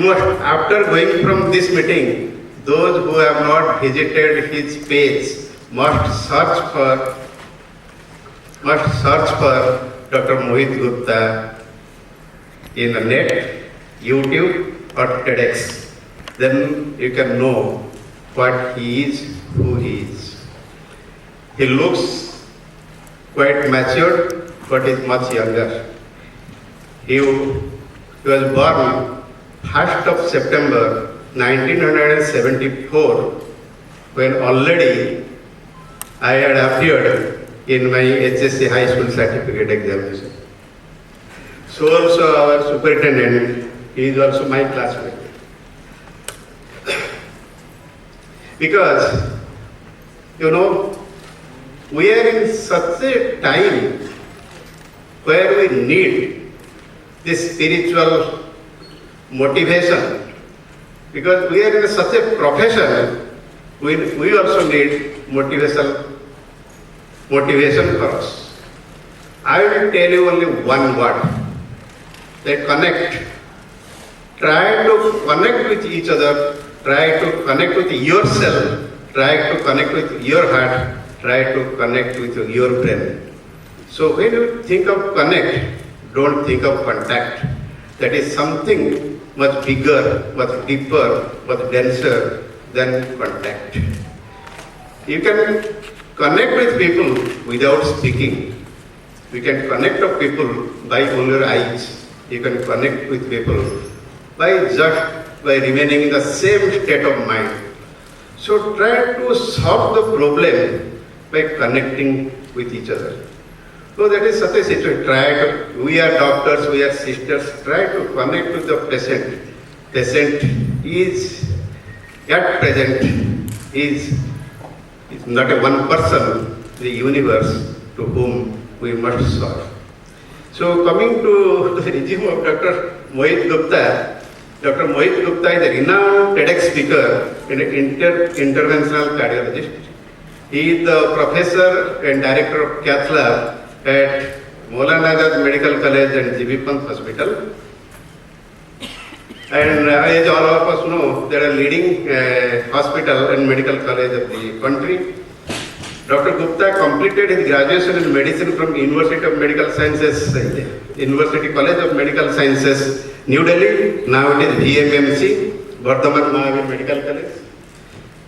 must, after going from this meeting, those who have not visited his page must search for Dr. Mohit Gupta in the net, YouTube or TEDx. Then you can know what he is, who he is. He looks quite matured, but is much younger. He was born 1st of September 1974, when already I had appeared in my HSC high school certificate examination. So also our superintendent, he is also my classmate. Because, you know, we are in such a time where we need this spiritual motivation. Because we are in such a profession, we also need motivation for us. I will tell you only one word. They connect. Try to connect with each other. Try to connect with yourself. Try to connect with your heart. Try to connect with your brain. So when you think of connect, don't think of contact. That is something much bigger, much deeper, much denser than contact. You can connect with people without speaking. You can connect with people by only your eyes. You can connect with people by remaining in the same state of mind. So try to solve the problem by connecting with each other. So that is such a situation. We are doctors, we are sisters, try to connect with the patient. Patient is, at present, is not a one person, the universe to whom we must serve. So coming to the regime of Dr. Mohit Gupta, Dr. Mohit Gupta is a renowned TEDx speaker and an interventional cardiologist. He is the professor and director of cath lab at Maulana Azad Medical College and GB Pant Hospital. And as all of us know, they are a leading hospital and medical college of the country. Dr. Gupta completed his graduation in medicine from University of Medical Sciences, University College of Medical Sciences, New Delhi. Now it is VMMC, Bardhaman Mahavir Medical College.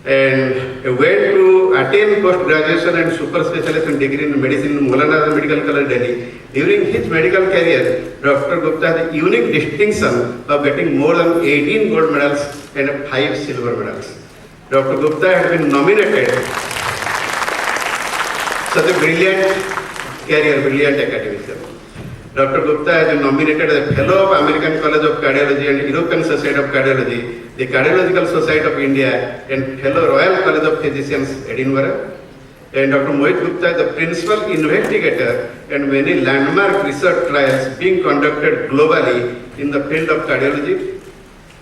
And went to attain post-graduation and super specialization degree in medicine in Maulana Azad Medical College, Delhi. During his medical career, Dr. Gupta had a unique distinction of getting more than 18 gold medals and 5 silver medals. Dr. Gupta had been nominated. Such a brilliant career, brilliant academician. Dr. Gupta has been nominated as a Fellow of American College of Cardiology and European Society of Cardiology, the Cardiological Society of India, and Fellow Royal College of Physicians, Edinburgh. And Dr. Mohit Gupta is the principal investigator and many landmark research trials being conducted globally in the field of cardiology,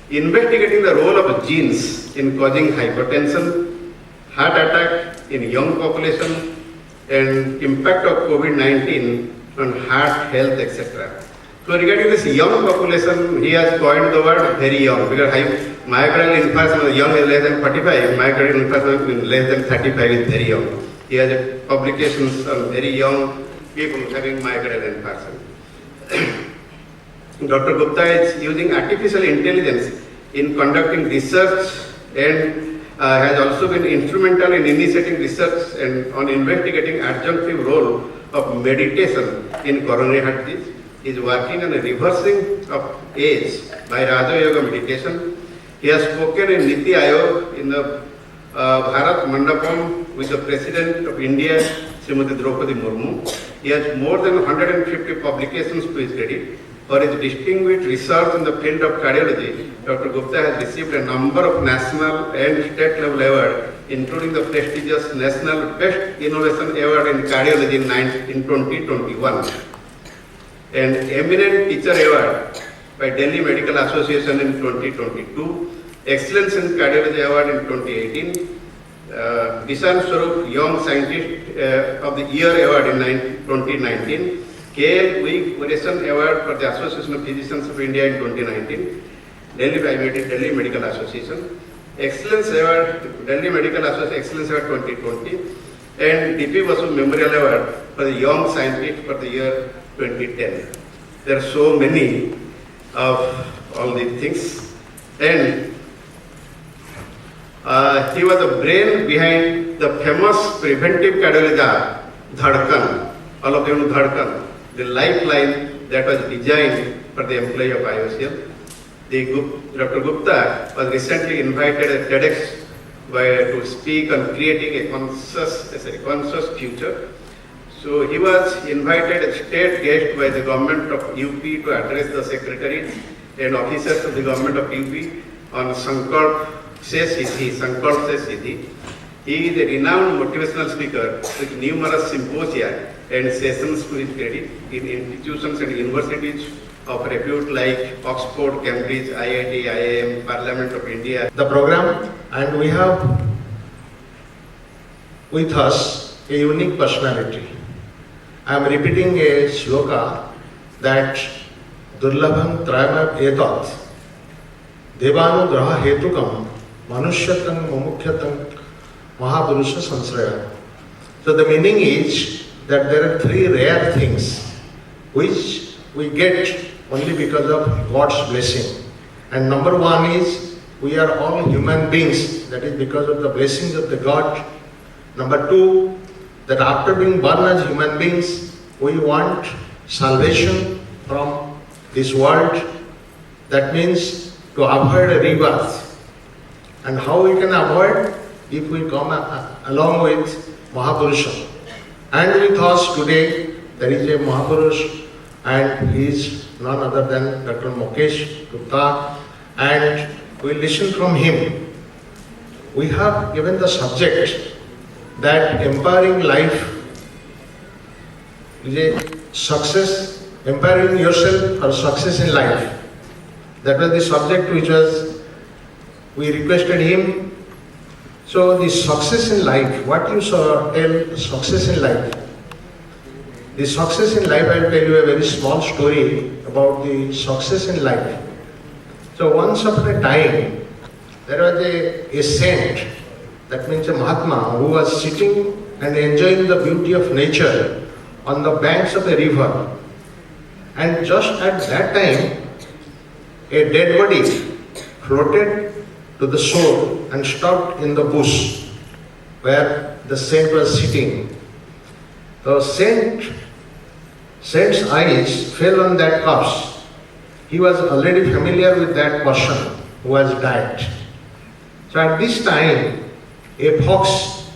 investigating the role of genes in causing hypertension, heart attack in young population, and impact of COVID-19 on heart health, etc. So regarding this young population, he has coined the word very young, because myocardial infarction young is less than 45, myocardial infarction less than 35 is very young. He has publications on very young people having myocardial infarction. Dr. Gupta is using artificial intelligence in conducting research and has also been instrumental in initiating research and on investigating adjunctive role of meditation in coronary heart disease. He is working on a reversing of age by Raja Yoga meditation. He has spoken in Niti Aayog in the Bharat Mandapam with the President of India, Srimati Draupadi Murmu. He has more than 150 publications to his credit. For his distinguished research in the field of cardiology, Dr. Gupta has received a number of national and state level awards, including the prestigious National Best Innovation Award in Cardiology in 2021, and Eminent Teacher Award by Delhi Medical Association in 2022, Excellence in Cardiology Award in 2018, Bishan Swarup Young Scientist of the Year Award in 2019, KL Week Oration Award for the Association of Physicians of India in 2019, Delhi IMD, Delhi Medical Association, Excellence Award, Delhi Medical Association Excellence Award 2020, and DP Basu Memorial Award for the Young Scientist for the year 2010. There are so many of all these things, and he was the brain behind the famous preventive cardiology Dhadkan. All of you know Dhadkan, the lifeline that was designed for the employee of IOCL. Dr. Gupta was recently invited at TEDx to speak on creating a conscious future. So he was invited as state guest by the government of UP to address the secretary and officers of the government of UP on Sankalp Se Siddhi. He is a renowned motivational speaker with numerous symposia and sessions to his credit in institutions and universities of repute like Oxford, Cambridge, IIT, IIM, Parliament of India. The program, and we have with us a unique personality. I am repeating a shloka that Durlabham Trayam Etat Devanugraha Hetukam Manushyatang Mumukhyatang Mahaburusha Sansraya. So the meaning is that there are three rare things which we get only because of God's blessing. And number one is we are all human beings, that is because of the blessings of the God. Number two, that after being born as human beings, we want salvation from this world. That means to avoid a rebirth. And how we can avoid? If we come along with Mahapurush. And with us today, there is a Mahapurush, and he is none other than Dr. Mukesh Gupta, and we listen from him. We have given the subject that empowering life is a success, empowering yourself for success in life. That was the subject which we requested him. So the success in life, what you tell success in life? The success in life, I will tell you a very small story about the success in life. So once upon a time, there was a saint, that means a Mahatma, who was sitting and enjoying the beauty of nature on the banks of a river. And just at that time, a dead body floated to the shore and stopped in the bush where the saint was sitting. The saint's eyes fell on that corpse. He was already familiar with that person who has died. So at this time, a fox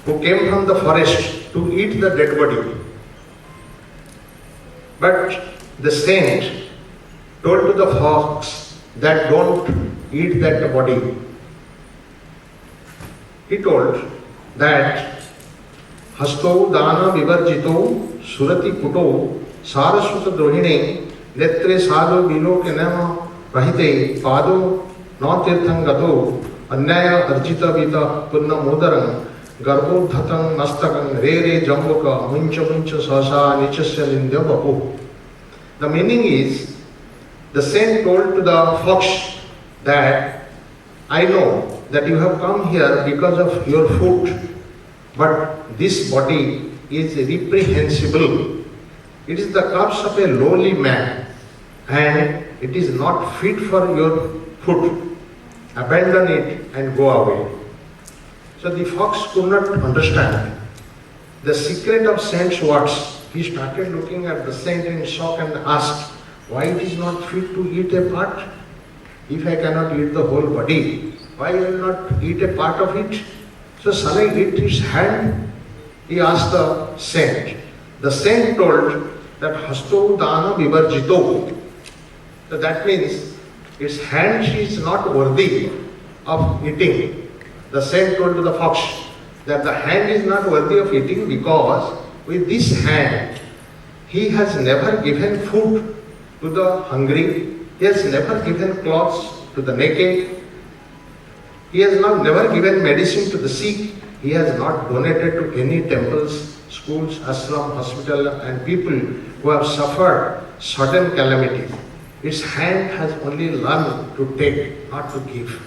who came from the forest to eat the dead body. But the saint told to the fox that don't eat that body. He told that Hasto Dana Vivarjito Surati Puto Saraswata Drohine Netre Sadhu Bilo Kenama Rahite Pado Nautirthang Gato Anyaya Arjita Vita Purna Modarang Garbo Dhatang Nastakang Re Jambuka Muncha Muncha Sasa Nichasya Lindya Bapu. The meaning is, the saint told to the fox that I know that you have come here because of your food, but this body is reprehensible. It is the corpse of a lowly man and it is not fit for your food. Abandon it and go away. So the fox could not understand the secret of saint's words. He started looking at the saint in shock and asked, why it is not fit to eat a part? If I cannot eat the whole body, why will not eat a part of it? So shall I eat his hand? He asked the saint. The saint told that Hasto Dana Vivarjito. So that means its hand is not worthy of eating. The saint told to the fox that the hand is not worthy of eating because with this hand he has never given food to the hungry, he has never given clothes to the naked, he has never given medicine to the sick, he has not donated to any temples, schools, ashram, hospital and people who have suffered sudden calamity. its hand has only learned to take, not to give.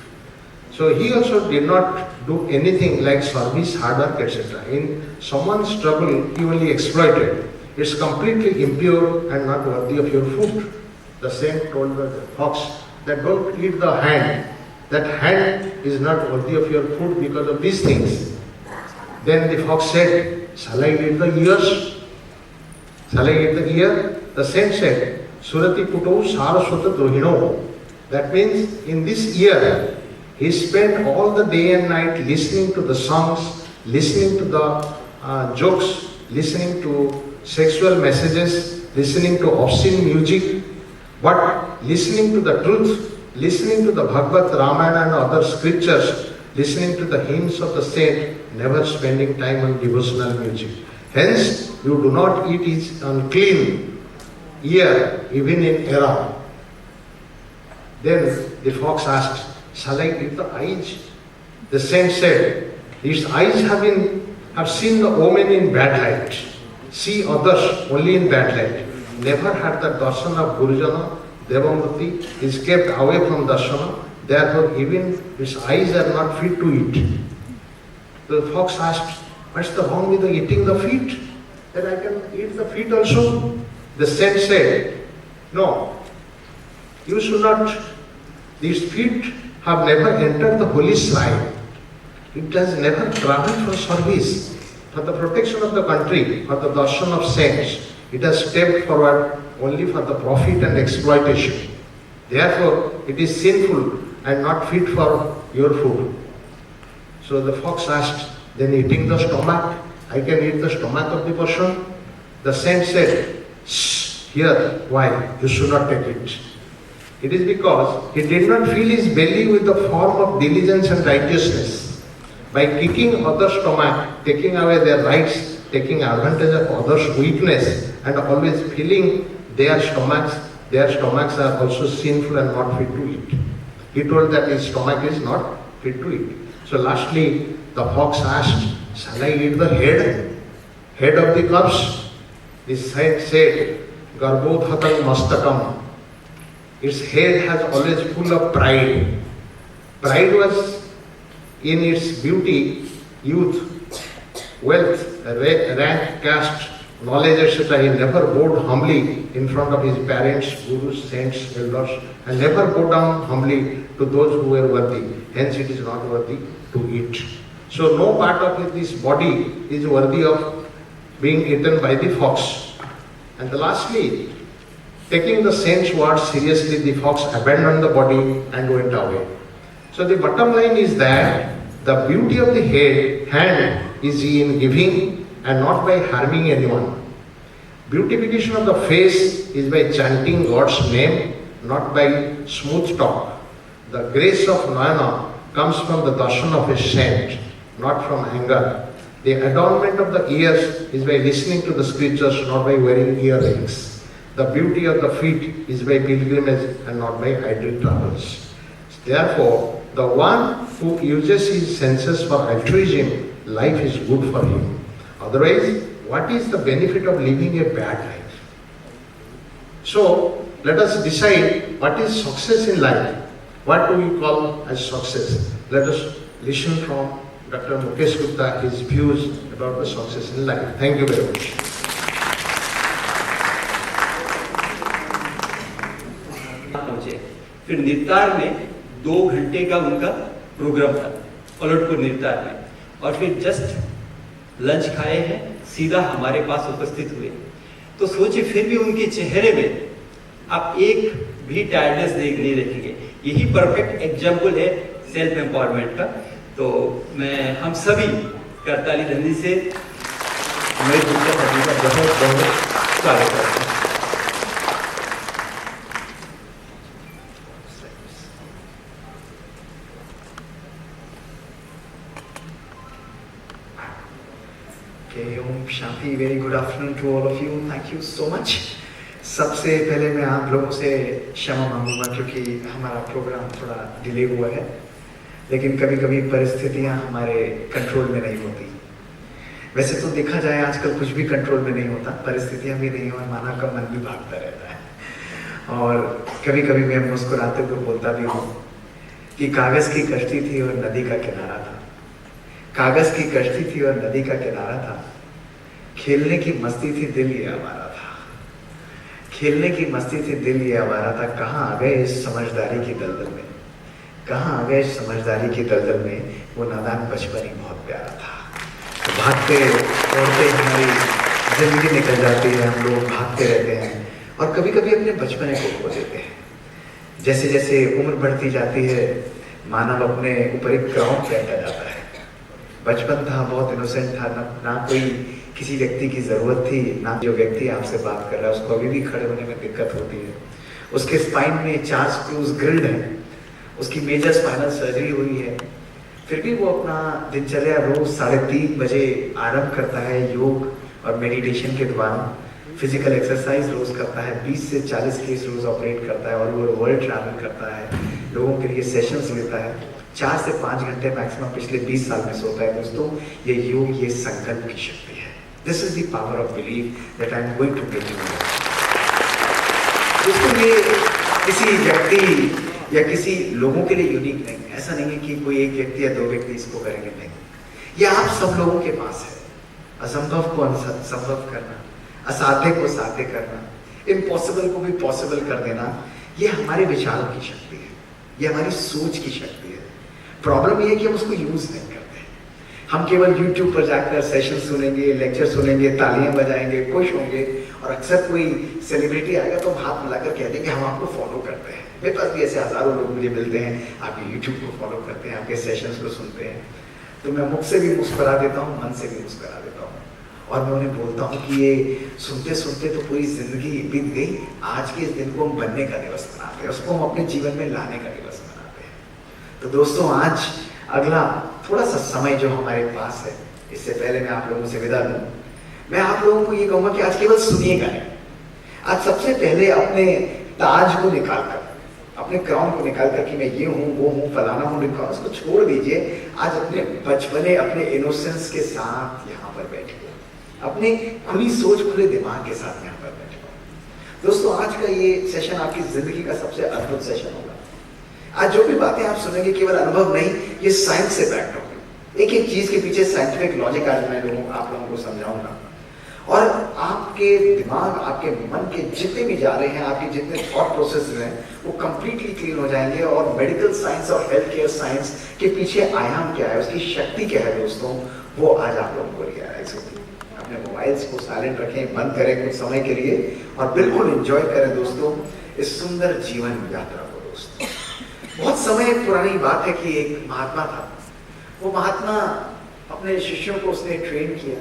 So he also did not do anything like service, hard work, etc. In someone's trouble, he only exploited. It's completely impure and not worthy of your food. The same told the fox that don't eat the hand. That hand is not worthy of your food because of these things. Then the fox said, shall I eat the ears? Shall I eat the ear? The saint said, Surati Puto Saraswata Drohino. That means in this year, he spent all the day and night listening to the songs, listening to the jokes, listening to sexual messages, listening to obscene music, but listening to the truth, listening to the Bhagavad Ramayana and other scriptures, listening to the hymns of the saint, never spending time on devotional music. Hence, you do not eat his unclean ear, even in era. Then the fox asked, shall I eat the eyes? The saint said, these eyes have seen the omen in bad light, see others only in bad light. Never had the darshan of Gurujana, Devamurti is kept away from darshana, therefore even its eyes are not fit to eat. The fox asked, what's the wrong with eating the feet? Then I can eat the feet also. The saint said, no, you should not. These feet have never entered the holy shrine. It has never traveled for service, for the protection of the country, for the darshan of saints. It has stepped forward only for the profit and exploitation. Therefore, it is sinful and not fit for your food. So the fox asked, then eating the stomach, I can eat the stomach of the person? The saint said, shh, here, why? You should not take it. It is because he did not fill his belly with the form of diligence and righteousness. By kicking others' stomach, taking away their rights, taking advantage of others' weakness, and always filling their stomachs are also sinful and not fit to eat. He told that his stomach is not fit to eat. So lastly, the fox asked, shall I eat the head of the corpse? The saint said, Garbodhatam mastakam. Its head has always full of pride. Pride was in its beauty, youth, wealth, rank, caste, knowledge, etc. He never bowed humbly in front of his parents, gurus, saints, elders, and never bowed down humbly to those who were worthy. Hence it is not worthy to eat. So no part of this body is worthy of being eaten by the fox. And lastly, taking the saint's words seriously, the fox abandoned the body and went away. So the bottom line is that the beauty of the hand is in giving and not by harming anyone. Beautification of the face is by chanting God's name, not by smooth talk. The grace of Nayana comes from the darshan of a saint, not from anger. The adornment of the ears is by listening to the scriptures, not by wearing earrings. The beauty of the feet is by pilgrimage and not by idle travels. Therefore, the one who uses his senses for altruism, life is good for him. Otherwise, what is the benefit of living a bad life? So, let us decide what is success in life. What do we call as success? Let us listen from Dr. Mukesh Gupta, his views about the success in life. Thank you very much. पहुंचे फिर निर्तार में 2 घंटे का उनका programme था पलटपुर निर्तार में और फिर जस्ट लंच खाए हैं सीधा हमारे पास उपस्थित हुए तो सोचिए फिर भी उनके चेहरे में आप एक भी टायर्डनेस नहीं देखेंगे यही परफेक्ट एग्जाम्पल है सेल्फ एम्पावरमेंट का तो मैं हम सभी करताली धंधी से मेरे का बहुत बहुत स्वागत करता हूँ Om Shanti, very good afternoon to all of you. Thank you so much. सबसे पहले मैं आप लोगों से क्षमा मांगूंगा क्योंकि हमारा प्रोग्राम थोड़ा डिले हुआ है लेकिन कभी कभी परिस्थितियां हमारे कंट्रोल में नहीं होती वैसे तो देखा जाए आजकल कुछ भी कंट्रोल में नहीं होता परिस्थितियां भी नहीं और मानव का मन भी भागता रहता है और कभी कभी मैं मुस्कुराते हुए बोलता भी हूँ कि कागज की कश्ती थी और नदी का किनारा था, कागज की कश्ती थी और नदी का किनारा था, खेलने की मस्ती थी दिल ये आवारा था, खेलने की मस्ती थी दिल ये आवारा था, कहाँ आ गए इस समझदारी की दलदल में, कहाँ आ गए इस समझदारी की दलदल में, वो नादान बचपन ही बहुत प्यारा था। तो भागते दौड़ते हमारी जिंदगी निकल जाती है, हम लोग भागते रहते हैं और कभी कभी अपने बचपने को खो देते हैं। जैसे जैसे उम्र बढ़ती जाती है मानव अपने ऊपर एक क्राउन पहनता जाता है। बचपन था, बहुत इनोसेंट था, ना कोई किसी व्यक्ति की जरूरत थी, ना जो व्यक्ति आपसे बात कर रहा है उसको अभी भी खड़े होने में दिक्कत होती है, उसके स्पाइन में 4 स्क्रूज ग्रिल्ड हैं, उसकी मेजर स्पाइनल सर्जरी हुई है, फिर भी वो अपना दिनचर्या रोज 3:30 बजे आरंभ करता है योग और मेडिटेशन के द्वारा। फिजिकल एक्सरसाइज रोज करता है, 20 से 40 केस रोज ऑपरेट करता है और वो वर्ल्ड ट्रैवल करता है, लोगों के लिए सेशंस लेता है, 4 से 5 घंटे मैक्सिमम पिछले 20 साल में सोता है। दोस्तों ये योग, ये संकल्प की शक्ति है। This is the power of belief that I am going to make you. दोस्तों ये किसी व्यक्ति या किसी लोगों के लिए यूनिक नहीं है, ऐसा नहीं है कि कोई एक व्यक्ति या 2 व्यक्ति इसको करेंगे, नहीं, ये आप सब लोगों के पास है। असंभव को संभव करना, असाध्य को साध्य करना, इम्पॉसिबल को भी पॉसिबल कर देना, ये हमारे विचारों की शक्ति है, ये हमारी सोच की शक्ति है। प्रॉब्लम ये है कि हम उसको यूज नहीं करते। हम केवल YouTube पर जाकर सेशन सुनेंगे, लेक्चर सुनेंगे, तालियां बजाएंगे, खुश होंगे और अक्सर कोई सेलिब्रिटी आएगा तो हम हाथ मिलाकर कहते हैं कि हम आपको फॉलो करते हैं। मेरे पास भी ऐसे हजारों लोग मुझे मिलते हैं, आपके YouTube को फॉलो करते हैं, आपके सेशंस को सुनते हैं, तो मैं मुख से भी मुस्कुरा देता हूँ, मन से भी मुस्कुरा देता हूँ और मैं उन्हें बोलता हूँ कि ये सुनते सुनते तो पूरी जिंदगी बीत गई, आज के इस दिन को हम बनने का दिवस मनाते हैं, उसको हम अपने जीवन में लाने का दिवस मनाते हैं। तो दोस्तों आज अगला थोड़ा सा समय जो हमारे पास है, इससे पहले मैं आप लोगों से विदा लूं, मैं आप लोगों को ये कहूंगा कि आज केवल सुनिएगा नहीं, आज सबसे पहले अपने ताज को निकाल कर, अपने क्राउन को निकाल कर कि मैं ये हूँ, वो हूँ, फलाना हूँ, लिखा, उसको छोड़ दीजिए। आज अपने बचपने, अपने इनोसेंस के साथ यहाँ पर बैठिए, अपने खुली सोच, खुले दिमाग के साथ यहाँ पर बैठिए। दोस्तों आज का ये सेशन आपकी जिंदगी का सबसे अद्भुत सेशन होगा। आज जो भी बातें आप सुनेंगे केवल अनुभव नहीं, ये साइंस से बैक्ड होगी। एक एक चीज के पीछे साइंटिफिक लॉजिक आज मैं आप लोगों को समझाऊंगा और आपके दिमाग, आपके मन के जितने भी जा रहे हैं, आपके जितने थॉट प्रोसेस हैं, वो कंप्लीटली क्लीन हो जाएंगे और मेडिकल साइंस और हेल्थ केयर साइंस के पीछे आयाम क्या है, उसकी शक्ति क्या है दोस्तों, वो आज आप लोगों को रियलाइज होगी। अपने मोबाइल्स को साइलेंट रखें, बंद करें कुछ समय के लिए और बिल्कुल एंजॉय करें दोस्तों इस सुंदर जीवन यात्रा को। दोस्तों बहुत समय पुरानी बात है कि एक महात्मा था, वो महात्मा अपने शिष्यों को उसने ट्रेन किया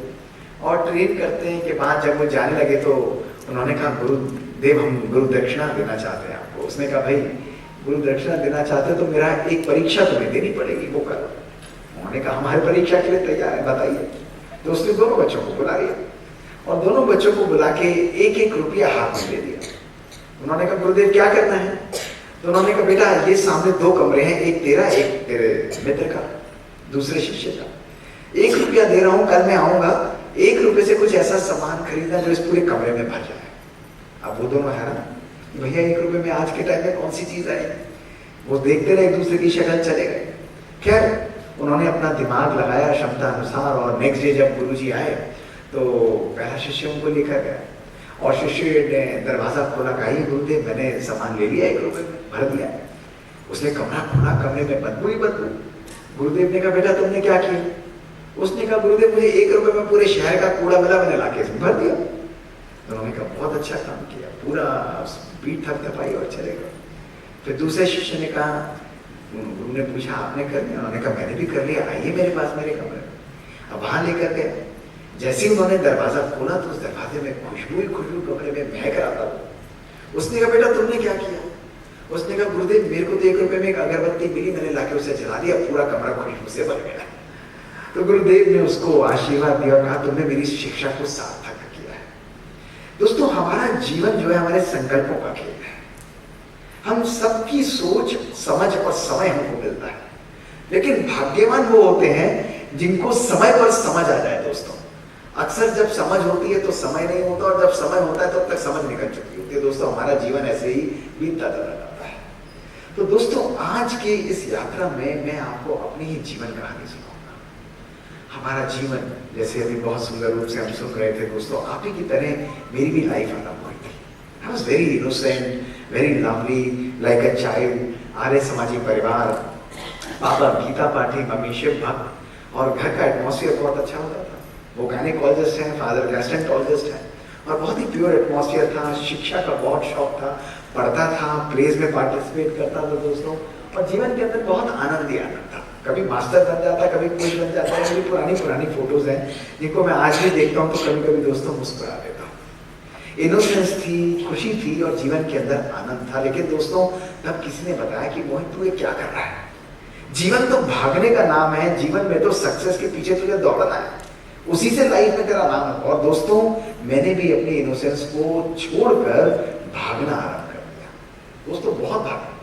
और ट्रेन करते हैं के बाद जब वो जाने लगे तो उन्होंने कहा गुरुदेव हम गुरु दक्षिणा देना चाहते हैं आपको। उसने कहा भाई गुरु दक्षिणा देना चाहते हो तो मेरा एक परीक्षा तुम्हें देनी पड़ेगी, वो करो। उन्होंने कहा हमारे परीक्षा के लिए तैयार है, बताइए। तो उसने दोनों बच्चों को बुला लिया और दोनों बच्चों को बुला के 1-1 रुपया हाथ में दे दिया। उन्होंने कहा गुरुदेव क्या करना है? तो उन्होंने कहा बेटा ये सामने 2 कमरे हैं, एक तेरा एक तेरे मित्र का, दूसरे शिष्य का। 1 रुपया दे रहा हूं, कल मैं आऊंगा, 1 रुपये से कुछ ऐसा सामान खरीदना जो इस पूरे कमरे में भर जाए। अब वो दोनों हैरान, भैया 1 रुपये में आज के टाइम में कौन सी चीज आई? वो देखते रहे, एक दूसरे की शक्ल चले गए। खैर उन्होंने अपना दिमाग लगाया क्षमता अनुसार और नेक्स्ट डे जब गुरुजी आए तो पहला शिष्य उनको लेकर गया और शिष्य ने दरवाजा खोला, कहा गुरुदेव मैंने सामान ले लिया, 1 रुपये में भर दिया। उसने कमरा खोला, कमरे में बदबू ही बदबू। गुरुदेव ने कहा बेटा तुमने क्या किया? उसने कहा गुरुदेव मुझे 1 रुपये में पूरे शहर का कूड़ा मिला, मैंने लाके इसमें भर दिया। उन्होंने कहा बहुत अच्छा काम किया, पूरा पीठ थपथपाई और चले गए। फिर दूसरे शिष्य ने कहा, गुरु ने पूछा आपने कर लिया? उन्होंने कहा मैंने भी कर लिया, आइए मेरे पास मेरे कमरे में। अब वहां लेकर गए, जैसे ही उन्होंने दरवाजा खोला तो उस दरवाजे में खुशबू ही खुशबू कमरे में महक रहा था। उसने कहा बेटा तुमने क्या किया? उसने कहा गुरुदेव मेरे को तो 1 रुपये में एक अगरबत्ती मिली, मैंने लाके उसे जला दिया, पूरा कमरा खुशबू से भर गया। तो गुरुदेव ने उसको आशीर्वाद दिया, कहा तुमने मेरी शिक्षा को सार्थक किया है। दोस्तों हमारा जीवन जो है हमारे संकल्पों का खेल है। हम सबकी सोच, समझ और समय हमको मिलता है, लेकिन भाग्यवान वो होते हैं जिनको समय पर समझ आ जाए। दोस्तों अक्सर जब समझ होती है तो समय नहीं होता, और जब समय होता है तब तक समझ निकल चुकी होती है। दोस्तों हमारा जीवन ऐसे ही बीतता चला जाता है। तो दोस्तों आज की इस यात्रा में मैं आपको अपनी ही जीवन कहानी सुनाऊंगा। हमारा जीवन जैसे अभी बहुत सुंदर रूप से हम सुन रहे थे दोस्तों, आप ही की तरह मेरी भी लाइफ आरंभ हुई थी। I was very innocent, very lovely, like a child. Arya समाजी परिवार, पापा गीता पाठी, मम्मी शिव भक्त, और घर का एटमॉस्फेयर बहुत अच्छा होता था। वो गायनेकोलॉजिस्ट हैं, फादर गैस्ट्रोएंटरोलॉजिस्ट हैं, और बहुत ही प्योर एटमॉस्फेयर था। शिक्षा का बहुत शौक था, पढ़ता था, प्लेज में पार्टिसिपेट करता था दोस्तों, और जीवन के अंदर बहुत आनंद ही आनंद था। कभी मास्टर बन जाता, कभी कोच बन जाता है। मेरी पुरानी फोटोज हैं जिनको मैं आज भी देखता हूँ तो कभी कभी दोस्तों मुस्कुरा देता हूँ। इनोसेंस थी, खुशी थी, और जीवन के अंदर आनंद था। लेकिन दोस्तों तब किसी ने बताया कि मोहित तू ये क्या कर रहा है? जीवन तो भागने का नाम है, जीवन में तो सक्सेस के पीछे तुझे दौड़ना है, उसी से लाइफ में तेरा नाम है। और दोस्तों मैंने भी अपनी इनोसेंस को छोड़कर भागना आरंभ कर दिया। दोस्तों बहुत भागा,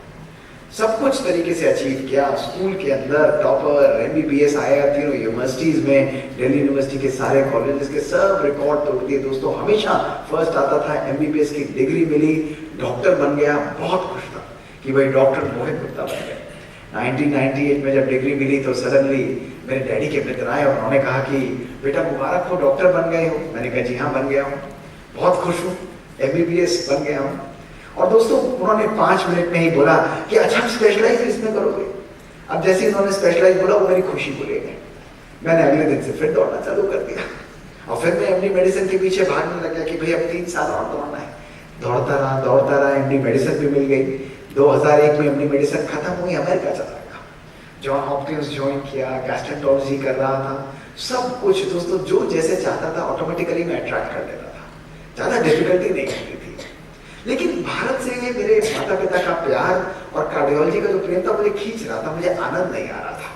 सब कुछ तरीके से अचीव किया। स्कूल के अंदर टॉपर, MBBS आया, तीनों यूनिवर्सिटीज में, दिल्ली यूनिवर्सिटी के सारे कॉलेजेस के सब रिकॉर्ड तोड़ दिए दोस्तों। हमेशा फर्स्ट आता था, MBBS की डिग्री मिली, डॉक्टर बन गया, बहुत खुश था कि भाई डॉक्टर मोहित गुप्ता बन गए। 1998 में जब डिग्री मिली तो सडनली मेरे डैडी के मित्र आए और उन्होंने कहा कि बेटा मुबारक हो, डॉक्टर बन गए हो। मैंने कहा जी हाँ बन गया हूँ, बहुत खुश हूँ, MBBS बन गया हूँ। और दोस्तों उन्होंने 5 मिनट में ही बोला कि अच्छा स्पेशलाइज इसमें करोगे। अब जैसे उन्होंने स्पेशलाइज बोला वो मेरी खुशी भूले गए। मैंने अगले दिन से फिर दौड़ना चालू कर दिया, और फिर मैं MD मेडिसिन के पीछे भागने लग गया कि भाई अब 3 साल और दौड़ना है। दौड़ता रहा, MD मेडिसिन भी मिल गई। 2001 में MD मेडिसिन खत्म हुई, अमेरिका चला गया, जॉन हॉपकिंस ज्वाइन किया, गैस्ट्रोएंटरोलॉजी कर रहा था। सब कुछ दोस्तों जो जैसे चाहता था ऑटोमेटिकली मैं अट्रैक्ट कर लेता था, ज्यादा डिफिकल्टी नहीं होती थी। लेकिन भारत से मेरे माता पिता का प्यार और कार्डियोलॉजी का जो प्रेम था मुझे खींच रहा था, मुझे आनंद नहीं आ रहा था।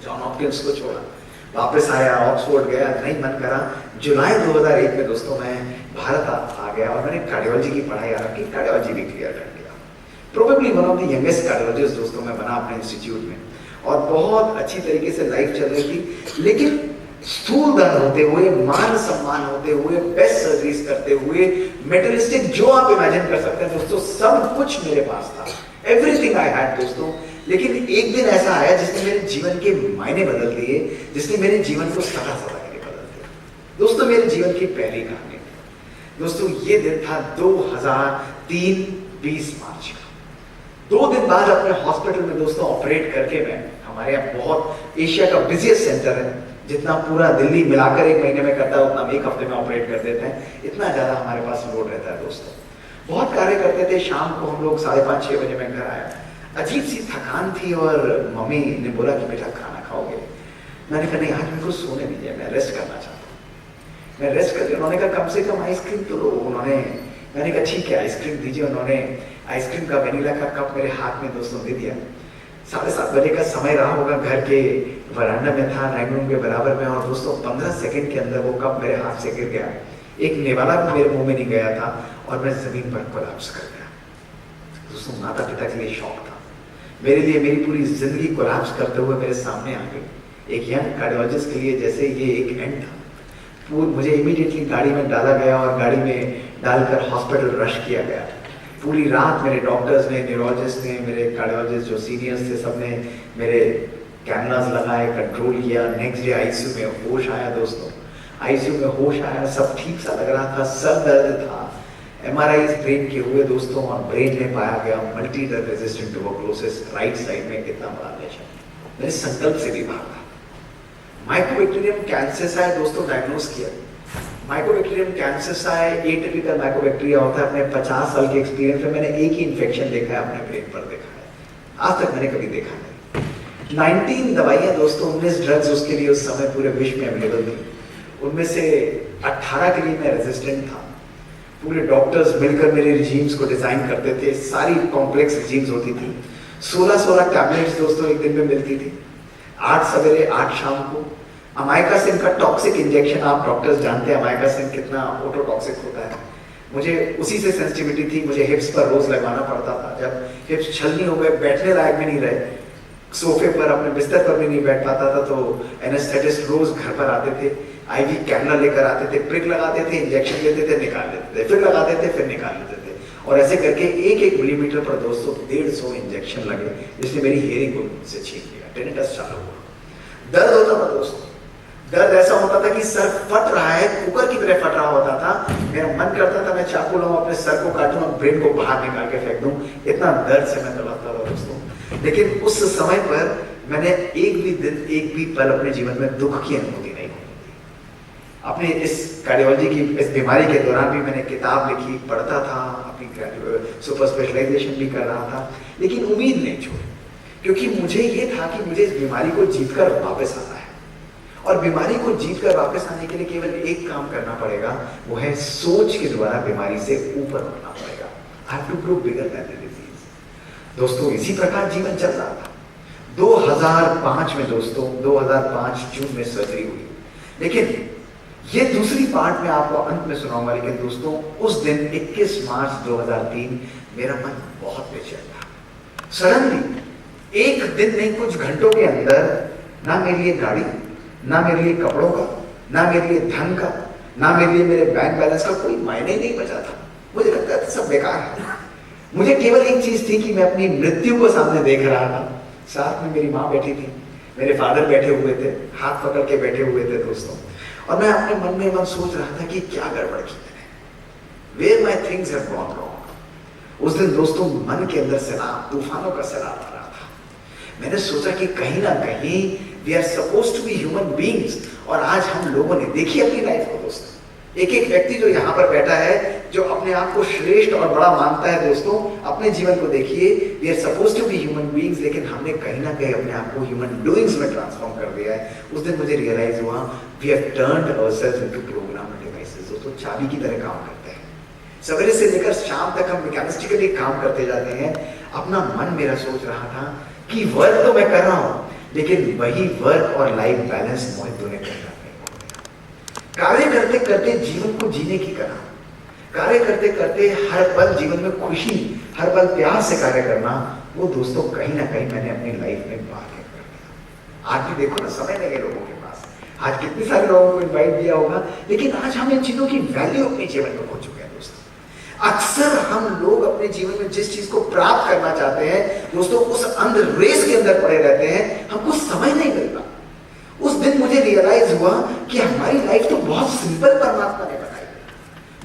जॉन हॉपकिंस को छोड़ा, वापस आया, ऑक्सफोर्ड गया, नहीं मन करा। जुलाई 2001 में दोस्तों मैं भारत आ गया और मैंने कार्डियोलॉजी की पढ़ाई आरंभ की, कार्डियोलॉजी भी क्लियर कर लिया। Probably one of the youngest cardiologist दोस्तों मैं बना अपने इंस्टीट्यूट में, और बहुत अच्छी तरीके से लाइफ चल रही थी। लेकिन स्थूल धन होते हुए, मान सम्मान होते हुए, बेस्ट सर्विस करते हुए, मेटेरियलिस्टिक जो आप इमेजिन कर सकते हैं दोस्तों, सब कुछ मेरे पास था, एवरीथिंग आई हैड दोस्तों। लेकिन एक दिन ऐसा आया जिसने मेरे जीवन के मायने बदल दिए, जिसने मेरे जीवन को सदा के लिए बदल दिया। दोस्तों मेरे जीवन की पहली कहानी दोस्तों, ये दिन था 2003 20 मार्च का। 2 दिन बाद अपने हॉस्पिटल में दोस्तों ऑपरेट करके मैं, हमारे यहाँ बहुत एशिया का बिजिएस्ट सेंटर है, जितना पूरा दिल्ली मिलाकर 1 महीने में करता है उतना हम 1 हफ्ते में ऑपरेट कर देते हैं। इतना ज्यादा हमारे पास लोड रहता है दोस्तों। बहुत कार्य करते थे, शाम को हम लोग 5:30-6 बजे में घर आया, अजीब सी थकान थी, और मम्मी ने बोला कि बेटा खाना खाओगे? मैंने कहा नहीं, आज मेरे को सोने दीजिए, मैं रेस्ट करना चाहता हूँ, मैं रेस्ट कर लिया। उन्होंने कहा कम से कम आइसक्रीम तो लो। मैंने कहा ठीक है आइसक्रीम दीजिए। उन्होंने आइसक्रीम का वेनिला का कप मेरे हाथ में दोस्तों दे दिया। 7:30 बजे का समय रहा होगा, घर के वरांडा में था, ड्राइंग रूम के बराबर में, और दोस्तों 15 सेकंड के अंदर वो कप मेरे हाथ से गिर गया। एक नेवाला भी मेरे मुंह में नहीं गया था, और मैं जमीन पर कोलैप्स कर गया। दोस्तों माता पिता के लिए शौक था, मेरे लिए मेरी पूरी जिंदगी कोलैप्स करते हुए मेरे सामने आ गई। एक यंग कार्डियोलॉजिस्ट के लिए जैसे ये एक एंड था। मुझे इमीडिएटली गाड़ी में डाला गया, और गाड़ी में डालकर हॉस्पिटल रश किया गया। पूरी रात मेरे डॉक्टर्स ने, न्यूरोलॉजिस्ट ने, मेरे कार्डियोलॉजिस्ट जो सीनियर्स थे, सब ने मेरे कैमरास लगाए, कंट्रोल किया। नेक्स्ट डे ICU में होश आया दोस्तों, ICU में होश आया, सब ठीक सा लग रहा था, सर दर्द था। MRIs ब्रेन के हुए दोस्तों, और ब्रेन में पाया गया multi drug resistant tuberculosis, right side में कितना बड़ा लेशन। मैंने संकल्प से भी भागा। माइकोबैक्टीरियम कैंसरसाई दोस्तों डायग्नोज किया। माइकोबैक्टीरियम कैंसरसाई एटिपिकल माइकोबैक्टीरिया होता है। अपने 50 साल के एक्सपीरियंस में मैंने एक ही इन्फेक्शन देखा है, अपने ब्रेन पर देखा है, आज तक मैंने कभी देखा नहीं। 19 दवाइयां दोस्तों, 19 ड्रग्स उसके लिए उस समय पूरे विश्व में अवेलेबल थी। उनमें से 18 के लिए मैं रेजिस्टेंट था। पूरे डॉक्टर्स मिलकर मेरे रिजीम्स को डिजाइन करते थे, सारी कॉम्प्लेक्स रिजीम्स होती थी। 16 टैबलेट्स दोस्तों एक दिन में मिलती थी, 8 सवेरे 8 शाम को। अमाइकासिन का टॉक्सिक इंजेक्शन, आप डॉक्टर्स जानते हैं अमाइकासिन कितना ओटोटॉक्सिक होता है। मुझे उसी से सेंसिटिविटी थी, मुझे हिप्स पर रोज लगवाना पड़ता था। जब हिप्स छलनी हो गए, बैठने लायक भी नहीं रहे, सोफे पर अपने बिस्तर पर भी नहीं बैठ पाता था, तो एनेस्थेटिस्ट रोज घर पर आते थे। आईवी कैमरा लेकर आते थे, प्रिक लगाते थे, इंजेक्शन लेते थे, निकाल लेते थे, फिर लगाते थे, फिर निकाल लेते थे, और ऐसे करके 1-1 मिलीमीटर पर दोस्तों 150 इंजेक्शन लगे, जिसने मेरी हेयरिंग को मुझसे छीन लिया। टेनिटस चालू हुआ, दर्द होता था दोस्तों, दर्द ऐसा होता था कि सर फट रहा है, कुकर की तरह फट रहा होता था। मेरा मन करता था मैं चाकू लाऊं, अपने सर को काटूं और ब्रेन को बाहर निकाल के फेंक दूं, इतना दर्द से मैं तड़पता था दोस्तों। लेकिन उस समय पर मैंने एक भी दिन, एक भी पल अपने जीवन में दुख की अनुभूति नहीं होती थी। अपने इस कार्डियोलॉजी की इस बीमारी के दौरान भी मैंने किताब लिखी, पढ़ता था, अपनी सुपर स्पेशलाइजेशन भी कर रहा था, लेकिन उम्मीद नहीं छोड़ी, क्योंकि मुझे ये था कि मुझे इस बीमारी को जीतकर वापस आना है, और बीमारी को जीतकर वापस आने के लिए केवल एक काम करना पड़ेगा, वो है सोच के द्वारा बीमारी से ऊपर उठना पड़ेगा। I have to grow bigger than the disease। दोस्तों इसी प्रकार जीवन चल रहा था। 2005 में दोस्तों, 2005 जून में सर्जरी हुई, लेकिन ये दूसरी पार्ट में आपको अंत में सुनाऊंगा। लेकिन दोस्तों उस दिन 21 मार्च 2003 मेरा मन बहुत बेचैन था। सडनली एक दिन नहीं, कुछ घंटों के अंदर ना मेरे लिए गाड़ी, ना मेरे लिए कपड़ों का, ना मेरे लिए धन का, ना मेरे लिए मेरे बैंक बैलेंस का कोई मायने नहीं बचा था। मुझे लगता था सब बेकार है। मुझे केवल एक चीज थी कि मैं अपनी मृत्यु को सामने देख रहा था। साथ में मेरी माँ बैठी थी, मेरे फादर बैठे हुए थे, हाथ पकड़ के बैठे हुए थे दोस्तों, और मैं अपने मन में सोच रहा था कि क्या गड़बड़ की मैंने, where my things have gone wrong. उस दिन दोस्तों मन के अंदर सैलाब, तूफानों का सैलाब आ रहा था। मैंने सोचा कि कहीं ना कहीं we are supposed to be human beings, और आज हम लोगों ने देखी अपनी लाइफ को दोस्तों, एक एक व्यक्ति जो यहाँ पर बैठा है, जो अपने आप को श्रेष्ठ और बड़ा मानता है दोस्तों, अपने जीवन को देखिए, we are supposed to be human beings, लेकिन हमने कहीं ना कहीं अपने आप को ह्यूमन डूइंग्स में ट्रांसफॉर्म कर दिया है। उस दिन मुझे रियलाइज हुआ we have turned ourselves into program devices. दोस्तों चाबी की तरह काम करते हैं, सवेरे से लेकर शाम तक हम मैकेनिस्टिकली काम करते जाते हैं। अपना मन मेरा सोच रहा था कि वर्क तो मैं कर रहा हूं, लेकिन वही वर्क और लाइफ बैलेंस मोहित ने करना नहीं हो गया। कार्य करते करते जीवन को जीने की कला, कार्य करते करते हर पल जीवन में खुशी, हर पल प्यार से कार्य करना, वो दोस्तों कहीं ना कहीं मैंने अपनी लाइफ में बात कर दिया। आज भी देखो ना, समय नहीं है लोगों के पास, आज कितने सारे लोगों को इनवाइट दिया होगा, लेकिन आज हम इन चीजों की वैल्यू अपने जीवन में खो चुके हैं दोस्तों। अक्सर हम लोग अपने जीवन में जिस चीज को प्राप्त करना चाहते हैं दोस्तों, उस अंध रेस के अंदर पड़े रहते हैं, हमको समय नहीं मिलता। उस दिन मुझे रियलाइज हुआ कि हमारी लाइफ तो बहुत सिंपल परमात्मा ने बनाई है।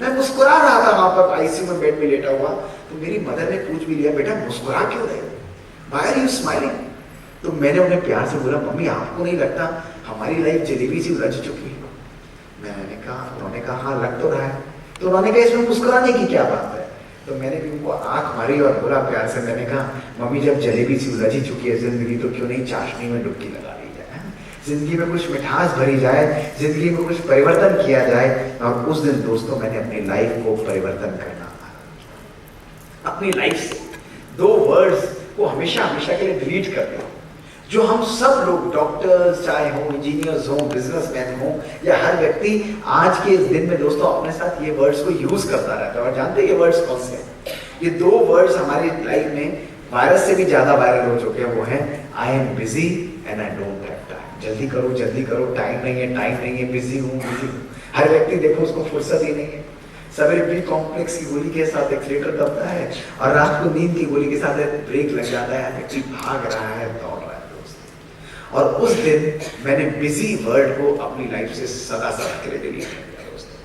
मैं मुस्कुरा रहा था वहां पर आईसीयू में बेड में लेटा हुआ, तो मेरी मदर ने पूछ भी लिया, बेटा मुस्कुरा क्यों रहे हो, व्हाई आर यू स्माइलिंग? तो मैंने उन्हें प्यार से बोला, मम्मी आपको नहीं लगता हमारी लाइफ जलेबी से उलझ चुकी है? मैंने कहा, उन्होंने कहा हाँ लग तो रहा है। तो उन्होंने कहा इसमें मुस्कुराने की क्या बात है? तो मैंने भी उनको आंख मारी और बोला प्यार से, मैंने कहा मम्मी जब जलेबी से उलझी चुकी है जिंदगी, तो क्यों नहीं चाशनी में डुबकी लगा ली जाए, जिंदगी में कुछ मिठास भरी जाए, जिंदगी में कुछ परिवर्तन किया जाए। और उस दिन दोस्तों मैंने अपनी लाइफ को परिवर्तन करना था। अपनी लाइफ से 2 वर्ड्स को हमेशा हमेशा के लिए डिलीट कर दो, जो हम सब लोग, डॉक्टर्स चाहे हो, इंजीनियर्स हो, बिजनेसमैन हो, या हर व्यक्ति आज के इस दिन में दोस्तों अपने साथ ये वर्ड्स को यूज करता रहता है। और जानते हैं ये वर्ड्स कौन से हैं? ये 2 वर्ड्स हमारी लाइफ में वायरस से भी ज्यादा वायरल हो चुके हैं। वो है I am busy and I don't have time. जल्दी करो, टाइम नहीं है, बिजी हूँ। हर व्यक्ति देखो उसको फुर्सत ही नहीं है। सवेरे प्री कॉम्प्लेक्स की गोली के साथ एक्सीलेटर दबता है, और रात को नींद की गोली के साथ ब्रेक लग जाता है, व्यक्ति भाग रहा है, दौड़ रहा है। और उस दिन मैंने बिजी वर्ड को अपनी लाइफ से सदा के लिए डिलीट कर दिया दोस्तों।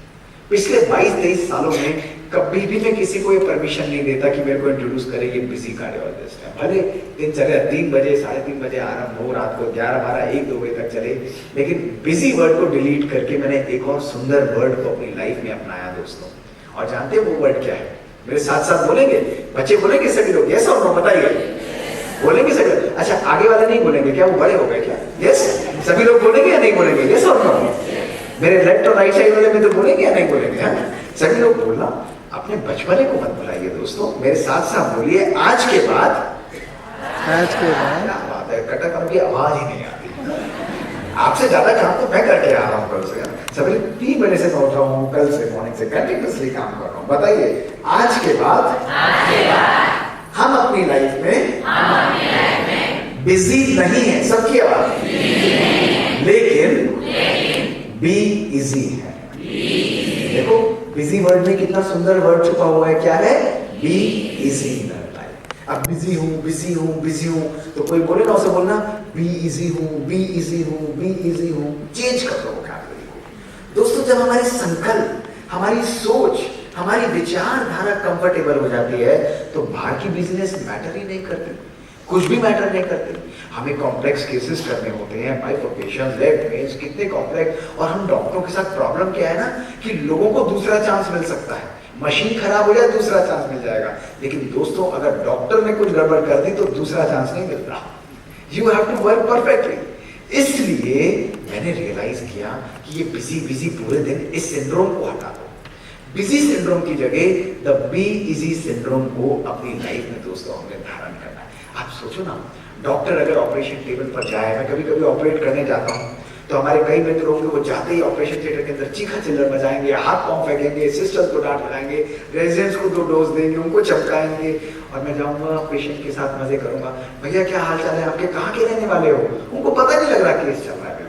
पिछले 22-23 सालों में कभी भी मैं किसी को ये परमिशन नहीं देता कि मेरे को इंट्रोड्यूस करे ये बिजी कार्डियोलॉजिस्ट है। भले दिनचर्या 3 बजे 3:30 बजे आरंभ हो, रात को 11, 12, 1, 2 बजे तक चले, लेकिन बिजी वर्ड को डिलीट करके मैंने एक और सुंदर वर्ड को अपनी लाइफ में अपनाया दोस्तों। और जानते हैं वो वर्ड क्या है? मेरे साथ साथ बोलेंगे, बच्चे बोलेंगे सभी लोग, यस और नो बताइए, बोलेंगे सभी? अच्छा आगे वाले नहीं बोलेंगे क्या, वो बड़े हो गए क्या? यस, सभी लोग बोलेंगे या नहीं बोलेंगे? यस और नो? मेरे लेफ्ट और राइट साइड वाले में तो बोलेंगे या नहीं बोलेंगे? सभी लोग बोलना, अपने बचपने को मत बुलाइए दोस्तों, मेरे साथ साथ बोलिए आज के बाद। क्या बात है, कटक की आवाज ही नहीं आती। आपसे ज्यादा काम तो मैं करके आ रहा हूँ कल से। सवेरे 3 बजे से मैं उठ रहा हूँ, कल से मॉर्निंग से कंटिन्यूअसली काम कर रहा हूँ। बताइए आज के बाद हम अपनी लाइफ में बिजी नहीं है, सबकी आवाज, लेकिन बी इजी है। देखो बिजी वर्ड में कितना सुंदर वर्ड छुपा हुआ है, क्या है? Be easy in life. अब बिजी हूं तो कोई बोले ना, उसे बोलना बी इजी हूं, चेंज कर दो वोकैबुलरी को। दोस्तों जब हमारे संकल्प, हमारी सोच, हमारी विचारधारा कंफर्टेबल हो जाती है तो बाहर की बिजनेस मैटर ही नहीं करती, कुछ भी मैटर नहीं करती। हमें कॉम्प्लेक्स केसेस करने होते हैं, बाइफर्केशन, लेफ्ट वेन्स, कितने कॉम्प्लेक्स, और हम डॉक्टरों के साथ प्रॉब्लम क्या है ना कि लोगों को दूसरा चांस मिल सकता है, मशीन खराब हो जाए दूसरा चांस मिल जाएगा, लेकिन दोस्तों अगर डॉक्टर ने कुछ गड़बड़ कर दी तो दूसरा चांस नहीं मिलता। You have to work perfectly. इसलिए मैंने रियलाइज किया कि ये बिजी पूरे दिन, इस सिंड्रोम को हटा दो। बिजी सिंड्रोम की जगह द बी इजी सिंड्रोम को अपनी लाइफ में दोस्तों हमें धारण करना है। आप सोचो ना, डॉक्टर अगर ऑपरेशन टेबल पर जाए, मैं कभी कभी ऑपरेट करने जाता हूँ तो हमारे कई मित्र होंगे, वो जाते ही ऑपरेशन थिएटर के अंदर चीखा चिल्लर मचाएंगे, हाथ पांव फेंकेंगे, सिस्टर्स को डांट लगाएंगे, रेजिडेंट्स को 2 डोज देंगे, उनको चमकाएंगे, और मैं जाऊंगा पेशेंट के साथ मजे करूंगा। भैया क्या हाल चाल है आपके, कहाँ के रहने वाले हो? उनको पता नहीं लग रहा केस चल रहा है। बिल्कुल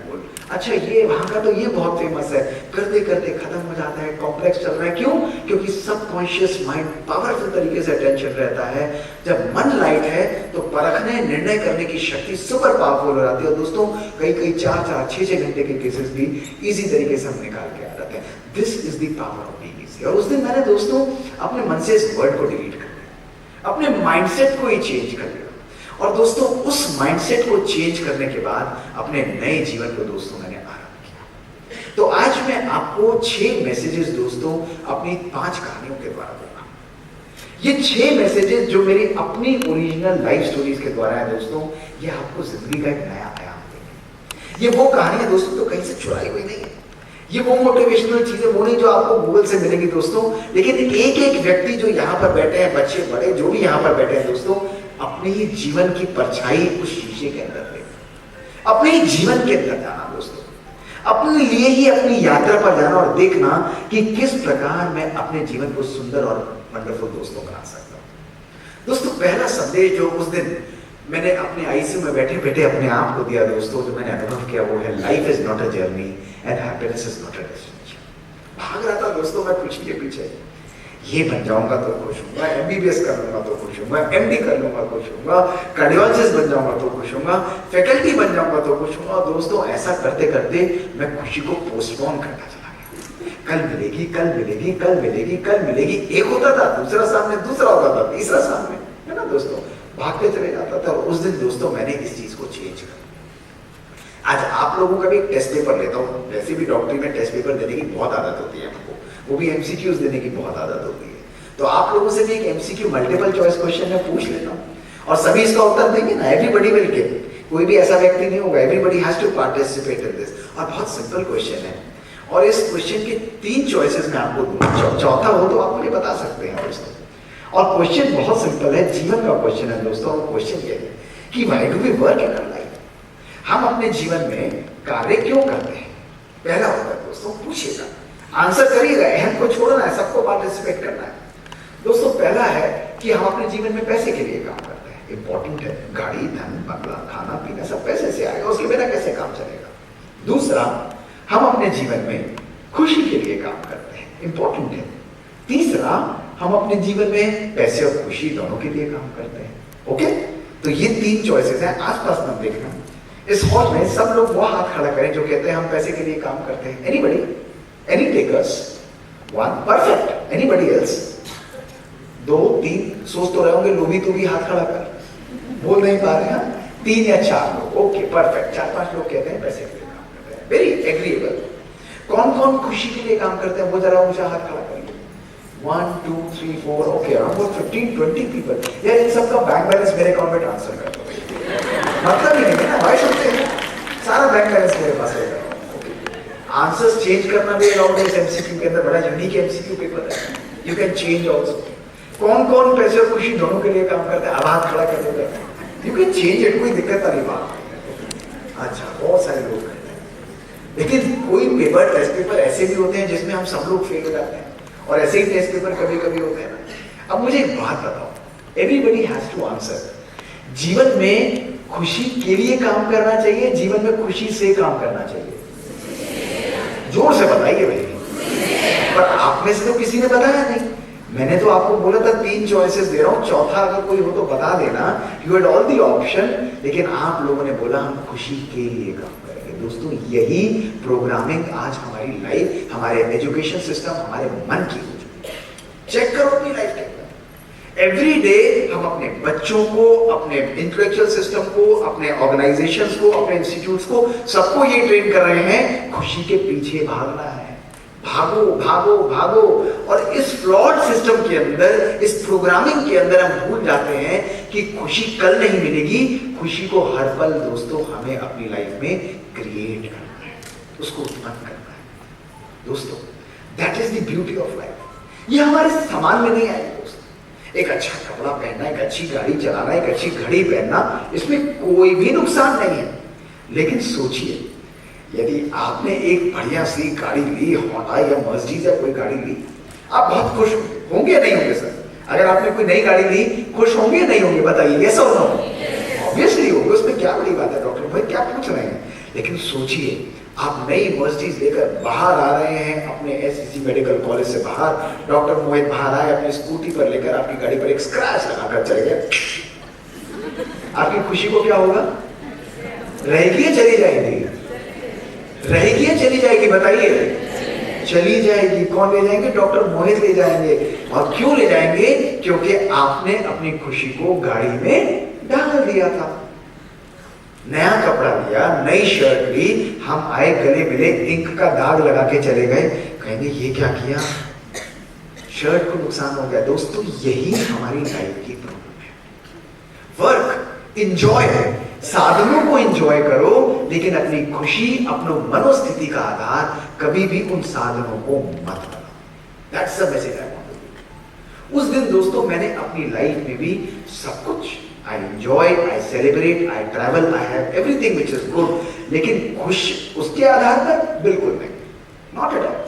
अच्छा, ये वहां का तो ये बहुत फेमस है, करते करते खत्म हो जाता है, कॉम्प्लेक्स चल रहा है। क्यों? क्योंकि सबकॉन्शियस माइंड पावरफुल तरीके से अटेंशन रहता है। जब मन लाइट है तो परखने, निर्णय करने की शक्ति सुपर पावरफुल हो जाती है। और दोस्तों कई 4-4, 6-6 घंटे के केसेस भी इजी तरीके से हम निकाल के आ जाते हैं। This is the power of being easy. और उस दिन मैंने दोस्तों अपने मन से इस वर्ड को डिलीट कर दिया, अपने माइंडसेट को ही चेंज कर दिया। और दोस्तों उस माइंडसेट को चेंज करने के बाद अपने नए जीवन को दोस्तों मैंने आरंभ किया। तो आज मैं आपको 6 मैसेजेस दोस्तों अपनी 5 कहानियों के द्वारा दूंगा। ये 6 मैसेजेस जो मेरी अपनी ओरिजिनल लाइफ स्टोरीज के द्वारा है दोस्तों, ये आपको जिंदगी का एक नया आयाम देंगे। ये वो कहानियां दोस्तों तो कहीं से चुराई हुई नहीं है, ये वो मोटिवेशनल चीजें वो नहीं जो आपको गूगल से मिलेगी दोस्तों, लेकिन एक एक व्यक्ति जो यहाँ पर बैठे हैं, बच्चे बड़े जो भी यहाँ पर बैठे हैं दोस्तों, अपने ही जीवन की परछाई उस शीशे के अंदर देखना, अपने ही जीवन के अंदर जाना दोस्तों, अपने लिए ही अपनी यात्रा पर जाना और देखना कि किस प्रकार मैं अपने जीवन को सुंदर और वंडरफुल दोस्तों बना सकता हूं। दोस्तों पहला संदेश जो उस दिन मैंने अपने आईसीयू में बैठे बैठे अपने आप को दिया दोस्तों, जो मैंने अनुभव किया वो है, life is not a journey and happiness is not a destination. भाग रहा था दोस्तों मैं कुछ के पीछे, ये बन जाऊंगा तो खुश हूंगा, एमबीबीएस कर लूंगा तो खुश हूंगा, एमडी कर लूंगा खुश हूंगा, कार्डियोलॉजिस्ट बन जाऊंगा तो खुश हूंगा, फैकल्टी बन जाऊंगा तो खुश हूंगा। और दोस्तों ऐसा करते करते मैं खुशी को पोस्टपोन करता चला गया। कल मिलेगी, कल मिलेगी, कल मिलेगी, कल मिलेगी, एक होता था, दूसरा सामने, दूसरा होता था, तीसरा सामने, है ना दोस्तों, भागते चले जाता था। और उस दिन दोस्तों मैंने इस चीज को चेंज कर। आज आप लोगों का भी एक टेस्ट पेपर लेता हूँ, वैसे भी डॉक्टरी में टेस्ट पेपर देने की बहुत आदत होती है हमको, वो भी एमसीक्यूज देने की बहुत आदत होती है। तो आप लोगों से भी एक एमसीक्यू मल्टीपल चॉइस क्वेश्चन में पूछ लेता हूँ और सभी इसका उत्तर देंगे ना, एवरीबडी विल गिव, कोई भी ऐसा व्यक्ति नहीं होगा, everybody has to participate in this. और बहुत सिंपल क्वेश्चन है और इस क्वेश्चन के 3 चॉइसेस मैं आपको दूंगा, चौथा हो तो आप मुझे बता सकते हैं दोस्तों। और क्वेश्चन बहुत सिंपल है, जीवन का क्वेश्चन है दोस्तों। और क्वेश्चन ये है कि why do we work in our life, हम अपने जीवन में कार्य क्यों करते हैं? पहला होता है दोस्तों, पूछिएगा, आंसर करिएगा, अहम को छोड़ना है, सबको पार्टिसिपेट करना है। दोस्तों पहला है कि हम अपने जीवन में पैसे के लिए काम करते हैं, इंपॉर्टेंट है, गाड़ी, धन, बंगला, खाना पीना सब पैसे से आएगा, उसके बिना कैसे काम चलेगा। दूसरा, हम अपने जीवन में खुशी के लिए काम करते हैं, इंपॉर्टेंट है। तीसरा, हम अपने जीवन में पैसे और खुशी दोनों के लिए काम करते हैं। ओके, तो ये 3 चॉइसेस हैं। आसपास में देखना, इस हॉल में सब लोग वो हाथ खड़ा करें जो कहते हैं हम पैसे के लिए काम करते हैं। Anybody? Any takers? 1, perfect. Anybody else? 2, 3, सोच तो रहे होंगे, लोभी तो भी हाथ खड़ा कर, बोल नहीं पा रहे हैं। 3 या 4 लोग, ओके परफेक्ट। 4-5 लोग कहते हैं पैसे के लिए काम करते हैं, वेरी एग्रीएबल। कौन कौन खुशी के लिए काम करते हैं वो जरा ऊंचा हाथ खड़ा करिए। 1, 2, 3, 4, ओके, अराउंड 15-20 पीपल। यार इन सबका बैंक बैलेंस मेरे अकाउंट में ट्रांसफर कर दो, मतलब ही नहीं है ना, भाई सुनते हैं, सारा बैंक बैलेंस मेरे पास है। आंसर्स चेंज करना भी अलाउड है इस एमसीक्यू के अंदर, बड़ा यूनिक एमसीक्यू पेपर है, यू कैन चेंज ऑल्सो। कौन कौन पैसे और खुशी दोनों के लिए काम करते हैं? अब हाथ खड़ा कर देते हैं, यू कैन चेंज इट, कोई दिक्कत वाली बात नहीं। अच्छा, बहुत सारे लोग करते हैं, लेकिन कोई पेपर, टेस्ट पेपर ऐसे भी होते हैं जिसमें हम सब लोग फेल हो जाते हैं, और ऐसे ही टेस्ट पेपर कभी कभी होते हैं ना। अब मुझे एक बात बताओ, एवरीबडी हैज टू आंसर, जीवन में खुशी के लिए काम करना चाहिए, जीवन में खुशी से काम करना चाहिए? जोर से बताइए भाई। पर आप में से तो किसी ने बताया नहीं। मैंने तो आपको बोला था 3 चॉइसेस दे रहा हूं, चौथा अगर कोई हो तो बता देना। You had all the option, लेकिन आप लोगों ने बोला हम खुशी के लिए काम करेंगे। दोस्तों यही प्रोग्रामिंग आज हमारी लाइफ, हमारे एजुकेशन सिस्टम, हमारे मन की हो चुकी है। चेक करो अपनी लाइफ के अंदर, एवरी डे हम अपने बच्चों को, अपने इंटेलेक्चुअल सिस्टम को, अपने ऑर्गेनाइजेशंस को, अपने इंस्टीट्यूट्स को, सबको ये ट्रेन कर रहे हैं खुशी के पीछे भागना है। भागो भागो भागो। और इस फ्लॉड सिस्टम के अंदर, इस प्रोग्रामिंग के अंदर हम भूल जाते हैं कि खुशी कल नहीं मिलेगी। खुशी को हर पल दोस्तों हमें अपनी लाइफ में क्रिएट करना है, उसको उत्पन्न करना है। दोस्तों that is the beauty of life. ये हमारे सामान में नहीं आएगी दोस्तों। एक अच्छा कपड़ा पहनना, एक अच्छी गाड़ी चलाना, एक अच्छी घड़ी पहनना, इसमें कोई भी नुकसान नहीं है। लेकिन सोचिए, यदि आपने एक बढ़िया सी गाड़ी ली, होंडा या मर्सिडीज या कोई गाड़ी ली, आप बहुत खुश होंगे या नहीं होंगे सर? अगर आपने कोई नई गाड़ी ली, खुश होंगे या नहीं होंगे? बताइए, यस और नो? ऑब्वियसली होंगे, उसमें क्या बड़ी बात है डॉक्टर भाई, क्या पूछ रहे हैं? लेकिन सोचिए, आप नई मर्सिडीज लेकर बाहर आ रहे हैं अपने एससीसी मेडिकल कॉलेज से बाहर, डॉक्टर मोहित बाहर आए अपनी स्कूटी पर लेकर, आपकी गाड़ी पर एक स्क्रैच लगाकर चले गए, आपकी खुशी को क्या होगा? रहेगी या चली जाएगी? रहेगी या चली जाएगी? बताइए। चली जाएगी। कौन ले जाएंगे? डॉक्टर मोहित ले जाएंगे। और क्यों ले जाएंगे? क्योंकि आपने अपनी खुशी को गाड़ी में डाल दिया था। नया कपड़ा लिया, नई शर्ट ली, हम आए, गले मिले, इंक का दाग लगा के चले गए, कहेंगे ये क्या किया, शर्ट को नुकसान हो गया। दोस्तों यही हमारी लाइफ की प्रॉब्लम है। वर्क, एंजॉय है, साधनों को एंजॉय करो, लेकिन अपनी खुशी, अपनी मनोस्थिति का आधार कभी भी उन साधनों को मत बनाओ। That's the message I want to give. उस दिन दोस्तों मैंने अपनी लाइफ में भी सब कुछ, I enjoy, I celebrate, I travel, I have everything which is good, लेकिन खुश उसके आधार पर बिल्कुल नहीं, not at all.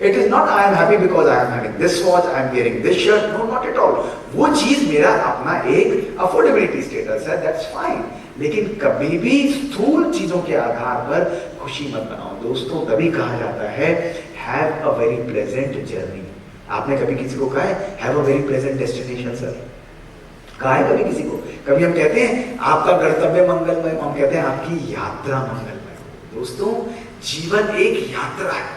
It is not I am happy because I am having this watch, I am wearing this shirt. No, not at all. वो चीज मेरा अपना एक अफोर्डेबिलिटी स्टेटस है, that's fine. लेकिन कभी भी स्थूल चीजों के आधार पर खुशी मत बनाओ। दोस्तों तभी कहा जाता है have a very pleasant journey. आपने कभी किसी को कहा है have a very pleasant destination sir? कहा है कभी किसी को? कभी हम कहते हैं आपका गंतव्य मंगलमय, हम कहते हैं आपकी यात्रा मंगलमय। दोस्तों जीवन एक यात्रा है।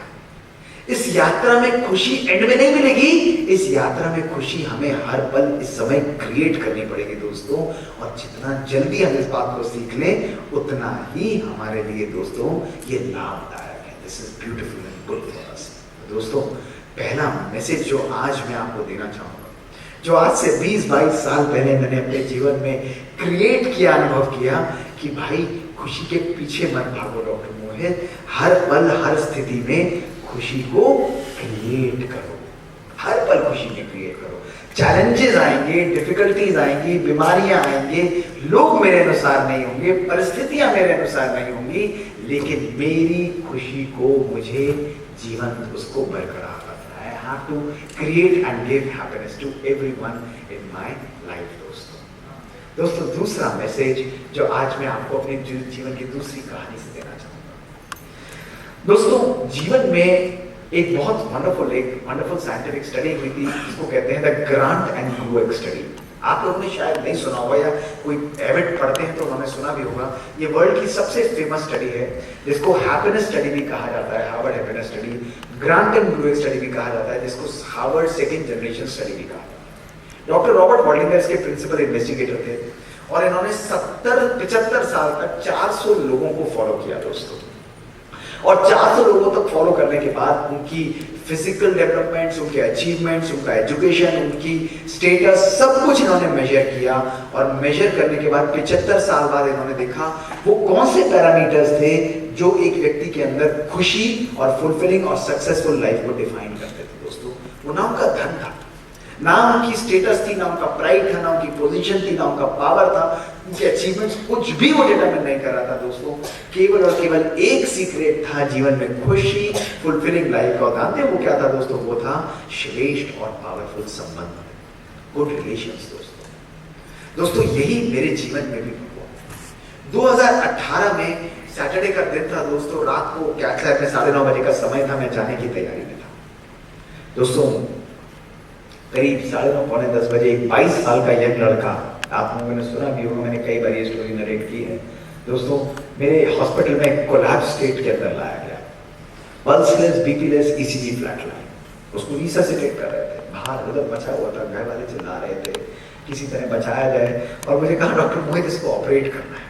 इस यात्रा में खुशी एंड में नहीं मिलेगी, इस यात्रा में खुशी हमें हर पल इस समय क्रिएट करनी पड़ेगी दोस्तों। और जितना जल्दी हम इस बात को सीख लें, उतना ही हमारे लिए दोस्तों ये लाभदायक है। This is beautiful and good for us. दोस्तों पहला मैसेज जो आज मैं आपको देना चाहूंगा, जो आज से 20-22 साल पहले मैंने अपने जीवन में क्रिएट किया, अनुभव किया कि भाई खुशी के पीछे मत भागो डॉक्टर मोहित, हर पल हर स्थिति में खुशी को क्रिएट करो, हर पल खुशी में क्रिएट करो। चैलेंजेस आएंगे, डिफिकल्टीज आएंगी, बीमारियां आएंगे, लोग मेरे अनुसार नहीं होंगे, परिस्थितियां मेरे अनुसार नहीं होंगी, लेकिन मेरी खुशी को मुझे जीवन उसको बरकरार रखना है। I have to create and give happiness to everyone in my life दोस्तों दूसरा मैसेज जो आज मैं आपको अपने जीवन की दूसरी कहानी से देना चाहूंगा। दोस्तों जीवन में एक बहुत वंडरफुल साइंटिफिक स्टडी हुई थी, जिसको कहते हैं the grant and Glueck study. आप लोगों ने शायद नहीं सुना होगा, या कोई एविड पढ़ते हैं तो उन्होंने सुना भी होगा। ये वर्ल्ड की सबसे फेमस स्टडी है, जिसको हैप्पीनेस स्टडी भी कहा जाता है, Harvard happiness study. Grant and Glueck study भी कहा जाता है, जिसको हार्वर्ड सेकंड जनरेशन स्टडी भी कहा जाता है। डॉक्टर रॉबर्ट वॉल्डिंगर इसके प्रिंसिपल इन्वेस्टिगेटर थे, और इन्होंने 75 साल तक 400 लोगों को फॉलो किया दोस्तों। और 400 लोगों तक फॉलो करने के बाद उनकी फिजिकल डेवलपमेंट्स, उनके अचीवमेंट्स, उनका एजुकेशन, उनकी स्टेटस, सब कुछ इन्होंने मेजर किया। और मेजर करने के बाद 75 साल बाद इन्होंने देखा वो कौन से पैरामीटर्स थे जो एक व्यक्ति के अंदर खुशी और फुलफिलिंग और सक्सेसफुल लाइफ को डिफाइन करते थे दोस्तों। वो ना उनका धन था, ना उनकी स्टेटस थी, ना उनका प्राइड था, ना उनकी पोजीशन थी, ना उनका पावर था, उनके अचीवमेंट्स, कुछ भी वो डिटरमाइन नहीं कर रहा था दोस्तों। केवल और केवल एक सीक्रेट था जीवन में खुशी, फुलफिलिंग लाइफ का। जानते हैं वो क्या था दोस्तों? वो था श्रेष्ठ और पावरफुल संबंध, गुड रिलेशंस दोस्तों। यही मेरे जीवन में भी हुआ। 2018 में सैटरडे का दिन था दोस्तों, रात को कैट लैब में 9:30 बजे का समय था, मैं जाने की तैयारी में था दोस्तों। करीब 9:30 पौने 10 बजे एक 22 साल का यंग लड़का, आप लोगों ने सुना भी होगा, मैंने कई बार ये स्टोरी नरेट की है दोस्तों, मेरे हॉस्पिटल में कोलैप्स स्टेट के अंदर लाया गया, पल्सलेस बीपीलेस ईसीजी फ्लैट लाइन, उसको रिससिटेट कर रहे थे, बाहर उधर बचा हुआ था, घर वाले चिल्ला रहे थे किसी तरह बचाया जाए, और मुझे कहा डॉक्टर मोहित इसको ऑपरेट करना है।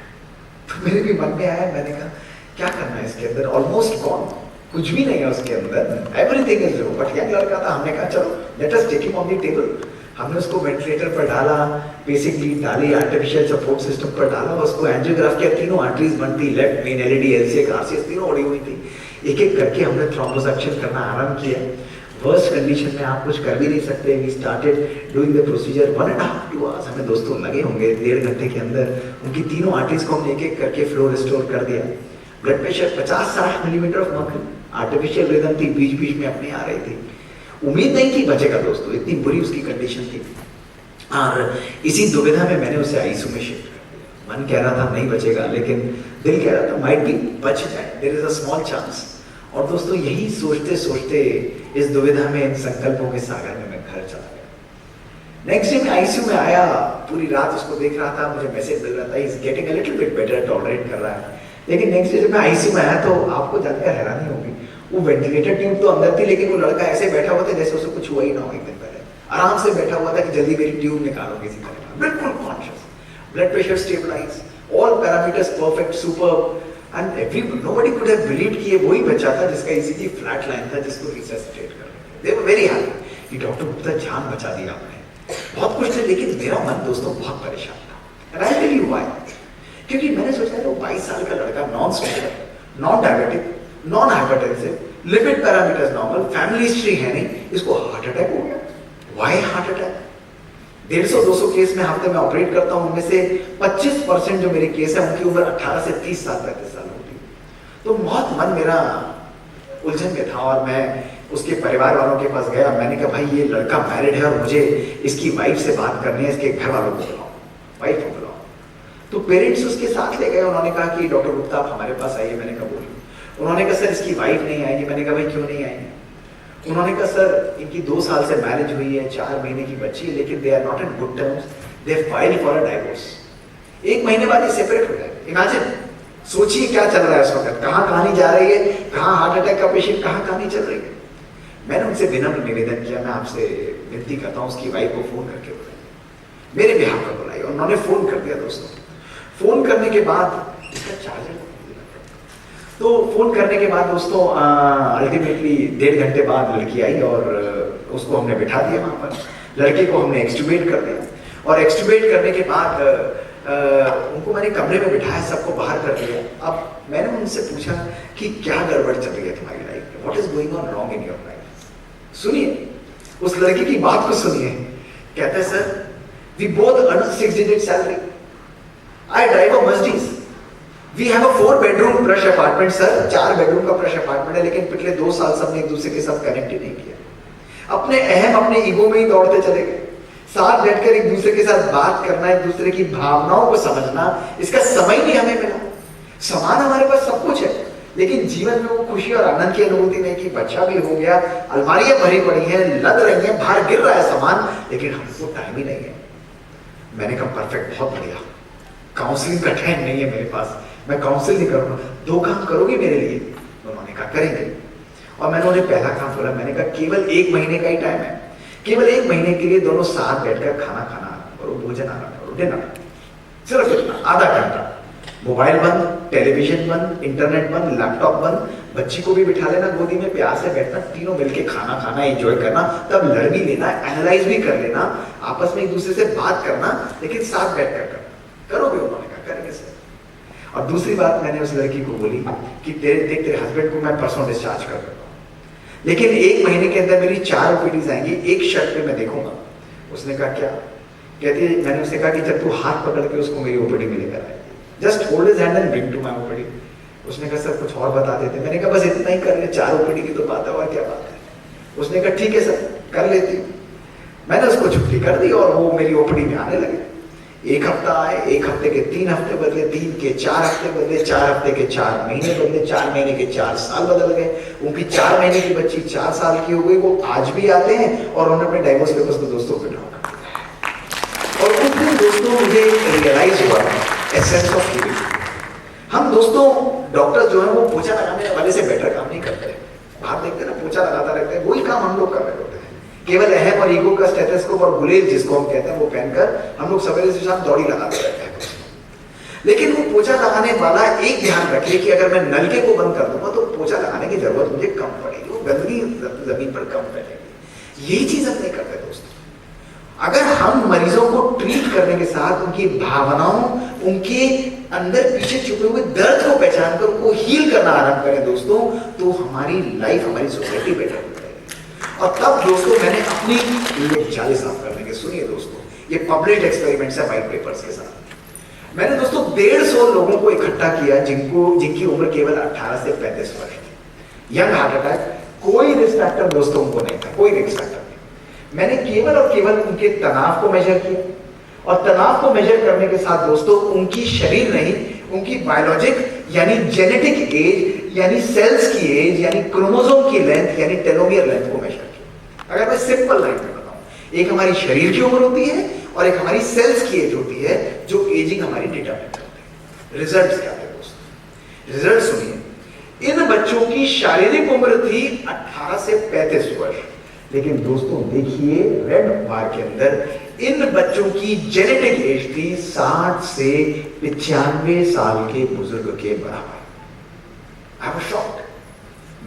तो मेरे भी मन में आया, मैंने कहा क्या करना है इसके अंदर, ऑलमोस्ट गॉन, कुछ भी नहीं है उसके अंदर, everything is low, but young लड़का था, हमने कहा चलो let us take him on the table. हमने उसको वेंटिलेटर पर डाला, बेसिक लीड डाली, आर्टिफिशियल सपोर्ट सिस्टम पर डाला, उसको एंजियोग्राफ किया, तीनों आर्टरीज बंद थी, left main LED LCA RCS तीनों उड़ी हुई थी, एक एक करके हमने थ्रोम्बोसेक्शन करना आरंभ किया। वर्स्ट कंडीशन में आप कुछ कर भी नहीं सकते, we started doing the procedure 1.5 to 2 hours हमें दोस्तों लगे होंगे, 1.5 घंटे के अंदर उनकी तीनों आर्टरीज को हमने एक एक करके फ्लो रिस्टोर कर दिया। Blood pressure 50-60 millimetre of mercury, artificial rhythm थी, बीच बीच में अपनी आ रही थी, उम्मीद नहीं थी बचेगा दोस्तों, इतनी बुरी उसकी कंडीशन थी। और इसी दुविधा में मैंने उसे आईसीयू में शिफ्ट कर दिया। मन कह रहा था नहीं बचेगा, लेकिन दिल कह रहा था माइट भी बच जाए, there is a small chance. और दोस्तों यही सोचते सोचते इस दुविधा में, इन संकल्पों के सागर में मैं घर चला गया। नेक्स्ट डे मैं आईसीयू में आया, पूरी रात उसको देख रहा था, मुझे मैसेज मिल रहा था is getting a little bit better, tolerate कर रहा है। लेकिन नेक्स्ट डे जब मैं आईसीयू में आया तो आपको जानकर हैरानी होगी, वो वेंटिलेटर ट्यूब तो अंदर थी, लेकिन वो लड़का ऐसे बैठा हुआ था जैसे उसे कुछ हुआ ही ना हो। एक दिन पहले आराम से बैठा हुआ था कि जल्दी मेरी ट्यूब निकालो किसी तरह, बिल्कुल conscious, blood pressure stabilise, all parameters perfect, superb, and nobody could have believed कि ये वही बच्चा था जिसका ईसीजी फ्लैट लाइन था, जिसको रिससिटेट कर रहे थे। They were very happy कि डॉक्टर गुप्ता जान बचा दी आपने, बहुत कुछ थे, लेकिन मेरा मन दोस्तों बहुत परेशान था। And I'll tell you why, क्योंकि मैंने सोचा वो 22 साल का लड़का, non smoker, non diabetic, non hypertensive, lipid parameters normal, family history है नहीं, इसको हार्ट अटैक हो गया। Why heart attack? 150-200 केस में हफ्ते में ऑपरेट करता हूं, उनमें से 25% जो मेरे केस है उनकी उम्र 18 से 30 साल 35 साल होती है। तो बहुत मन मेरा उलझन में था, और मैं उसके परिवार वालों के पास गया। मैंने कहा भाई ये लड़का मैरिड है और मुझे इसकी वाइफ से बात करनी है, इसके घर वालों को बुलाओ, वाइफ को बुलाओ। तो पेरेंट्स उसके साथ ले गए, उन्होंने कहा कि डॉक्टर गुप्ता आप हमारे पास आइए। मैंने कहा बोलिए। उन्होंने कहा सर इसकी वाइफ नहीं आएगी। मैंने कहा भाई क्यों नहीं आएंगे? उन्होंने कहा सर इनकी 2 साल से मैरिज हुई है, 4 महीने की बच्ची है, लेकिन they are not in good terms, they file for a divorce. 1 महीने बाद ये सेपरेट हो जाएंगे। इमेजिन, सोचिए क्या चल रहा है इस वक्त, कहाँ कहानी जा रही है, कहाँ हार्ट अटैक का पेशेंट, कहाँ कहानी चल रही है। मैंने उनसे विनम्र निवेदन किया, मैं आपसे विनती करता हूँ उसकी वाइफ को फोन करके बुलाइए, मेरे बिहाफ पर बुलाइए। उन्होंने फोन कर दिया दोस्तों। फोन करने के बाद इसका चार्जर, तो फोन करने के बाद दोस्तों अल्टीमेटली 1.5 घंटे बाद लड़की आई और उसको हमने बिठा दिया वहां पर। लड़के को हमने एक्सट्यूबेट कर दिया, और एक्सट्यूबेट करने के बाद उनको मैंने कमरे में बिठाया, सबको बाहर कर दिया। अब मैंने उनसे पूछा कि क्या गड़बड़ चल रही है तुम्हारी लाइफ में, what is going on wrong in your life. सुनिए उस लड़की की बात को सुनिए। कहते हैं sir we both earn 6 digit salary, I drive a Mercedes, we have a 4 bedroom brush apartment. Sir 4 bedroom का ब्रश अपार्टमेंट है, लेकिन पिछले 2 साल से हमने एक दूसरे के साथ कनेक्ट ही नहीं किया। अपने अहम, अपने ईगो में ही दौड़ते चले गए। साथ बैठकर एक दूसरे के साथ बात करना, एक दूसरे की भावनाओं को समझना, इसका समय नहीं हमें मिला। सामान हमारे पास सब कुछ है, लेकिन जीवन में वो खुशी और आनंद की अनुभूति नहीं की। बच्चा भी हो गया, अलमारियां भरी पड़ी हैं, लद रही हैं, बाहर गिर रहा है सामान, लेकिन हमको टाइम ही नहीं है। मैंने कहा परफेक्ट, बहुत बढ़िया, काउंसलिंग का टाइम नहीं है मेरे पास, मैं काउंसिल नहीं करूंगा, 2 काम करोगे मेरे लिए? उन्होंने कहा करेंगे। और मैंने उन्हें पहला काम बोला, मैंने कहा केवल 1 महीने का ही टाइम है, केवल 1 महीने के लिए दोनों साथ बैठकर खाना खाना और भोजन आना करो, डिनर, सिर्फ इतना, आधा घंटा। मोबाइल बंद, टेलीविजन बंद, इंटरनेट बंद, लैपटॉप बंद, बच्ची को भी बिठा लेना गोदी में, प्यार से बैठना, तीनों मिलकर खाना खाना, एंजॉय करना, तब लड़ भी लेना, एनालाइज भी कर लेना, आपस में एक दूसरे से बात करना, लेकिन साथ बैठकर करना। करोगे? उन्होंने कहा करेंगे सर। और दूसरी बात मैंने उस लड़की को बोली कि तेरे हस्बैंड को मैं परसों डिस्चार्ज कर देता हूँ, लेकिन 1 महीने के अंदर मेरी 4 ओपीडीज आएंगी, एक शर्त पे मैं देखूंगा। उसने कहा क्या? कहती है, मैंने उससे कहा कि जब तू हाथ पकड़ के उसको मेरी ओपीडी में लेकर आएगी, just hold his hand and bring to my OPD. उसने कहा सर कुछ और बता देते। मैंने कहा बस इतना ही कर ले, 4 ओपीडी की तो बात है, और क्या बात है। उसने कहा ठीक है सर कर लेती हूँ। मैंने उसको छुट्टी कर दी और वो मेरी ओपीडी में आने लगे। एक हफ्ता आए, एक हफ्ते के 3 हफ्ते बदले, 3 के 4 हफ्ते बदले, 4 हफ्ते के 4 महीने बदले, 4 महीने के 4 साल बदल गए। उनकी 4 महीने की बच्ची 4 साल की हो गई, वो आज भी आते हैं और उन्होंने अपने डाइवोर्स पेपर्स को दोस्तों को ड्रॉ कर दिया है। और उस दिन दोस्तों मुझे रियलाइज हुआ एसेंस ऑफ हीलिंग। हम दोस्तों डॉक्टर जो है वो पोछा लगाने वाले से बेटर काम नहीं करते। बाहर देखते हैं ना, पोछा लगाता रहते हैं, वही काम हम लोग कर रहे होते हैं। केवल अहम और ईगो का स्टेथोस्कोप और गुलेल जिसको हम कहते हैं वो पहनकर हम लोग सवेरे से शाम दौड़ी लगाते रहते हैं। लेकिन वो पोछा लगाने वाला एक ध्यान रखे कि अगर मैं नलके को बंद कर दूंगा तो पोछा लगाने की जरूरत मुझे कम पड़ेगी, वो गंदगी जमीन पर कम फैलेगी। यही चीज हम नहीं करते दोस्तों। अगर हम मरीजों को ट्रीट करने के साथ उनकी भावनाओं, उनके अंदर पीछे छुपे हुए दर्द को पहचान कर उनको हील करना आरंभ करें दोस्तों, तो हमारी लाइफ, हमारी सोसाइटी बेटर हो जाएगी। और तब दोस्तों मैंने अपनी जाले साफ करने के, सुनिए दोस्तों, ये पब्लिश एक्सपेरिमेंट्स है वाइट पेपर्स के साथ। मैंने दोस्तों 150 लोगों को इकट्ठा किया जिनकी उम्र केवल 18 से 35 वर्ष थी। यंग हार्ट अटैक, कोई रिस्क फैक्टर दोस्तों उनको नहीं था, कोई रिस्क फैक्टर। मैंने केवल और केवल उनके तनाव को मेजर किया, और तनाव को मेजर करने के साथ दोस्तों उनकी शरीर नहीं, उनकी बायोलॉजिक यानी जेनेटिक एज यानी सेल्स की एज यानी क्रोमोसोम की लेंथ यानी टेलोमियर लेंथ को मेजर किया। अगर मैं सिंपल लाइन में बताऊं, एक हमारी शरीर की उम्र होती है और एक हमारी सेल्स की एज होती है जो एजिंग हमारी डिटरमाइन करते हैं। रिजल्ट्स क्या थे दोस्तों? रिजल्ट सुनिए। इन बच्चों की शारीरिक उम्र थी 18 से 35 वर्ष, लेकिन दोस्तों देखिए रेड बार के अंदर इन बच्चों की जेनेटिक एज थी 60 से 95 साल के बुजुर्ग के बराबर। I was shocked.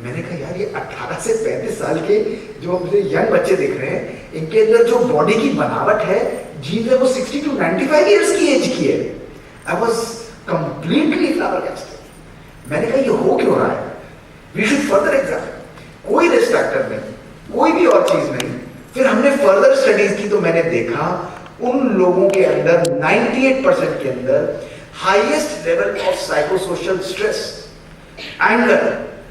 मैंने कहा यार ये 18 से 35 साल के जो मुझे यंग बच्चे दिख रहे हैं, इनके अंदर जो बॉडी की बनावट है, जीन है, वो 60 to 95 इयर्स की एज की है। I was completely flabbergasted. मैंने कहा ये हो क्यों रहा है? We should further examine. कोई रिस्क फैक्टर नहीं, कोई भी और चीज नहीं। फिर हमने फर्दर स्टडीज की तो मैंने देखा उन लोगों के अंदर 98% के अंदर highest level of psychosocial stress, anger,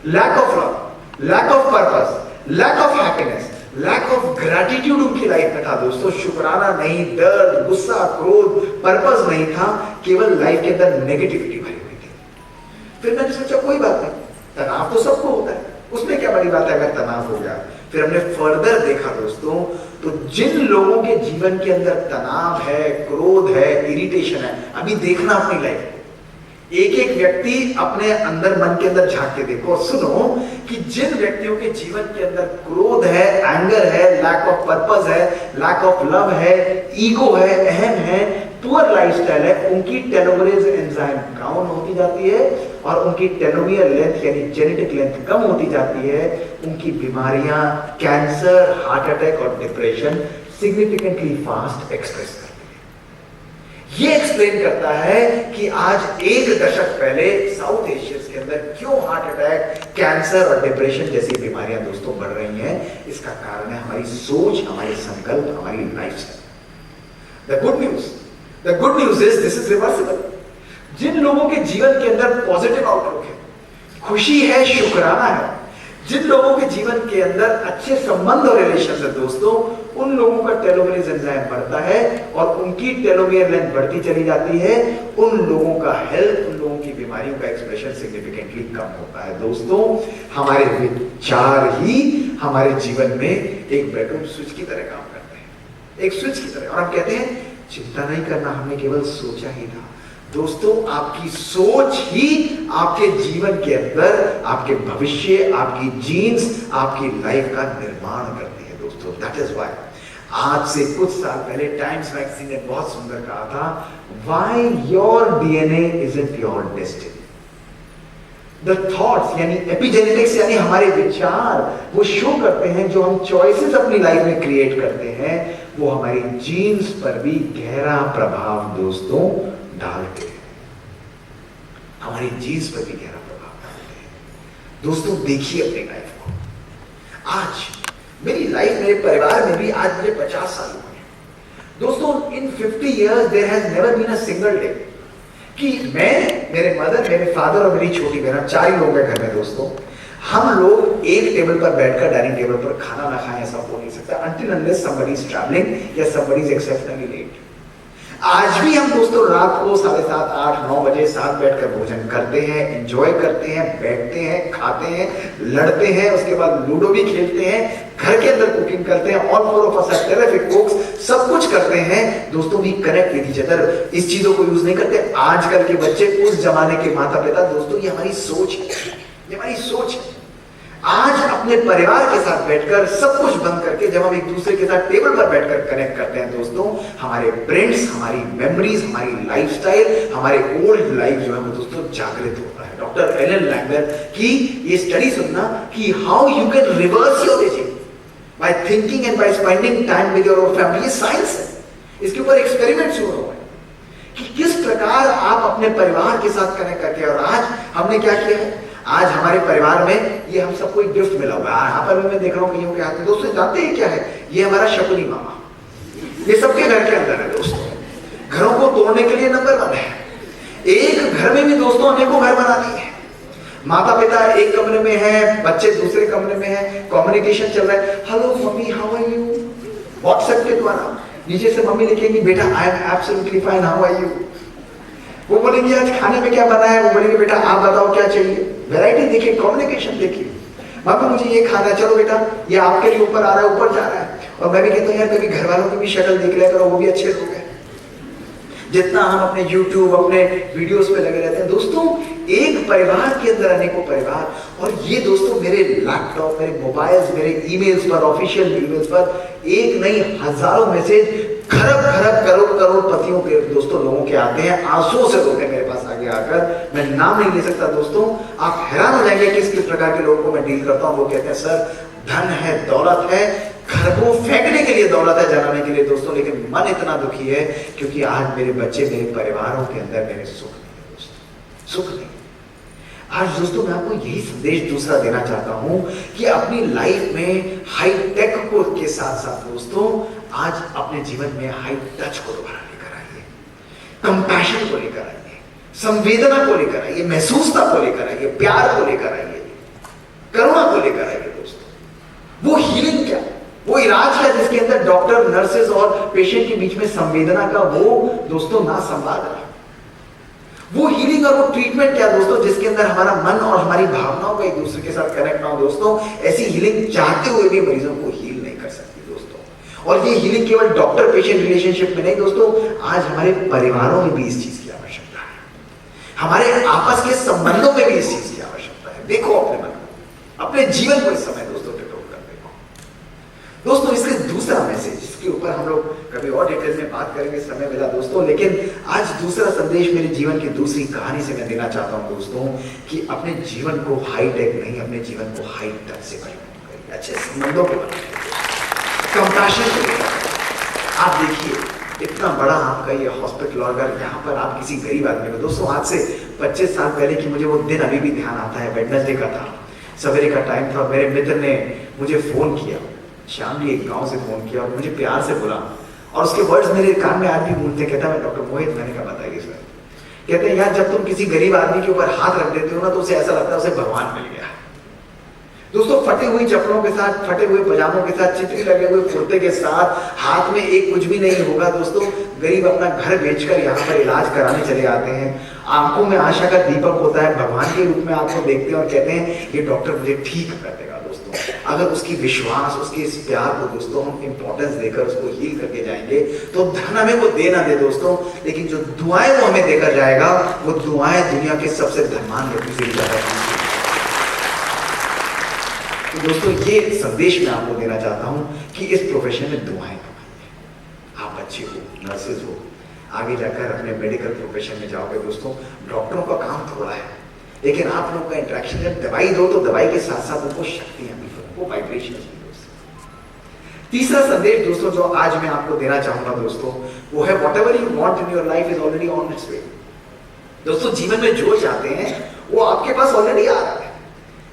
lack of love, lack of purpose, lack of happiness, lack of gratitude उनकी लाइफ में था दोस्तों। शुक्राना नहीं, दर्द, गुस्सा, क्रोध, पर्पस नहीं था, केवल लाइफ के अंदर नेगेटिविटी भरी हुई थी। फिर मैंने सोचा कोई बात नहीं, तनाव तो सबको होता है, उसमें क्या बड़ी बात है अगर तनाव हो गया। फिर हमने फर्दर देखा दोस्तों, तो जिन लोगों के जीवन के अंदर तनाव है, क्रोध है, इरिटेशन है, अभी देखना अपनी लाइफ को, एक एक व्यक्ति अपने अंदर, मन के अंदर झांक के देखो और सुनो कि जिन व्यक्तियों के जीवन के अंदर क्रोध है, एंगर है, लैक ऑफ पर्पस है, लैक ऑफ लव है, ईगो है, अहम है, पुअर लाइफस्टाइल है, उनकी टेलोमेरेज एंजाइम डाउन होती जाती है और उनकी टेलोमियर लेंथ यानी जेनेटिक लेंथ कम होती जाती है। उनकी बीमारियां, कैंसर, हार्ट अटैक और डिप्रेशन सिग्निफिकेंटली फास्ट एक्सप्रेस करती है। ये एक्सप्लेन करता है कि आज 1 दशक पहले साउथ एशिया के अंदर क्यों हार्ट अटैक, कैंसर और डिप्रेशन जैसी बीमारियां दोस्तों बढ़ रही हैं। इसका कारण है हमारी सोच, हमारे संकल्प, हमारी lifestyle. The good news is this is reversible. जिन लोगों के जीवन के अंदर पॉजिटिव आउटलुक है, खुशी है, शुक्राना है, जिन लोगों के जीवन के अंदर अच्छे संबंध और रिलेशन है दोस्तों, उन लोगों का टेलोमेरेज एंजाइम बढ़ता है और उनकी टेलोमियर लेंथ बढ़ती चली जाती है। उन लोगों का हेल्थ, उन लोगों की बीमारियों का एक्सप्रेशन सिग्निफिकेंटली कम होता है। दोस्तों हमारे विचार ही हमारे जीवन में एक बेडरूम स्विच की तरह काम करते हैं, एक स्विच की तरह। और हम कहते हैं चिंता नहीं करना, हमने केवल सोचा ही था। दोस्तों आपकी सोच ही आपके जीवन के अंदर आपके भविष्य, आपकी जीन्स, आपकी लाइफ का निर्माण करती है दोस्तों। दैट इज व्हाई आज से कुछ साल पहले टाइम्स मैगजीन ने बहुत सुंदर कहा था, why your DNA isn't your destiny. The thoughts यानी एपिजेनेटिक्स यानी हमारे विचार वो शो करते हैं, जो हम चॉइसेस अपनी लाइफ में क्रिएट करते हैं वो हमारी जीन्स पर भी गहरा प्रभाव दोस्तों डालते हैं, हमारी जीन्स पर भी गहरा प्रभाव डालते हैं। दोस्तों देखिए अपनी लाइफ को। आज मेरी लाइफ, मेरे परिवार में भी आज मुझे 50 साल हुए हैं दोस्तों। इन 50 years there has never been a single day कि मैं, मेरे मदर, मेरे फादर और मेरी छोटी बहन, 4 ही लोग हैं घर में दोस्तों, हम लोग एक टेबल पर बैठकर डाइनिंग टेबल पर खाना ना खाएं, ऐसा हो नहीं सकता until unless somebody is traveling या somebody is exceptionally late। आज भी हम दोस्तों रात को 7:30, 8, 9 बजे साथ बैठकर भोजन करते हैं, एंजॉय करते हैं, बैठते हैं, खाते हैं, लड़ते हैं, उसके बाद लूडो भी खेलते हैं, घर के अंदर कुकिंग करते हैं, all four of us are terrific cooks, सब कुछ करते हैं दोस्तों। We connect with each other, इस चीजों को यूज नहीं करते आजकल के बच्चे, उस जमाने के माता पिता। दोस्तों ये हमारी सोच है, ये हमारी सोच है। आज अपने परिवार के साथ बैठकर सब कुछ बंद करके जब हम एक दूसरे के साथ टेबल पर बैठकर कनेक्ट करते हैं दोस्तों, हमारे ब्रेन्स, हमारी मेमोरीज, हमारी लाइफस्टाइल, हमारे ओल्ड लाइफ जो है वो दोस्तों जागृत होता है। डॉक्टर एलन लैंगर की ये स्टडी सुनना कि how you can reverse your ageing by thinking and by spending time with your family, ये साइंस है। इसके ऊपर एक्सपेरिमेंट शुरू हुआ है कि किस प्रकार आप अपने परिवार के साथ कनेक्ट करके, और आज हमने क्या किया है, आज हमारे परिवार में ये हम सबको एक गिफ्ट मिला हुआ है। यहाँ पर भी मैं देख रहा हूँ कईयों के हाथ में, दोस्तों जानते हैं क्या है, ये हमारा शकुनी मामा, ये सबके घर के अंदर है दोस्तों, घरों को तोड़ने के लिए नंबर 1 है। एक घर में भी दोस्तों अनेकों घर बना दिए हैं, माता पिता एक कमरे में है, बच्चे दूसरे कमरे में है, कम्युनिकेशन चल रहा है, hello mummy how are you, WhatsApp के द्वारा। नीचे से मम्मी लिखेंगी बेटा I am absolutely fine how are you, वो बोलेंगे आज खाने में क्या बना है, वो बोलेंगे बेटा आप बताओ क्या चाहिए। वैरायटी देखिए, कम्युनिकेशन देखिए, बाबू मुझे ये खाना है, चलो बेटा ये आपके लिए ऊपर आ रहा है, ऊपर जा रहा है। और मैं भी कहता हूँ यार कभी घर वालों की भी शक्ल देख लिया करो, वो भी अच्छे लोग हैं। जितना हम अपने YouTube, अपने वीडियोस पे लगे रहते हैं दोस्तों, एक परिवार के अंदर अनेकों परिवार, और ये दोस्तों मेरे लैपटॉप, मेरे मोबाइल्स, मेरे ईमेल्स पर, ऑफिशियल ईमेल्स पर एक नहीं हजारों मैसेज, खरब खरब करोड़ करोड़पतियों के दोस्तों लोगों के आते हैं, आंसुओं से रोते हैं मेरे पास आगे आकर। मैं नाम नहीं ले सकता दोस्तों, आप हैरान हो जाएंगे किस किस प्रकार के लोगों को मैं डील करता हूँ। वो कहते हैं सर धन है, दौलत है, खरबों फेंकने के लिए दौलत है, जलाने के लिए दोस्तों, लेकिन मन इतना दुखी है क्योंकि आज मेरे बच्चे, मेरे परिवारों के अंदर मेरे सुख नहीं है दोस्तों, सुख नहीं। आज दोस्तों मैं आपको यही संदेश दूसरा देना चाहता हूं कि अपनी लाइफ में हाई टेक को के साथ साथ दोस्तों आज अपने जीवन में हाई टच को दोबारा लेकर आइए, कंपैशन को लेकर आइए, संवेदना को लेकर आइए, महसूसता को लेकर आइए, प्यार को लेकर आइए, करुणा को लेकर आइए दोस्तों। वो हीलिंग क्या, वो इलाज क्या जिसके अंदर डॉक्टर, नर्सेज और पेशेंट के बीच में संवेदना का वो दोस्तों ना संवाद रहा। वो हीलिंग और वो ट्रीटमेंट क्या दोस्तों जिसके अंदर हमारा मन और हमारी भावनाओं को एक दूसरे के साथ कनेक्ट ना हो दोस्तों। ऐसी हीलिंग चाहते हुए भी मरीजों को हील नहीं कर सकती दोस्तों। और ये हीलिंग केवल डॉक्टर पेशेंट रिलेशनशिप में नहीं दोस्तों, आज हमारे परिवारों में भी इस चीज की आवश्यकता है, हमारे आपस के संबंधों में भी इस चीज की आवश्यकता है। देखो अपने मन को, अपने जीवन को इस समय दोस्तों डिटोल कर देखो दोस्तों। इसके दूसरा मैसेज, इसके ऊपर हम लोग कभी और डिटेल में बात करेंगे, समय मिला दोस्तों, लेकिन आज दूसरा संदेश मेरे जीवन की दूसरी कहानी से मैं देना चाहता हूं दोस्तों कि अपने जीवन को हाई टेक नहीं, अपने जीवन को हाई टच से परिवर्तित करिए, अच्छे संबंधों को बनाइए, कंपैशन को लेकर। आप देखिए इतना बड़ा आपका ये हॉस्पिटल, और अगर यहाँ पर आप किसी गरीब आदमी को दोस्तों, आज से 25 साल पहले की मुझे वो दिन अभी भी ध्यान आता है, वेडनेसडे का था, सवेरे का टाइम था, मेरे मित्र ने मुझे फोन किया, शामली एक गांव से फोन किया और मुझे प्यार से बोला, और उसके वर्ड्स मेरे कान में आज भी गूंजते। कहता है डॉक्टर मोहित, मैंने कहा बताइए सर। कहते हैं यार जब तुम किसी गरीब आदमी के ऊपर हाथ रख देते हो ना तो उसे ऐसा लगता है उसे भगवान मिल गया। दोस्तों फटी हुई चप्पलों के साथ, फटे हुए पजामों के साथ, चित्री लगे हुए कुर्ते के साथ, हाथ में एक कुछ भी नहीं होगा दोस्तों, गरीब अपना घर बेचकर यहाँ पर इलाज कराने चले आते हैं। आंखों में आशा का दीपक होता है, भगवान के रूप में आपको देखते हैं और कहते हैं ये डॉक्टर मुझे ठीक कर देगा दोस्तों। अगर उसकी विश्वास, उसके इस प्यार को दोस्तों हम इंपॉर्टेंस देकर उसको हील करके जाएंगे तो धन हमें वो दे ना दे दोस्तों, लेकिन जो दुआएं वो हमें देकर जाएगा वो दुआएं दुनिया के सबसे धनवान व्यक्ति से ज्यादा। तो दोस्तों ये संदेश मैं आपको देना चाहता हूं कि इस प्रोफेशन में दुआएं कमाइए। आप अच्छे हो, नर्सेज हो, आगे जाकर अपने मेडिकल प्रोफेशन में जाओगे दोस्तों। डॉक्टरों का काम थोड़ा है, लेकिन आप लोगों का इंटरेक्शन, जब दवाई दो तो दवाई के साथ साथ उनको शक्तियां भी दो, वो वाइब्रेशन भी दोस्तों। तीसरा संदेश दोस्तों जो आज मैं आपको देना चाहूंगा दोस्तों वो है whatever you want in your life is already on its way. दोस्तों जीवन में जो चाहते हैं वो आपके पास ऑलरेडी आ रहा है।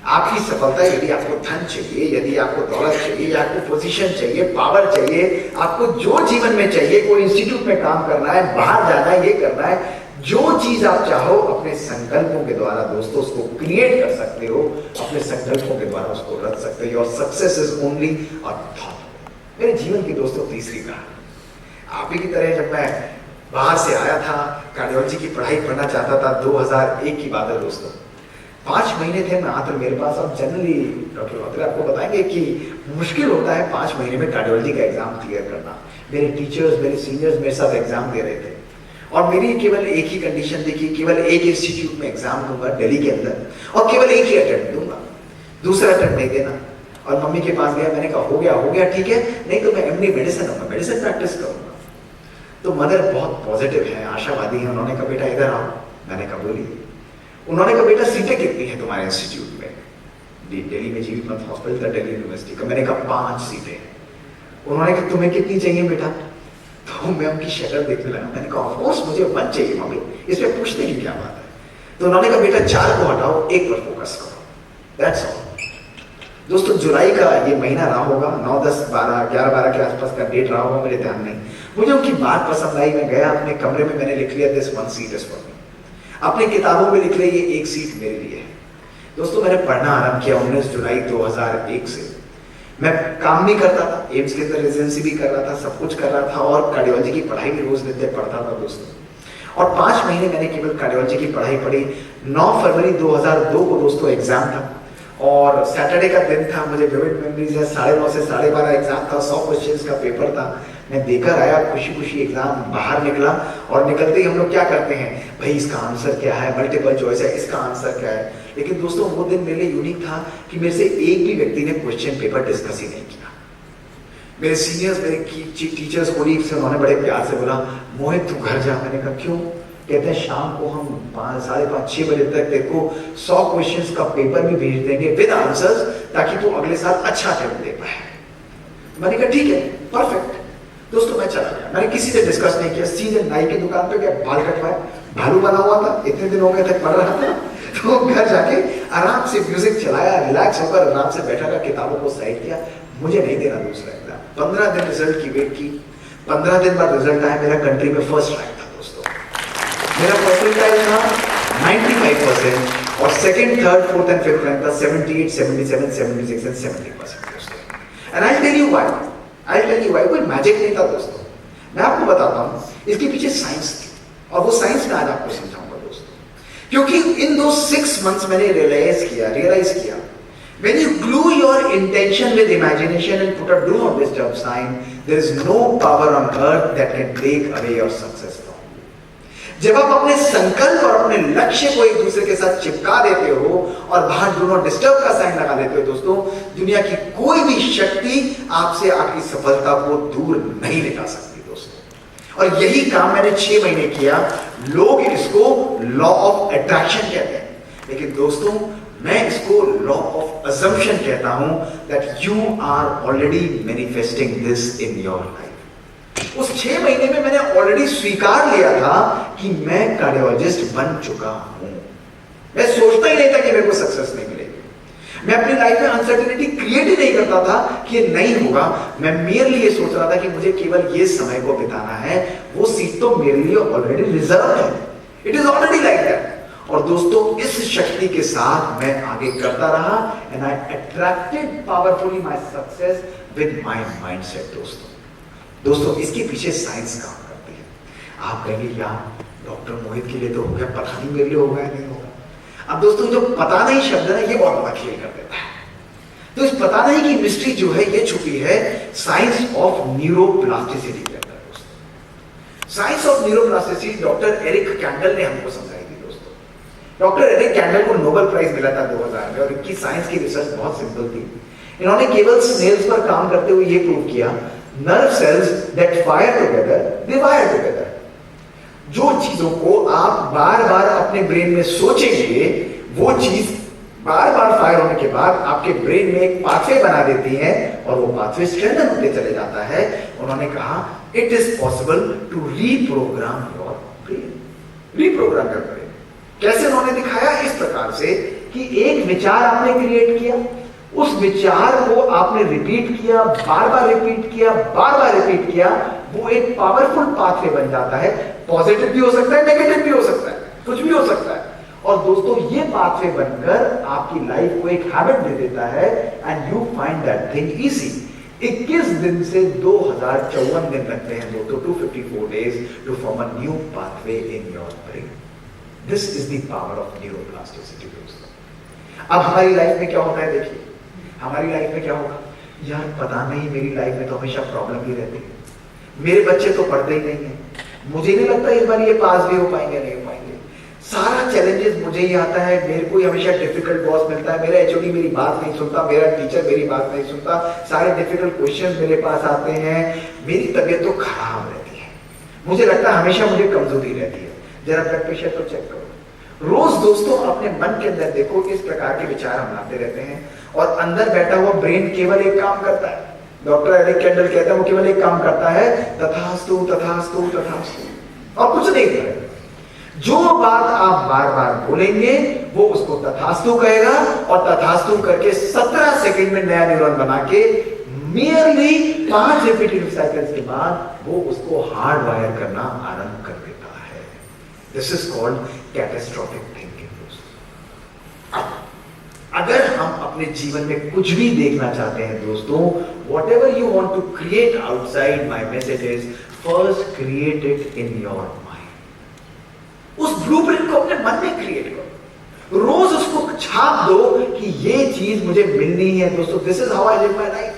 आपकी सफलता, यदि आपको धन चाहिए, यदि आपको दौलत चाहिए, या आपको पोजीशन चाहिए, पावर चाहिए, आपको जो जीवन में चाहिए, कोई इंस्टीट्यूट में काम करना है, बाहर जाना है, ये करना है, जो चीज आप चाहो अपने संकल्पों के द्वारा दोस्तों उसको क्रिएट कर सकते हो, अपने संकल्पों के द्वारा उसको रख सकते हो। और success is only a thought. मेरे जीवन की दोस्तों तीसरी कहानी, आप ही की तरह जब मैं बाहर से आया था, कार्डियोलॉजी की पढ़ाई पढ़ना चाहता था। 2001 की बात है दोस्तों। 5 महीने थे मात्र मेरे पास। अब जनरली डॉक्टर रोहतरे आपको बताएंगे कि मुश्किल होता है 5 महीने में कार्डियोलॉजी का एग्जाम क्लियर करना। मेरे टीचर्स, मेरे सीनियर्स मेरे साथ एग्जाम दे रहे थे और मेरी केवल एक ही कंडीशन थी कि केवल एक इंस्टीट्यूट में एग्जाम दूंगा दिल्ली के अंदर और केवल एक ही अटेम्प्ट दूंगा, दूसरा अटेम्प्ट नहीं देना। और मम्मी के पास गया, मैंने कहा हो गया ठीक है, नहीं तो मैं एमडी मेडिसिन होगा, मेडिसिन प्रैक्टिस करूंगा। तो मदर बहुत पॉजिटिव है, आशावादी है। उन्होंने कहा बेटा इधर आओ। मैंने कहा बोलिए। उन्होंने कहा बेटा सीटें कितनी है तुम्हारे इंस्टीट्यूट में? दिल्ली में जीवित पंत हॉस्पिटल था, दिल्ली यूनिवर्सिटी का। मैंने कहा 5 सीटें। उन्होंने कहा तुम्हें कितनी चाहिए बेटा? तो मैं उनकी शक्ल देखने लगा। मैंने कहा ऑफ कोर्स मुझे 1 चाहिए मम्मी, इसमें पूछने की क्या बात है? तो उन्होंने कहा बेटा 4 को हटाओ, 1 पर फोकस करो, दैट्स ऑल। दोस्तों जुलाई का ये महीना रहा होगा, 9, 10, 12, 11, 12 के आसपास का डेट रहा होगा, मुझे ध्यान नहीं। मुझे उनकी बात पसंद आई। मैं गया अपने कमरे में, मैंने लिख लिया this 1 seat is for me. अपनी किताबों में लिख लिया ये 1 सीट मेरे लिए है। दोस्तों मैंने पढ़ना आरंभ किया 19 जुलाई 2001 से। मैं काम नहीं करता था, एम्स के अंदर रेजिडेंसी भी कर रहा था, सब कुछ कर रहा था और कार्डियोलॉजी की पढ़ाई भी रोज नित्य पढ़ता था दोस्तों। और 5 महीने मैंने केवल कार्डियोलॉजी की पढ़ाई पढ़ी। 9 फरवरी 2002 को दोस्तों एग्जाम था और सैटरडे का दिन था। मुझे विविड मेमोरीज है। 9:30 से 12:30 एग्जाम था, 100 क्वेश्चंस का पेपर था। मैं देकर आया, खुशी खुशी एग्जाम बाहर निकला और निकलते ही हम लोग क्या करते हैं, भाई इसका आंसर क्या है, मल्टीपल चॉइस है, इसका आंसर क्या है। लेकिन दोस्तों वो दिन मेरे लिए यूनिक था कि मेरे से एक भी व्यक्ति ने क्वेश्चन पेपर डिस्कस ही नहीं किया। मेरे सीनियर्स, मेरे टीचर्स, कोलीग्स, उन्होंने बड़े प्यार से बोला मोहित तू घर जा। मैंने कहा क्यों? कहते हैं शाम को हम 5, 5:30, 6 बजे तक तेरे को 100 क्वेश्चंस का पेपर भी भेज देंगे विद आंसर्स, ताकि तू अगले साल अच्छा अटेम्प्ट दे पाए। मैंने कहा ठीक है, परफेक्ट। दोस्तों मैं चला गया, मैंने किसी से डिस्कस नहीं किया। सीधे नाई की दुकान पे गया, बाल कटवाए, भालू बना हुआ था, इतने दिन हो गए थे पढ़ रहा था। तो घर जाके आराम से म्यूजिक चलाया, रिलैक्स होकर आराम से बैठा रहा, किताबों को साइड किया। मुझे नहीं देना दूसरा एग्जाम। 15 दिन रिजल्ट की वेट की। 15 दिन बाद रिजल्ट आया, मेरा कंट्री में फर्स्ट रैंक था दोस्तों। मेरा परसेंटाइल था 95% और second, third, fourth and fifth rank था 78, 77, 76 एंड 70% दोस्तों। And I tell you why, कोई मैजिक नहीं था दोस्तों। मैं आपको बताता हूं इसके पीछे साइंस थी और वो साइंस मैं आज आपको समझाऊंगा दोस्तों। क्योंकि इन दो 6 months मैंने रियलाइज किया when you glue your intention with imagination and put a do not disturb sign, there is no power on earth that can take away your success from you. जब आप अपने संकल्प और अपने लक्ष्य को एक दूसरे के साथ चिपका देते हो और बाहर डू नॉट डिस्टर्ब का साइन लगा देते हो दोस्तों, दुनिया की कोई भी शक्ति आपसे आपकी सफलता को दूर नहीं लेटा सकती दोस्तों। और यही काम मैंने 6 महीने किया। लोग इसको लॉ ऑफ अट्रैक्शन कहते हैं, लेकिन दोस्तों मैं इसको लॉ ऑफ अजम्पशन कहता हूं, that you are already manifesting this in your life. उस 6 महीने में मैंने ऑलरेडी स्वीकार लिया था कि मैं कार्डियोलॉजिस्ट बन चुका हूं। मैं सोचता ही नहीं था कि मेरे को सक्सेस नहीं मिलेगी। मैं अपनी लाइफ में अनसर्टेनिटी क्रिएट ही नहीं करता था कि ये नहीं होगा। मैं मेरे लिए सोच रहा था कि मुझे केवल ये समय को बिताना है, वो सीट तो मेरे लिए ऑलरेडी रिजर्व है। It is already like that. और दोस्तों इस शक्ति के साथ मैं आगे करता रहा and I attracted powerfully my success with my mindset दोस्तों इसके पीछे साइंस काम करती है। आप कहेंगे यार डॉक्टर मोहित के लिए तो हो गया, पता नहीं मेरे लिए होगा या नहीं होगा। अब दोस्तों जो पता नहीं शब्द है ये बहुत बड़ा खेल कर देता है। तो इस पता नहीं की मिस्ट्री जो है ये छुपी है साइंस ऑफ न्यूरोप्लास्टिसिटी के अंदर दोस्तों। Science of neuroplasticity doctor Eric Kandel ने हमको समझाई थी दोस्तों। डॉक्टर एरिक कैंडल को नोबेल प्राइज मिला था 2000 में और इनकी साइंस की रिसर्च बहुत सिंपल थी। इन्होंने केवल स्नेल्स पर काम करते हुए ये प्रूव किया, nerve cells that fire together they wire together. जो चीजों को आप बार बार अपने ब्रेन में सोचेंगे वो चीज बार बार फायर होने के बाद आपके ब्रेन में एक पाथवे बना देती है और वो पाथवे स्ट्रेंथन होते चले जाता है। उन्होंने कहा it is possible to reprogram your brain, reprogram your brain. कैसे उन्होंने दिखाया? इस प्रकार से कि एक विचार आपने क्रिएट किया, उस विचार को आपने रिपीट किया, बार बार रिपीट किया, बार बार रिपीट किया, वो एक पावरफुल पाथवे बन जाता है। पॉजिटिव भी हो सकता है, नेगेटिव भी हो सकता है, कुछ भी हो सकता है। और दोस्तों ये पाथवे बनकर आपकी लाइफ को एक हैबिट दे देता है and you find that thing easy. 21 दिन से 2054 दिन लगते हैं दोस्तों, 254 days to form a new pathway in your brain. This is the power of neuroplasticity दोस्तों. अब हमारी लाइफ में क्या होता है, देखिए हमारी लाइफ में क्या होगा, यार पता नहीं मेरी लाइफ में तो हमेशा प्रॉब्लम ही रहती है, मेरे बच्चे तो पढ़ते ही नहीं है, मुझे नहीं लगता इस बार ये पास भी हो पाएंगे नहीं हो पाएंगे, सारा चैलेंजेस मुझे ही आता है, मेरे को ही हमेशा डिफिकल्ट बॉस मिलता है, मेरा एचओडी मेरी बात नहीं सुनता, मेरा टीचर मेरी बात नहीं सुनता, सारे डिफिकल्ट क्वेश्चंस मेरे पास आते हैं, मेरी तबीयत तो खराब रहती है, मुझे लगता है हमेशा मुझे कमजोरी रहती है. जरा ब्लड प्रेशर को चेक करो. रोज दोस्तों अपने मन के अंदर देखो, इस प्रकार के विचार हम लाते रहते हैं और अंदर बैठा हुआ ब्रेन केवल एक काम करता है. डॉक्टर एरिक कैंडल कहते हैं वो केवल एक काम करता है, तथास्तु तथास्तु तथास्तु, और कुछ नहीं करेगा. जो बात आप बार बार बोलेंगे वो उसको तथास्तु कहेगा और तथास्तु करके 17 सेकंड में नया न्यूरॉन बना के मियरली 5 रिपीटेटिव साइकिल्स के बाद वो उसको हार्ड वायर करना आरंभ कर देता है. This is called catastrophic thinking. अगर हम अपने जीवन में कुछ भी देखना चाहते हैं दोस्तों, whatever you want to create outside, my message is first create it in your mind. उस ब्लूप्रिंट को अपने मन में क्रिएट करो, रोज उसको छाप दो कि ये चीज मुझे मिलनी है दोस्तों. This is how I live my life.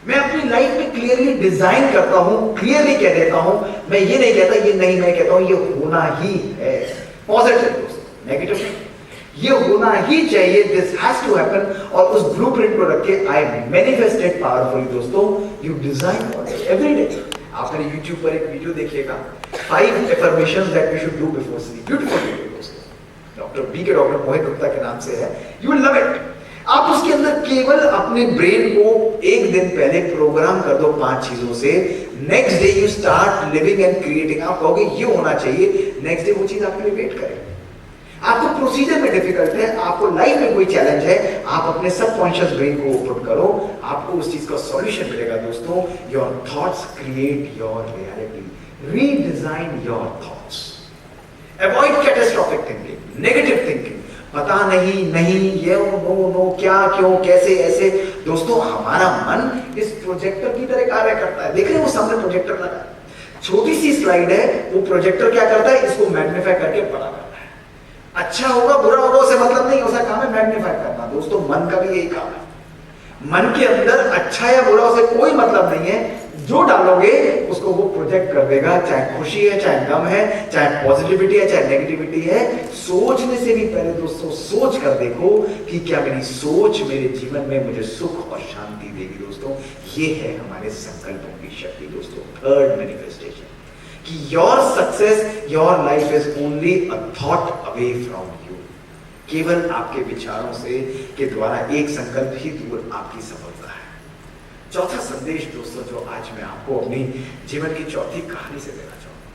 मैं अपनी लाइफ में क्लियरली डिजाइन करता हूं, क्लियरली कह देता हूं, मैं ये नहीं कहता ये नहीं, मैं कहता हूं ये होना ही है. पॉजिटिव दोस्तों, नेगेटिव नहीं, ये होना ही चाहिए. This has to happen. और उस ब्लूप्रिंट को रख के आई मैनिफेस्ट इट पावरफुली दोस्तों. You design every day. आप मेरे YouTube पर एक वीडियो देखिएगा, 5 affirmations that we should do before sleep. Beautiful video दोस्तों, डॉक्टर बी के डॉक्टर मोहित गुप्ता के नाम से है. You will love it. आप उसके अंदर केवल अपने ब्रेन को एक दिन पहले प्रोग्राम कर दो 5 चीजों से. Next day you start living and creating. आप कहोगे ये होना चाहिए, नेक्स्ट डे वो चीज आपके लिए वेट करेगी. आपको प्रोसीजर में डिफिकल्ट है, आपको लाइफ में कोई चैलेंज है, आप अपने सबकॉन्शियस ब्रेन को ओपन करो, आपको उस चीज का सॉल्यूशन मिलेगा दोस्तों. Your thoughts create your reality. Redesign your thoughts. Avoid catastrophic thinking, negative thinking. पता नहीं, ये नो, क्या, क्यों, कैसे, ऐसे. दोस्तों हमारा मन इस प्रोजेक्टर की तरह कार्य करता है. देख रहे हैं वो सामने प्रोजेक्टर लगा है, छोटी सी स्लाइड है, वो प्रोजेक्टर क्या करता है, इसको मैग्नीफाई करके बड़ा करता है. अच्छा होगा बुरा होगा उसे मतलब नहीं, उसका काम है मैग्नीफाई करना. दोस्तों मन का भी यही काम है. मन के अंदर अच्छा या बुरा उसे कोई मतलब नहीं है, जो डालोगे उसको वो प्रोजेक्ट कर देगा. चाहे खुशी है, चाहे गम है, चाहे पॉजिटिविटी है, चाहे नेगेटिविटी है. सोचने से भी पहले दोस्तों सोच कर देखो कि क्या मेरी सोच मेरे जीवन में मुझे सुख और शांति देगी. दोस्तों ये है हमारे संकल्पों की शक्ति दोस्तों. थर्ड मैनिफेस्टेशन कि your success, your life is only a thought away from you. केवल आपके विचारों से के द्वारा एक संकल्प ही दूर आपकी सफलता है. चौथा संदेश दोस्तों जो आज मैं आपको अपनी जीवन की चौथी कहानी से देना चाहूंगा.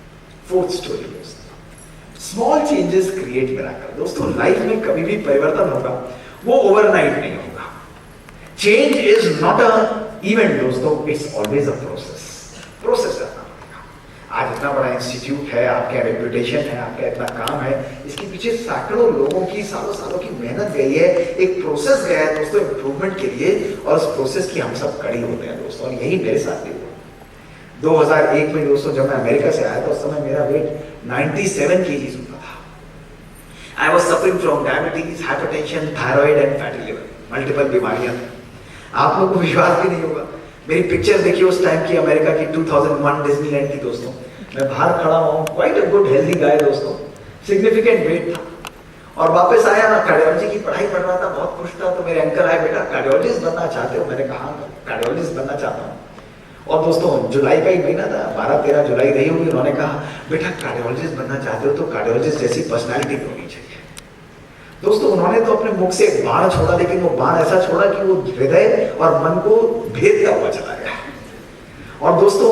फोर्थ स्टोरी दोस्तों, स्मॉल चेंजेस क्रिएट मिरेकल. दोस्तों लाइफ में कभी भी परिवर्तन होगा वो ओवरनाइट नहीं होगा. Change is not a event दोस्तों, इट्स ऑलवेज अ प्रोसेस है. आज इतना बड़ा इंस्टीट्यूट है, आपका रेपुटेशन है, आपका इतना काम है, इसके पीछे सैकड़ों लोगों की सालों की मेहनत गई है, एक प्रोसेस गया है दोस्तों इंप्रूवमेंट के लिए, और उस प्रोसेस की हम सब कड़ी होते हैं दोस्तों. और यही मेरे साथ भी हुआ. 2001 में दोस्तों जब मैं अमेरिका से आया था उस समय मेरा वेट 97 kg होता था. I was suffering from diabetes, hypertension, thyroid and fatty liver. Multiple बीमारियां थी. आप लोगों को विश्वास भी नहीं होगा, मेरी पिक्चर देखिए उस टाइम की अमेरिका की 2001 डिज्नीलैंड की दोस्तों. मैं बाहर खड़ा हूँ, क्वाइट अ गुड हेल्दी गाय दोस्तों, सिग्निफिकेंट वेट था. और वापस आया ना, कार्डियोलॉजी की पढ़ाई पढ़ रहा था, बहुत खुश था. तो मेरे अंकल आए, बेटा कार्डियोलॉजिस्ट बनना चाहते हो? मैंने कहा कार्डियोलॉजिस्ट बनना चाहता हूँ. और दोस्तों जुलाई का ही महीना था, 12-13 जुलाई रही होगी. उन्होंने कहा बेटा कार्डियोलॉजिस्ट बनना चाहते हो तो कार्डियोलॉजिस्ट जैसी पर्सनैलिटी होनी चाहिए. दोस्तों उन्होंने तो अपने मुख से बाण छोड़ा, लेकिन वो बाण ऐसा छोड़ा कि वो हृदय और मन को भेदता हुआ चला गया. और दोस्तों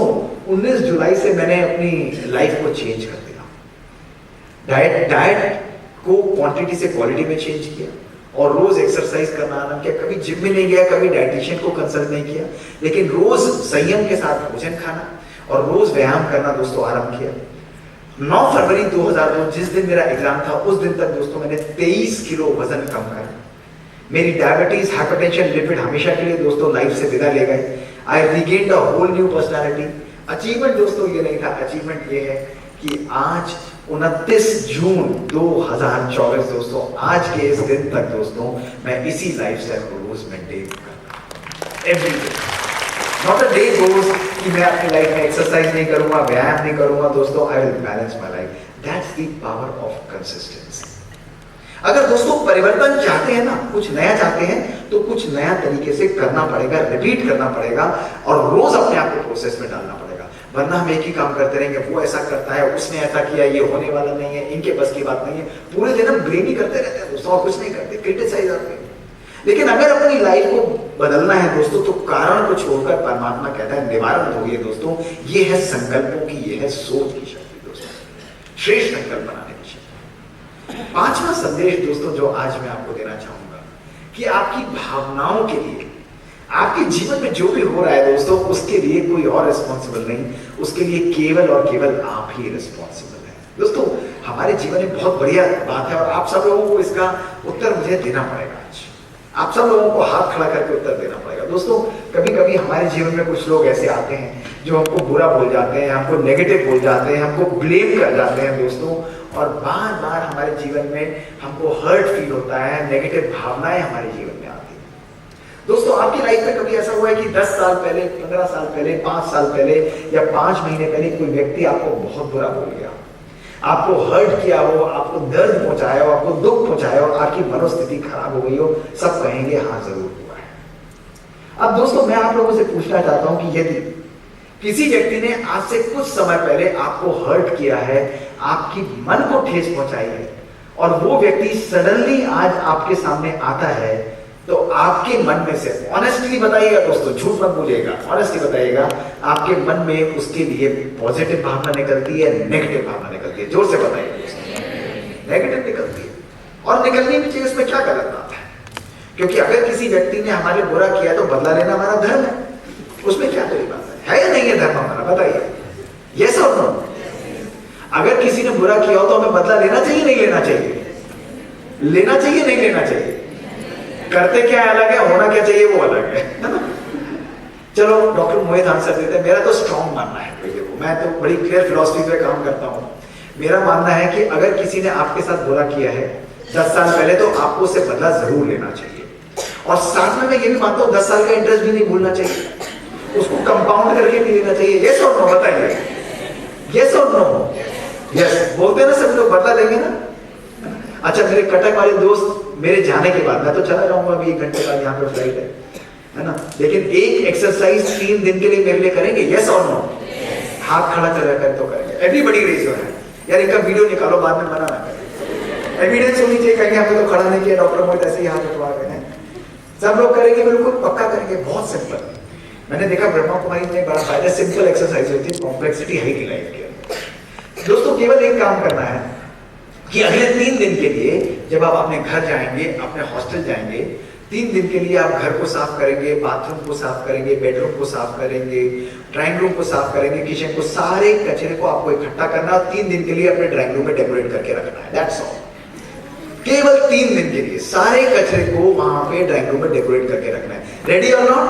19 जुलाई से मैंने अपनी लाइफ को चेंज कर दिया. डाइट को क्वांटिटी से क्वालिटी में चेंज किया और रोज एक्सरसाइज करना आरंभ किया. कभी जिम में नहीं गया, कभी डाइटिशियन को कंसल्ट नहीं किया, लेकिन रोज संयम के साथ भोजन खाना और रोज व्यायाम करना दोस्तों आरंभ किया. 9 फरवरी 2002 जिस दिन मेरा एग्जाम था उस दिन तक दोस्तों मैंने 23 किलो वजन कम करा. मेरी डायबिटीज, हाइपरटेंशन, लिपिड हमेशा के लिए दोस्तों लाइफ से विदा ले गए. I regained a whole new personality. Achievement दोस्तों ये नहीं था, अचीवमेंट ये है कि आज 29 जून 2024 दोस्तों, आज के इस दिन तक दोस्तों मैं इसी लाइफस्टाइल को रोज मेंटेन करता हूं, every day. Not a day goes कि मैं अपनी लाइफ में एक्सरसाइज नहीं करूंगा, व्यायाम नहीं करूंगा दोस्तों, I will balance my life. That's the power of consistency. अगर दोस्तों परिवर्तन चाहते हैं ना, कुछ नया चाहते हैं, तो कुछ नया तरीके से करना पड़ेगा, रिपीट करना पड़ेगा और रोज अपने आप को प्रोसेस में डालना पड़ेगा। वरना हम एक ही काम करते रहेंगे, वो ऐसा करता है, उसने ऐसा किया, ये होने वाला नहीं है, इनके बस की बात नहीं है, पूरे दिन हम ब्लेम ही करते रहते हैं दोस्तों और कुछ नहीं करते, क्रिटिसाइज करते हैं। लेकिन अगर अपनी लाइफ को बदलना है दोस्तों, तो कारण को छोड़कर परमात्मा कहता है निवारण होइए दोस्तों। ये है संकल्पों की, ये है सोच की शक्ति दोस्तों, श्रेष्ठ संकल्प बनाने की शक्ति। पांचवा संदेश दोस्तों जो आज मैं आपको देना चाहूंगा कि आपकी भावनाओं के लिए, आपके जीवन में जो भी हो रहा है दोस्तों, उसके लिए कोई और रिस्पॉन्सिबल नहीं, उसके लिए केवल और केवल आप ही रिस्पॉन्सिबल हैं दोस्तों। हमारे जीवन में बहुत बढ़िया बात है और आप सब लोगों को इसका उत्तर मुझे देना पड़ेगा आज। आप सब लोगों को हाथ खड़ा करके उत्तर देना पड़ेगा दोस्तों। कभी कभी हमारे जीवन में कुछ लोग ऐसे आते हैं जो हमको बुरा बोल जाते हैं, हमको नेगेटिव बोल जाते हैं, हमको ब्लेम कर जाते हैं दोस्तों, और बार बार हमारे जीवन में हमको हर्ट फील होता है, नेगेटिव भावनाएं हमारे जीवन में आती हैं दोस्तों। आपकी लाइफ में कभी ऐसा हुआ है कि 10 साल पहले, 15 साल पहले, 5 साल पहले या 5 महीने पहले कोई व्यक्ति आपको बहुत बुरा बोल गया, आपको हर्ट किया हो, आपको दर्द पहुंचाया हो, आपको दुख पहुंचाया हो, आपकी मनोस्थिति खराब हो गई हो? सब कहेंगे हाँ जरूर हुआ है। अब दोस्तों मैं आप लोगों से पूछना चाहता हूं कि यदि किसी व्यक्ति ने आज से कुछ समय पहले आपको हर्ट किया है, आपकी मन को ठेस पहुंचाई है, और वो व्यक्ति सडनली आज आपके सामने आता है, तो आपके मन में से, ऑनेस्टली बताइएगा दोस्तों, झूठ मत बोलिएगा, ऑनेस्टली बताइएगा, आपके मन में उसके लिए पॉजिटिव भावना निकलती है, नेगेटिव भावना निकलती है? जोर से बताइए दोस्तों। नेगेटिव निकलती है, और निकलनी भी चाहिए, उसमें क्या गलत बात है? क्योंकि अगर किसी व्यक्ति ने हमारे बुरा किया तो बदला लेना हमारा धर्म है, उसमें क्या बुरी बात है या नहीं है धर्म हमारा? बताइए, यस और नो? अगर किसी ने बुरा किया हो तो हमें बदला लेना चाहिए नहीं लेना चाहिए? लेना चाहिए नहीं लेना चाहिए? करते क्या अलग है, होना क्या चाहिए वो अलग है ना? चलो डॉक्टर मोहित आंसर देते हैं। मेरा तो स्ट्रॉन्ग मानना है, देखो मैं तो बड़ी क्लियर फिलॉसफी पे काम करता हूं। मेरा मानना है कि अगर किसी ने आपके साथ बुरा किया है 10 साल पहले, तो आपको उससे बदला जरूर लेना चाहिए, और साथ में मैं ये भी मानता हूं 10 साल का इंटरेस्ट भी नहीं भूलना चाहिए, उसको कंपाउंड करके भी लेना चाहिए। यस और नो? बताइए, यस और नो? यस बोलते हैं ना सब लोग, बदला लेंगे ना? अच्छा, मेरे कटक वाले दोस्त मेरे जाने के बाद, मैं तो चला जाऊंगा अभी 1 घंटे बाद, यहाँ पे फ्लाइट है ना, लेकिन एक एक्सरसाइज 3 दिन के लिए मेरे लिए करेंगे? यस और नो? हाथ खड़ा कर तो करेंगे। Everybody raise your hand. यार इनका वीडियो निकालो, बाद में मना ना करें, एविडेंस होनी चाहिए। कहेंगे हमें तो खड़ा नहीं किया, डॉक्टर मोहित ऐसे ही हाथ उठवा गए हैं। सब लोग करेंगे, बिल्कुल पक्का करेंगे, बहुत सिंपल। मैंने देखा ब्रह्मा कुमारी में बड़ा फायदा, सिंपल एक्सरसाइज होती है, कॉम्प्लेक्सिटी है ही लाइफ के। दोस्तों केवल एक काम करना है कि अगले 3 दिन के लिए जब आप अपने घर जाएंगे, अपने हॉस्टल जाएंगे, 3 दिन के लिए आप घर को साफ करेंगे, बाथरूम को साफ करेंगे, बेडरूम को साफ करेंगे, ड्राइंग रूम को साफ करेंगे, किचन को, सारे कचरे को आपको इकट्ठा करना और 3 दिन के लिए अपने ड्राइंग रूम में डेकोरेट करके रखना है। That's all. केवल 3 दिन के लिए सारे कचरे को वहां पे ड्राइंग रूम में डेकोरेट करके रखना है। रेडी और नॉट?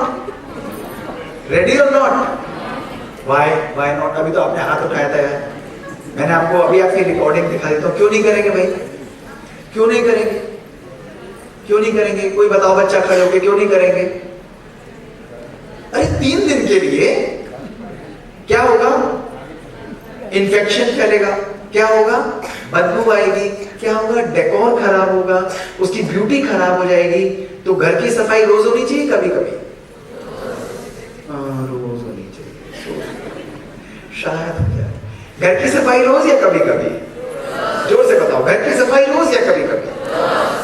रेडी और नॉट? Why not? अभी तो आपने हाथ उठाया था यार, मैंने आपको अभी आपकी रिकॉर्डिंग दिखा देता हूं। क्यों नहीं करेंगे भाई? क्यों नहीं करेंगे? क्यों नहीं करेंगे? कोई बताओ बच्चा खड़े होके, क्यों नहीं करेंगे? अरे 3 दिन के लिए क्या होगा? इन्फेक्शन फैलेगा, क्या होगा? बदबू आएगी, क्या होगा? डेकोर खराब होगा, उसकी ब्यूटी खराब हो जाएगी। तो घर की सफाई रोज होनी चाहिए, कभी कभी रोज होनी चाहिए, शायद हो जाए। घर की सफाई रोज या कभी कभी? जोर से बताओ, घर की सफाई रोज या कभी कभी?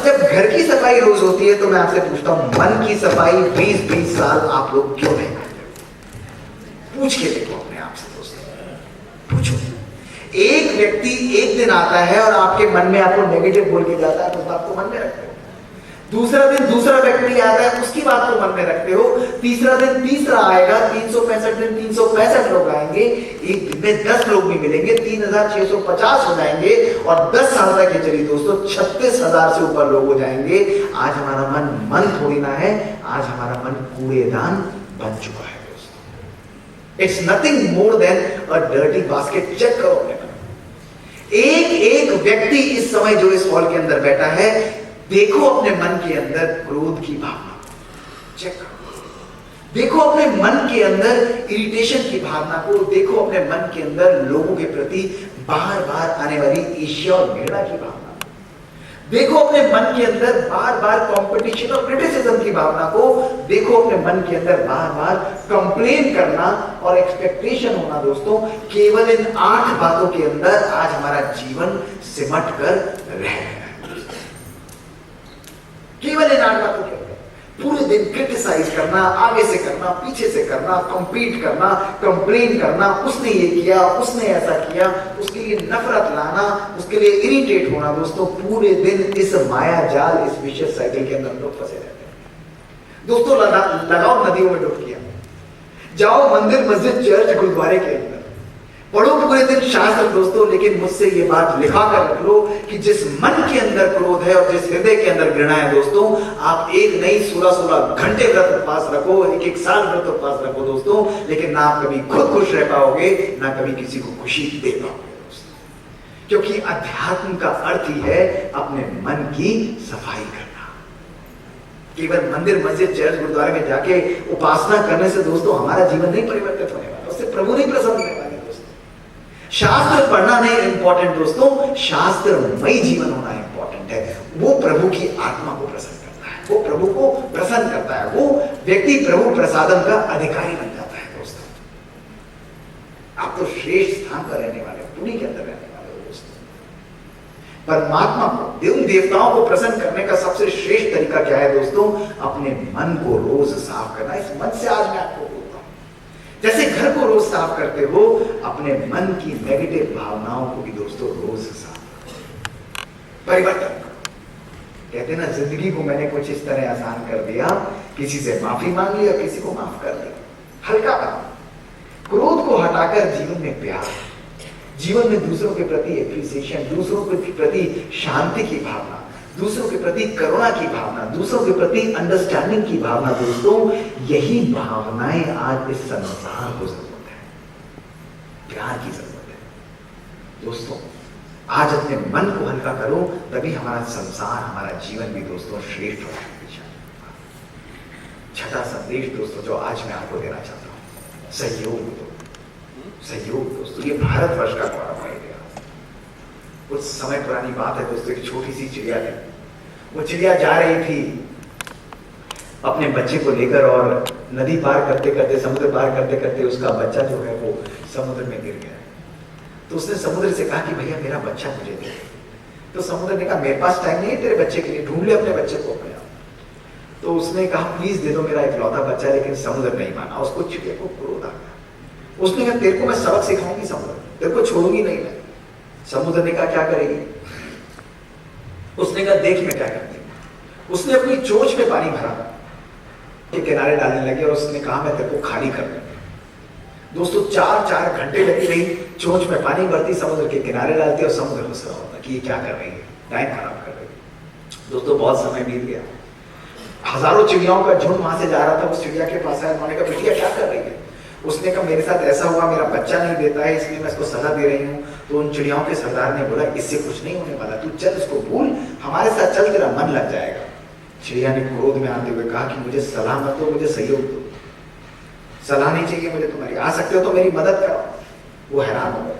जब घर की सफाई रोज होती है तो मैं आपसे पूछता हूं, मन की सफाई 20-20 साल आप लोग क्यों नहीं करते? पूछ के देखो अपने आप से दोस्तों, पूछो। एक व्यक्ति एक दिन आता है और आपके मन में आपको नेगेटिव बोल के जाता है, तो उस बात को मन में रखते हो। दूसरा दिन दूसरा व्यक्ति आता है, उसकी बात को मन में रखते हो। तीसरा दिन तीसरा आएगा, 365 दिन 365 लोग आएंगे, एक दिन में 10 लोग भी मिलेंगे, 3650 हो जाएंगे, और 10 साल तक ये चली दोस्तों, 36,000 से ऊपर लोग हो जाएंगे। आज हमारा मन थोड़ी ना है, आज हमारा मन कूड़ेदान बन चुका है दोस्तों। It's nothing more than a dirty basket. Check करो अपने मन। एक एक व्यक्ति इस समय जो इस हॉल के अंदर बैठा है, देखो अपने मन के अंदर क्रोध की भावना, चेक करो। देखो अपने मन के अंदर इरिटेशन की भावना को, देखो अपने मन के अंदर लोगों के प्रति बार बार आने वाली ईर्ष्या और घृणा की भावना, देखो अपने मन के अंदर बार बार कंपटीशन और क्रिटिसिज्म की भावना को, देखो अपने मन के अंदर बार बार कंप्लेन करना और एक्सपेक्टेशन होना। दोस्तों, केवल इन 8 बातों के अंदर आज हमारा जीवन सिमट कर रह गया है। केवल इन 8 बातों के अंदर पूरे दिन क्रिटिसाइज करना, आगे से करना, पीछे से करना, कंपीट करना, कंप्लेन करना, उसने ये किया, उसने ऐसा किया, उसके लिए नफरत लाना, उसके लिए इरिटेट होना। दोस्तों, पूरे दिन इस माया जाल, इस विशेष साइकिल के अंदर हम लोग फंसे रहते हैं। दोस्तों, लगाओ नदियों में डुबकियां, जाओ मंदिर, मस्जिद, चर्च, गुरुद्वारे के अंदर, पढ़ो पूरे दिन शास्त्र। दोस्तों, लेकिन मुझसे ये बात लिखा कर रख लो कि जिस मन के अंदर क्रोध है और जिस हृदय के अंदर घृणा है, दोस्तों, आप एक नहीं 16 घंटे व्रत उपवास रखो, एक साल व्रत उपवास रखो दोस्तों, लेकिन ना आप कभी खुद खुश रह पाओगे, ना कभी किसी को खुशी दे पाओगे दोस्तों। क्योंकि अध्यात्म का अर्थ ही है अपने मन की सफाई करना। केवल मंदिर, मस्जिद, चर्च, गुरुद्वारे में जाके उपासना करने से दोस्तों हमारा जीवन नहीं परिवर्तित होने वाला, उससे प्रभु नहीं प्रसन्न होने वाले। शास्त्र पढ़ना नहीं इंपॉर्टेंट दोस्तों, शास्त्रमय जीवन होना इंपॉर्टेंट है। वो प्रभु की आत्मा को प्रसन्न करता है, वो प्रभु को प्रसन्न करता है, वो व्यक्ति प्रभु प्रसादम का अधिकारी बन जाता है। दोस्तों, आप तो श्रेष्ठ स्थान पर रहने वाले, पुरी के अंदर रहने वाले हो दोस्तों। परमात्मा को, देव देवताओं को प्रसन्न करने का सबसे श्रेष्ठ तरीका क्या है दोस्तों? अपने मन को रोज साफ करना। इस मन से आज मैं आपको बोलता हूं, जैसे घर को रोज साफ करते हो, अपने मन की नेगेटिव भावनाओं को भी दोस्तों रोज साफ करो, परिवर्तन करो। कहते ना, जिंदगी को मैंने कुछ इस तरह आसान कर दिया, किसी से माफी मांग ली और किसी को माफ कर दिया। हल्का बनाओ, क्रोध को हटाकर जीवन में प्यार, जीवन में दूसरों के प्रति एप्रिसिएशन, दूसरों के प्रति शांति की भावना, दूसरों के प्रति करुणा की भावना, दूसरों के प्रति अंडरस्टैंडिंग की भावना। दोस्तों, यही भावनाएं आज इस संसार को जरूरत है, प्यार की जरूरत है। दोस्तों, आज अपने मन को हल्का करो, तभी हमारा संसार, हमारा जीवन भी दोस्तों श्रेष्ठ होगा। छठा संदेश दोस्तों जो आज मैं आपको देना चाहता हूं, सहयोग दो। सहयोग दोस्तों, ये भारतवर्ष का गौरव है। कुछ समय पुरानी बात है दोस्तों, एक छोटी सी चिड़िया थी। वो चिड़िया जा रही थी अपने बच्चे को लेकर, और नदी पार करते करते, समुद्र पार करते करते उसका बच्चा जो है वो समुद्र में गिर गया। तो उसने समुद्र से कहा कि भैया मेरा बच्चा मुझे दे। तो समुद्र ने कहा मेरे पास टाइम नहीं है तेरे बच्चे के लिए, ढूंढ ले अपने बच्चे को अपने। तो उसने कहा प्लीज दे दो मेरा इकलौता बच्चा, लेकिन समुद्र नहीं माना। उसको चिड़िया को क्रोध आ गया। उसने कहा तेरे को मैं सबक सिखाऊंगी समुद्र, तेरे को छोड़ूंगी नहीं मैं। समुद्र ने कहा क्या करेगी? उसने कहा देख मैं क्या करती हूं। उसने अपनी चोंच में पानी भरा के किनारे डालने लगे और उसने कहा मैं तेरे को खाली कर दूंगी। दोस्तों, 4 घंटे लगी रही, चोंच में पानी भरती, समुद्र के किनारे डालती और समुद्र हंस रहा होता कि ये क्या कर रही है, टाइम खराब कर रही है। दोस्तों, बहुत समय बीत गया, हजारों चिड़ियाओं का झुंड वहां से जा रहा था। उस चिड़िया के पास आया, उन्होंने कहा बिटिया क्या कर रही है? उसने कहा मेरे साथ ऐसा हुआ, मेरा बच्चा नहीं देता है, इसलिए मैं इसको सजा दे रही हूँ। तो उन चिड़ियाओं के सरदार ने बोला इससे कुछ नहीं होने वाला, तू चल इसको भूल, हमारे साथ चल, तेरा मन लग जाएगा। चिड़िया ने क्रोध में आते हुए कहा कि मुझे सलाह मत दो, मुझे सहयोग दो, सलाह नहीं चाहिए मुझे तुम्हारी, आ सकते हो तो मेरी मदद करो। वो हैरान हो गए,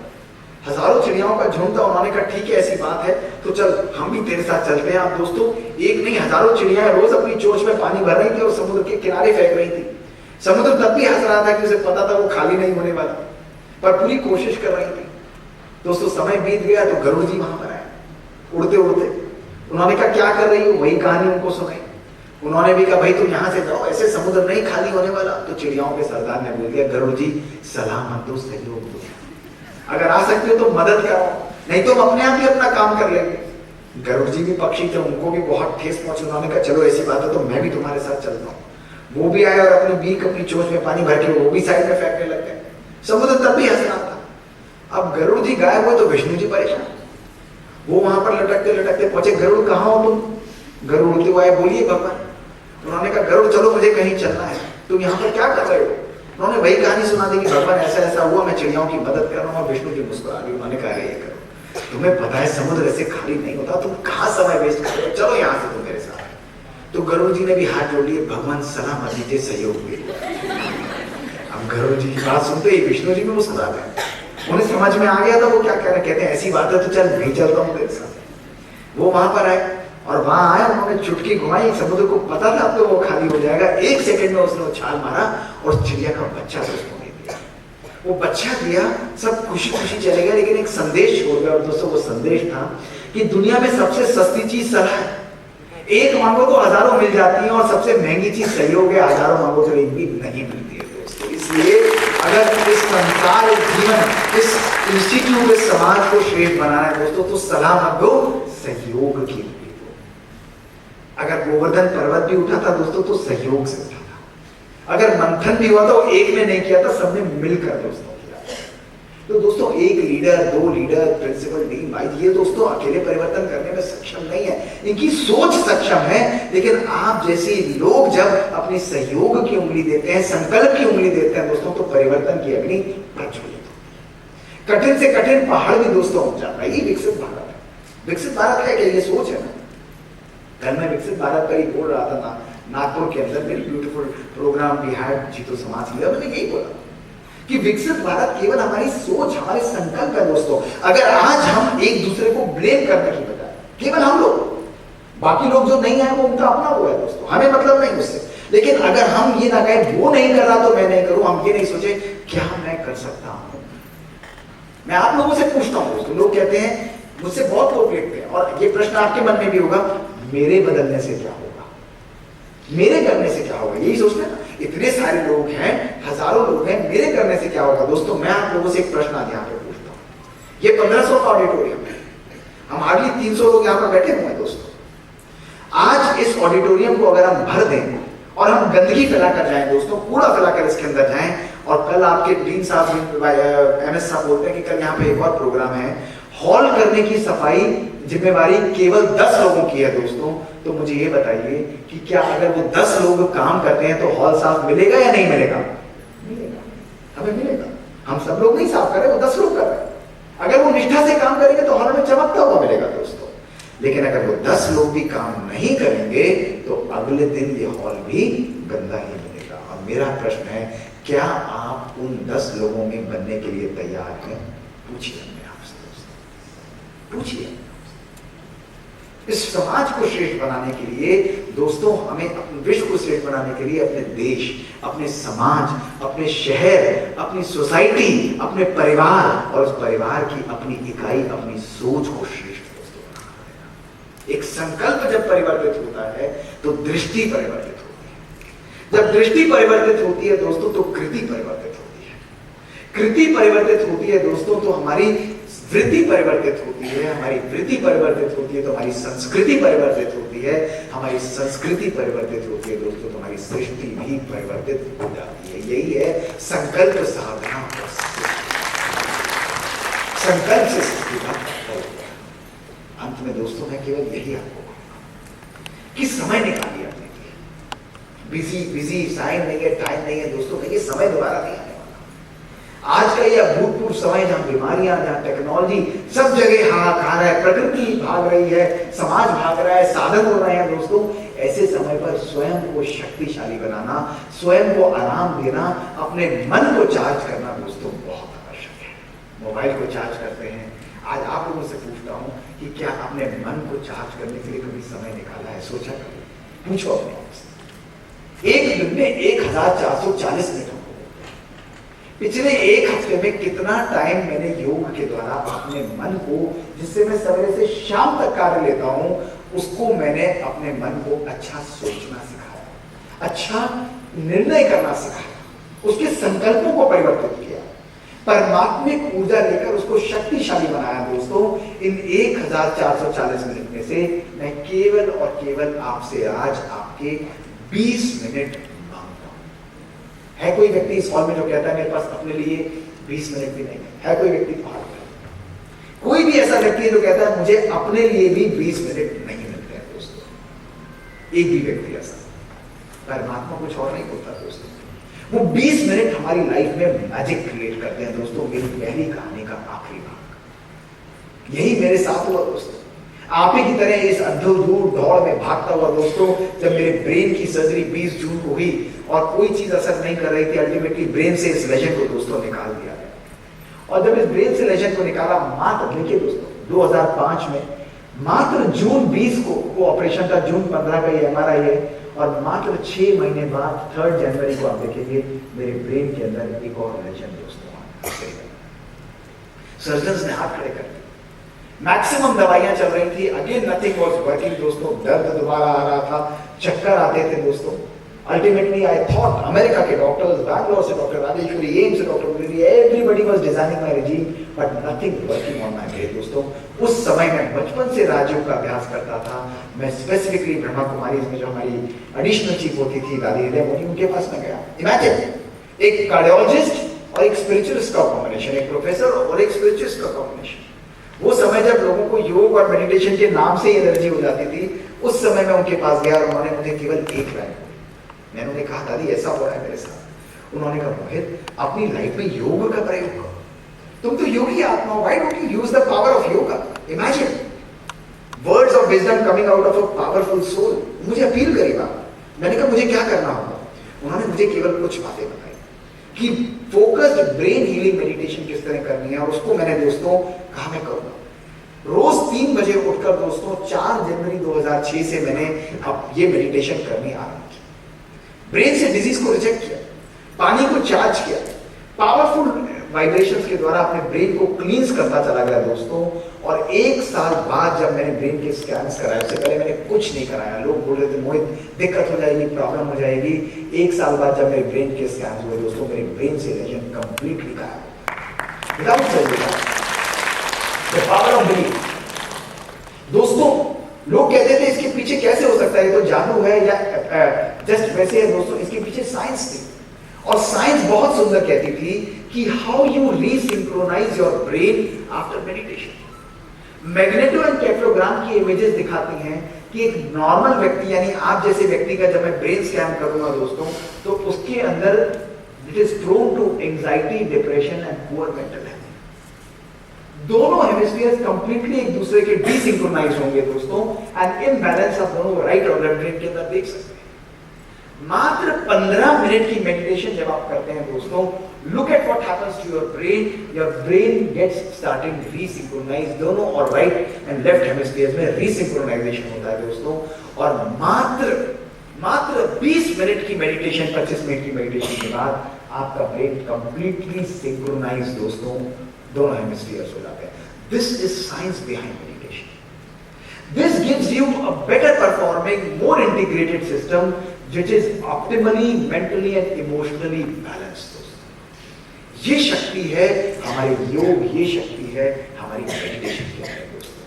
हजारों चिड़ियाओं का झुंड था। उन्होंने कहा ठीक है ऐसी बात है तो चल हम भी तेरे साथ चलते हैं। आप दोस्तों, एक नहीं हजारों चिड़ियाएं रोज अपनी चोंच में पानी भर रही थी और समुद्र के किनारे फेंक रही थी। समुद्र तब भी हंस रहा था कि उसे पता था वो खाली नहीं होने वाला, पर पूरी कोशिश कर रही थी। दोस्तों, समय बीत गया तो गरुड़ जी वहां पर आए उड़ते उड़ते। उन्होंने कहा क्या कर रही हो? वही कहानी उनको सुनाई। उन्होंने भी कहा भाई तुम यहां से जाओ, ऐसे समुद्र नहीं खाली होने वाला। तो चिड़ियाओं के सरदार ने बोल दिया गरुड़ जी सलाह मत दो, सहयोग दो, अगर आ सकते हो तो मदद करो, नहीं तो हम अपने आप ही अपना काम कर लेंगे। गरुड़ जी भी पक्षी थे, उनको भी बहुत ठेस पहुंची। उन्होंने कहा चलो ऐसी बात है तो मैं भी तुम्हारे साथ चलता हूँ। वो भी आए और अपनी बीक, अपनी चोंच में पानी भर के वो भी साइड में फेंकने लग गए। समुद्र तब भी हंस रहा था। अब गरुड़ जी गायब हुए तो विष्णु जी परेशान। वो वहां पर लटकते लटकते पहुंचे, गरुड़ कहाँ हो तुम? गरुड़ उड़ते हुए आए, बोलिए भगवान। उन्होंने कहा गरुड़ चलो मुझे कहीं चलना है, तुम यहाँ पर क्या कर रहे हो? उन्होंने वही कहानी सुना दी कि भगवान ऐसा ऐसा हुआ, मैं चिड़ियाओं की मदद कर रहा हूँ। विष्णु जी मुस्कुरा रही, उन्होंने कहा ये करो, तुम्हें पता है समुद्र ऐसे खाली नहीं होता, तुम कहाँ समय वेस्ट कर रहे हो, चलो यहाँ से तुम मेरे साथ। तो गरुड़ जी ने भी हाथ जोड़ लिए, भगवान सलाह मत दीजिए, सहयोग भी। अब गरुड़ जी की बात सुनते ही विष्णु जी भी मुस्कुरा गए, उन्हें समझ में आ गया था वो क्या कह रहे। कहते हैं ऐसी बात है तो चल नहीं चलता हूँ तेरे साथ। वो वहां पर आए और वहां आए, उन्होंने चुटकी घुमाई, समुद्र को पता था अब तो वो खाली हो जाएगा। 1 सेकंड में उसने उछाल मारा और चिड़िया का बच्चा उसको दे दिया। वो बच्चा दिया, सब खुशी खुशी चले गए, लेकिन एक संदेश छोड़ गया। और दोस्तों वो संदेश था कि दुनिया में सबसे सस्ती चीज सलाह है, एक मांगो तो हजारों मिल जाती है, और सबसे महंगी चीज सहयोग है, हजारों मांगो तो एक भी नहीं मिलती है दोस्तों। इसलिए अगर इस संसार, इस जीवन, इस इंस्टीट्यूट, इस समाज को श्रेष्ठ बनाना है दोस्तों, तो सलाह मत दो, सहयोग की दो। अगर गोवर्धन पर्वत भी उठा था दोस्तों तो सहयोग से उठा था। अगर मंथन भी हुआ तो एक ने नहीं किया था, सबने मिलकर दोस्तों किया। तो दोस्तों एक लीडर, 2 लीडर, प्रिंसिपल, डीन, भाई, ये दोस्तों अकेले परिवर्तन करने में सक्षम नहीं है, इनकी सोच सक्षम है। लेकिन आप जैसे लोग जब अपने सहयोग की उंगली देते हैं, संकल्प की उंगली देते हैं दोस्तों, तो परिवर्तन की अग्नि प्रज्वलित होती है। कठिन से कठिन पहाड़ भी दोस्तों उठ जाता है। ये विकसित भारत है। विकसित भारत है कि ये सोच है ना। कल मैं विकसित भारत पर ही बोल रहा था ना, नागपुर के अंदर very beautiful program we had JITO समाज लीडर, मैंने यही बोला कि विकसित भारत केवल हमारी सोच, हमारे संकल्प है दोस्तों। अगर आज हम एक दूसरे को ब्लेम करने की बजाय, केवल हम लोग, बाकी लोग जो नहीं आए वो उनका अपना वो है दोस्तों, हमें मतलब नहीं उससे, लेकिन अगर हम ये ना कहें वो नहीं कर रहा तो मैं नहीं करूं, हम ये नहीं सोचे क्या मैं कर सकता हूं। मैं आप लोगों से पूछता हूं दोस्तों, लोग कहते हैं, मुझसे बहुत लोग कहते हैं, और ये प्रश्न आपके मन में भी होगा, मेरे बदलने से क्या होगा, मेरे करने से क्या होगा, यही सोचते हैं ना। इतने सारे लोग हैं, हजारों लोग हैं, मेरे करने से क्या होगा। दोस्तों मैं आप लोगों से एक प्रश्न आज यहाँ पे पूछता हूँ। ये 1500 का ऑडिटोरियम है, हम हार्डली 300 लोग यहाँ पर बैठे हुए हैं दोस्तों। आज इस ऑडिटोरियम को अगर हम भर दें और हम गंदगी फैला कर जाएं दोस्तों, कूड़ा फैला कर इसके अंदर जाएं, और कल आपके डीन साहब, एमएस साहब बोलते हैं कि कल यहाँ पे एक और प्रोग्राम है, हॉल करने की सफाई जिम्मेवारी केवल 10 लोगों की है दोस्तों, तो मुझे ये बताइए कि क्या अगर वो 10 लोग काम करते हैं तो हॉल साफ मिलेगा या नहीं मिलेगा? मिलेगा, हमें मिलेगा। हम सब लोग नहीं साफ कर रहे, वो 10 लोग कर रहे हैं। अगर वो निष्ठा से काम करेंगे तो हॉल में चमकता हुआ मिलेगा दोस्तों। लेकिन अगर वो 10 लोग भी काम नहीं करेंगे तो अगले दिन ये हॉल भी गंदा ही मिलेगा। और मेरा प्रश्न है, क्या आप उन 10 लोगों में बनने के लिए तैयार हैं? पूछिए आपसे दोस्तों, पूछिए। इस समाज को श्रेष्ठ बनाने के लिए दोस्तों, हमें अपने विश्व को श्रेष्ठ बनाने के लिए अपने देश, अपने समाज, अपने शहर, अपनी सोसाइटी, अपने परिवार और उस परिवार की अपनी इकाई, अपनी सोच को श्रेष्ठ दोस्तों बनाना पड़ेगा। एक संकल्प जब परिवर्तित होता है तो दृष्टि परिवर्तित होती है। जब दृष्टि परिवर्तित होती है दोस्तों तो कृति परिवर्तित होती है। कृति परिवर्तित होती है दोस्तों तो हमारी वृत्ति परिवर्तित होती है, हमारी वृत्ति परिवर्तित होती है तो हमारी संस्कृति परिवर्तित होती है, हमारी संस्कृति परिवर्तित होती है दोस्तों तो हमारी सृष्टि भी परिवर्तित हो जाती है। यही है संकल्प साधना और संकल्प से सृष्टि का अंत में दोस्तों मैं केवल यही आपको कि समय निकालिए अपने लिए। बिजी टाइम नहीं है, टाइम नहीं है दोस्तों, ये समय दोबारा नहीं आने वाला। आज का ये अभूतपूर्व समय जहां बीमारियां, जहां टेक्नोलॉजी सब जगह हाहाकार है, प्रकृति भाग रही है, समाज भाग रहा है, साधन हो रहे हैं दोस्तों, ऐसे समय पर स्वयं को शक्तिशाली बनाना, स्वयं को आराम देना, अपने मन को चार्ज करना दोस्तों बहुत आवश्यक है। मोबाइल को चार्ज करते हैं, आज आप लोगों से पूछता हूं कि क्या आपने मन को चार्ज करने के लिए कभी समय निकाला है? सोचा कभी? पूछो अपने आप से। एक दिन में 1440 मिनट, पिछले एक हफ्ते में कितना टाइम मैंने योग के द्वारा अपने मन को, जिससे मैं सवेरे से शाम तक कार्य लेता हूं, उसको मैंने अपने मन को अच्छा सोचना सिखाया, अच्छा निर्णय करना सिखाया, उसके संकल्पों को परिवर्तित किया, परमात्मिक ऊर्जा लेकर उसको शक्तिशाली बनाया दोस्तों। इन 1440 मिनट में से मैं केवल और केवल आपसे आज आपके 20 मिनट मांगता हूं। है कोई व्यक्ति इस हॉल में जो कहता है मेरे पास अपने लिए 20 मिनट भी नहीं है? कोई व्यक्ति बाहर? कोई भी ऐसा व्यक्ति है जो कहता है मुझे अपने लिए भी 20 मिनट नहीं मिलते हैं दोस्तों? एक भी व्यक्ति ऐसा? परमात्मा कुछ और नहीं बोलता दोस्तों, वो 20 मिनट हमारी लाइफ में मैजिक क्रिएट करते हैं दोस्तों। मेरी पहली कहानी का आखिरी भाग यही मेरे साथ हुआ दोस्तों। आप ही की तरह इस अंधाधुंध दौड़ में भागता हुआ दोस्तों, जब मेरे ब्रेन की सर्जरी 20 जून को हुई और कोई चीज असर नहीं कर रही थी, अल्टीमेटली ब्रेन से इस लेजन को दोस्तों निकाल दिया गया। और जब इस ब्रेन से लेजन को निकाला, मात्र देखिए दोस्तों 2005 में, मात्र जून 20 को वो ऑपरेशन था, जून 15 का ये MRI है, और मात्र 6 महीने बाद 3 जनवरी को आप देखेंगे मेरे ब्रेन के अंदर एक और लेजन दोस्तों। सर्जन्स ने हाथ खड़े कर दिए, मैक्सिमम दवाइयां चल रही थी, अगेन नथिंग वाज वर्किंग दोस्तों। दर्द दोबारा आ रहा था, चक्कर आते थे दोस्तों। अल्टीमेटली आई थॉट अमेरिका के डॉक्टर्स, बैंगलोर से डॉक्टर राजेश्वरी, एम्स से doctor Guleri, everybody was designing my regime, but nothing working on my brain दोस्तों। उस समय मैं बचपन से राजयोग का अभ्यास करता था। मैं स्पेसिफिकली ब्रह्मा कुमारी में जो हमारी एडिशनल चीफ होती थी दादी हृदय मुनि, उनके पास में गया। इमेजिन एक कार्डियोलॉजिस्ट और एक स्पिरिचुअलिस्ट का कॉम्बिनेशन, एक प्रोफेसर और एक स्पिरिचुअलिस्ट का कॉम्बिनेशन। वो समय जब लोगों को योग और मेडिटेशन के नाम से एनर्जी हो जाती थी, उस समय मैं उनके पास गया और उन्होंने मुझे केवल एक लाइन बोली। मैंने उन्हें कहा दादी ऐसा हो रहा है मेरे साथ। उन्होंने कहा मोहित अपनी लाइफ में योग का प्रयोग करो, तुम तो योगी आत्मा हो, why don't you use the power of yoga. Imagine words of wisdom coming out of a powerful soul. मुझे अपील करी बात। मैंने कहा मुझे क्या करना होगा। उन्होंने मुझे केवल कुछ बातें बताई कि फोकस्ड ब्रेन हीलिंग मेडिटेशन किस तरह करनी है, और उसको मैंने दोस्तों कहा मैं करूंगा। रोज 3 बजे उठकर दोस्तों 4 जनवरी 2006 से मैंने अब ये मेडिटेशन करनी आरंभ की। ब्रेन से डिजीज को रिजेक्ट किया, पानी को चार्ज किया, पावरफुल वाइब्रेशंस के द्वारा अपने ब्रेन को क्लींस करता चला गया दोस्तों। और 1 साल बाद जब मैंने ब्रेन के स्कैन्स कराए, उससे पहले मैंने कुछ नहीं कराया। लोग बोल रहे थे मोहित दिक्कत हो जाएगी, प्रॉब्लम हो जाएगी। 1 साल बाद जब मेरे ब्रेन के स्कैन्स हुए दोस्तों, मेरे ब्रेन से लेजन कंप्लीटली गायब, without surgery. The power of belief। दोस्तों लोग कहते थे इसके पीछे कैसे हो सकता है, ये तो जादू है या जस्ट वैसे है दोस्तों। इसके पीछे साइंस थी, और साइंस बहुत सुंदर कहती थी कि how you resynchronize your brain after meditation. Magnetoencephalogram की इमेजेस दिखाती हैं कि एक नॉर्मल व्यक्ति यानी आप जैसे व्यक्ति का जब मैं ब्रेन स्कैन करूंगा दोस्तों, तो उसके अंदर it is prone to anxiety, depression and poor mental health. दोनों हेमिस्फीयर्स कंप्लीटली एक दूसरे के डिसिंक्रोनाइज होंगे दोस्तों, एंड इम्बैलेंस आप दोनों राइट और लेफ्ट ब्रेन के अंदर देख सकते हैं। मात्र 15 मिनट की मेडिटेशन जब आप करते हैं दोस्तों, look at what happens to your brain gets starting resynchronize. दोनों और राइट एंड लेफ्ट हेमिस्फीयर्स में रीसिंक्रोनाइजेशन होता है दोस्तों। और मात्र 20 मिनट की मेडिटेशन, 25 मिनट की मेडिटेशन के बाद आपका ब्रेन कंप्लीटली सिंक्रोनाइज दोस्तों, दोनों हेमिस्फीयर्स हो जाते हैं। This is science behind meditation. This gives you a better performing, more integrated system which is optimally mentally and emotionally balanced दोस्तों। ये शक्ति है हमारे योग, ये शक्ति है हमारी मेडिटेशन के अंदर दोस्तों।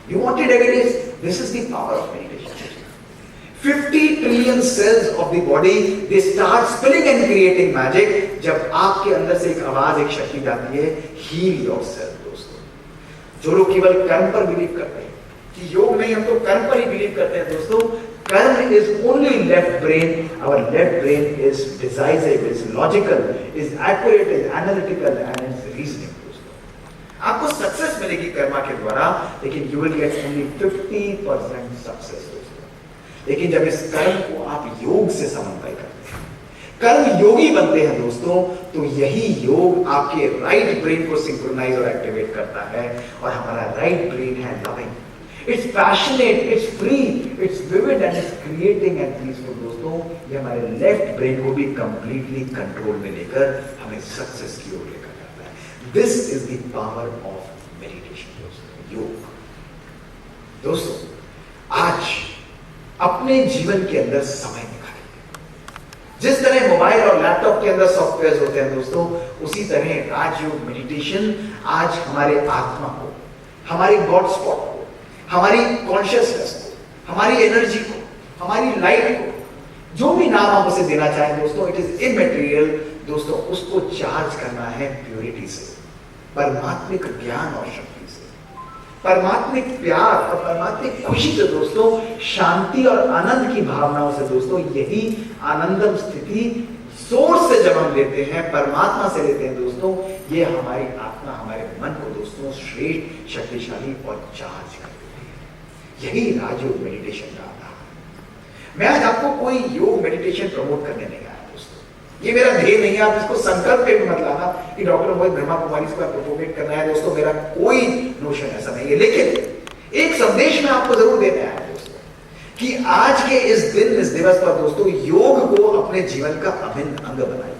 You want it again? This is the power of meditation। 50 trillion cells of the body they start spinning and creating magic। जब आपके अंदर से एक आवाज, एक शक्ति जाती है, heal yourself दोस्तों। जो लोग केवल कर्म पर बिलीव करते हैं कि योग नहीं, हम तो कर्म पर ही बिलीव करते हैं दोस्तों। कर्म is only left brain. Our left brain is decisive, is logical, is accurate, is analytical and is reasoning दोस्तों। आपको सक्सेस मिलेगी कर्मा के द्वारा, लेकिन you will get only 50% success दोस्तों। लेकिन जब इस कर्म को आप योग से समन्वय करते हैं, कर्म योगी बनते हैं दोस्तों, तो यही योग आपके राइट ब्रेन को सिंक्रोनाइज और एक्टिवेट करता है। और हमारा राइट ब्रेन है loving, it's passionate, it's free, it's vivid and it's creating and peaceful दोस्तों। ये हमारे लेफ्ट ब्रेन को भी कंप्लीटली कंट्रोल में लेकर हमें सक्सेस की ओर लेकर जाता है। This is the power of meditation दोस्तों, योग। दोस्तों आज अपने जीवन के अंदर समय निकालिए। जिस तरह मोबाइल और लैपटॉप के अंदर सॉफ्टवेयर होते हैं दोस्तों, उसी तरह राजयोग मेडिटेशन आज हमारे आत्मा को, हमारी गॉड स्पॉट को, हमारी कॉन्शियसनेस को, हमारी एनर्जी को, हमारी लाइट को, जो भी नाम आप उसे देना चाहें दोस्तों, इट इज इमटेरियल दोस्तों। उसको चार्ज करना है प्योरिटी से, परमात्मिक ज्ञान और शक्ति से, परमात्मिक प्यार और परमात्मिक खुशी से दोस्तों, शांति और आनंद की भावनाओं से दोस्तों। यही आनंदम स्थिति सोर्स से जब हम लेते हैं, परमात्मा से लेते हैं दोस्तों, ये हमारी आत्मा, हमारे मन को दोस्तों श्रेष्ठ, शक्तिशाली और चार्ज कर देती है। यही राजयोग मेडिटेशन का आधार है। मैं आज आपको कोई योग मेडिटेशन प्रमोट करने नहीं आया दोस्तों, ये मेरा ध्येय नहीं है। आप इसको संकल्प पे भी मत लाना कि डॉक्टर मोहित ब्रह्मा कुमारी इसको प्रोपोगेट करना है दोस्तों, मेरा कोई नोशन ऐसा नहीं है। लेकिन एक संदेश मैं आपको जरूर देने आया दोस्तों कि आज के इस दिन, इस दिवस पर दोस्तों योग को अपने जीवन का अभिन्न अंग बनाइए।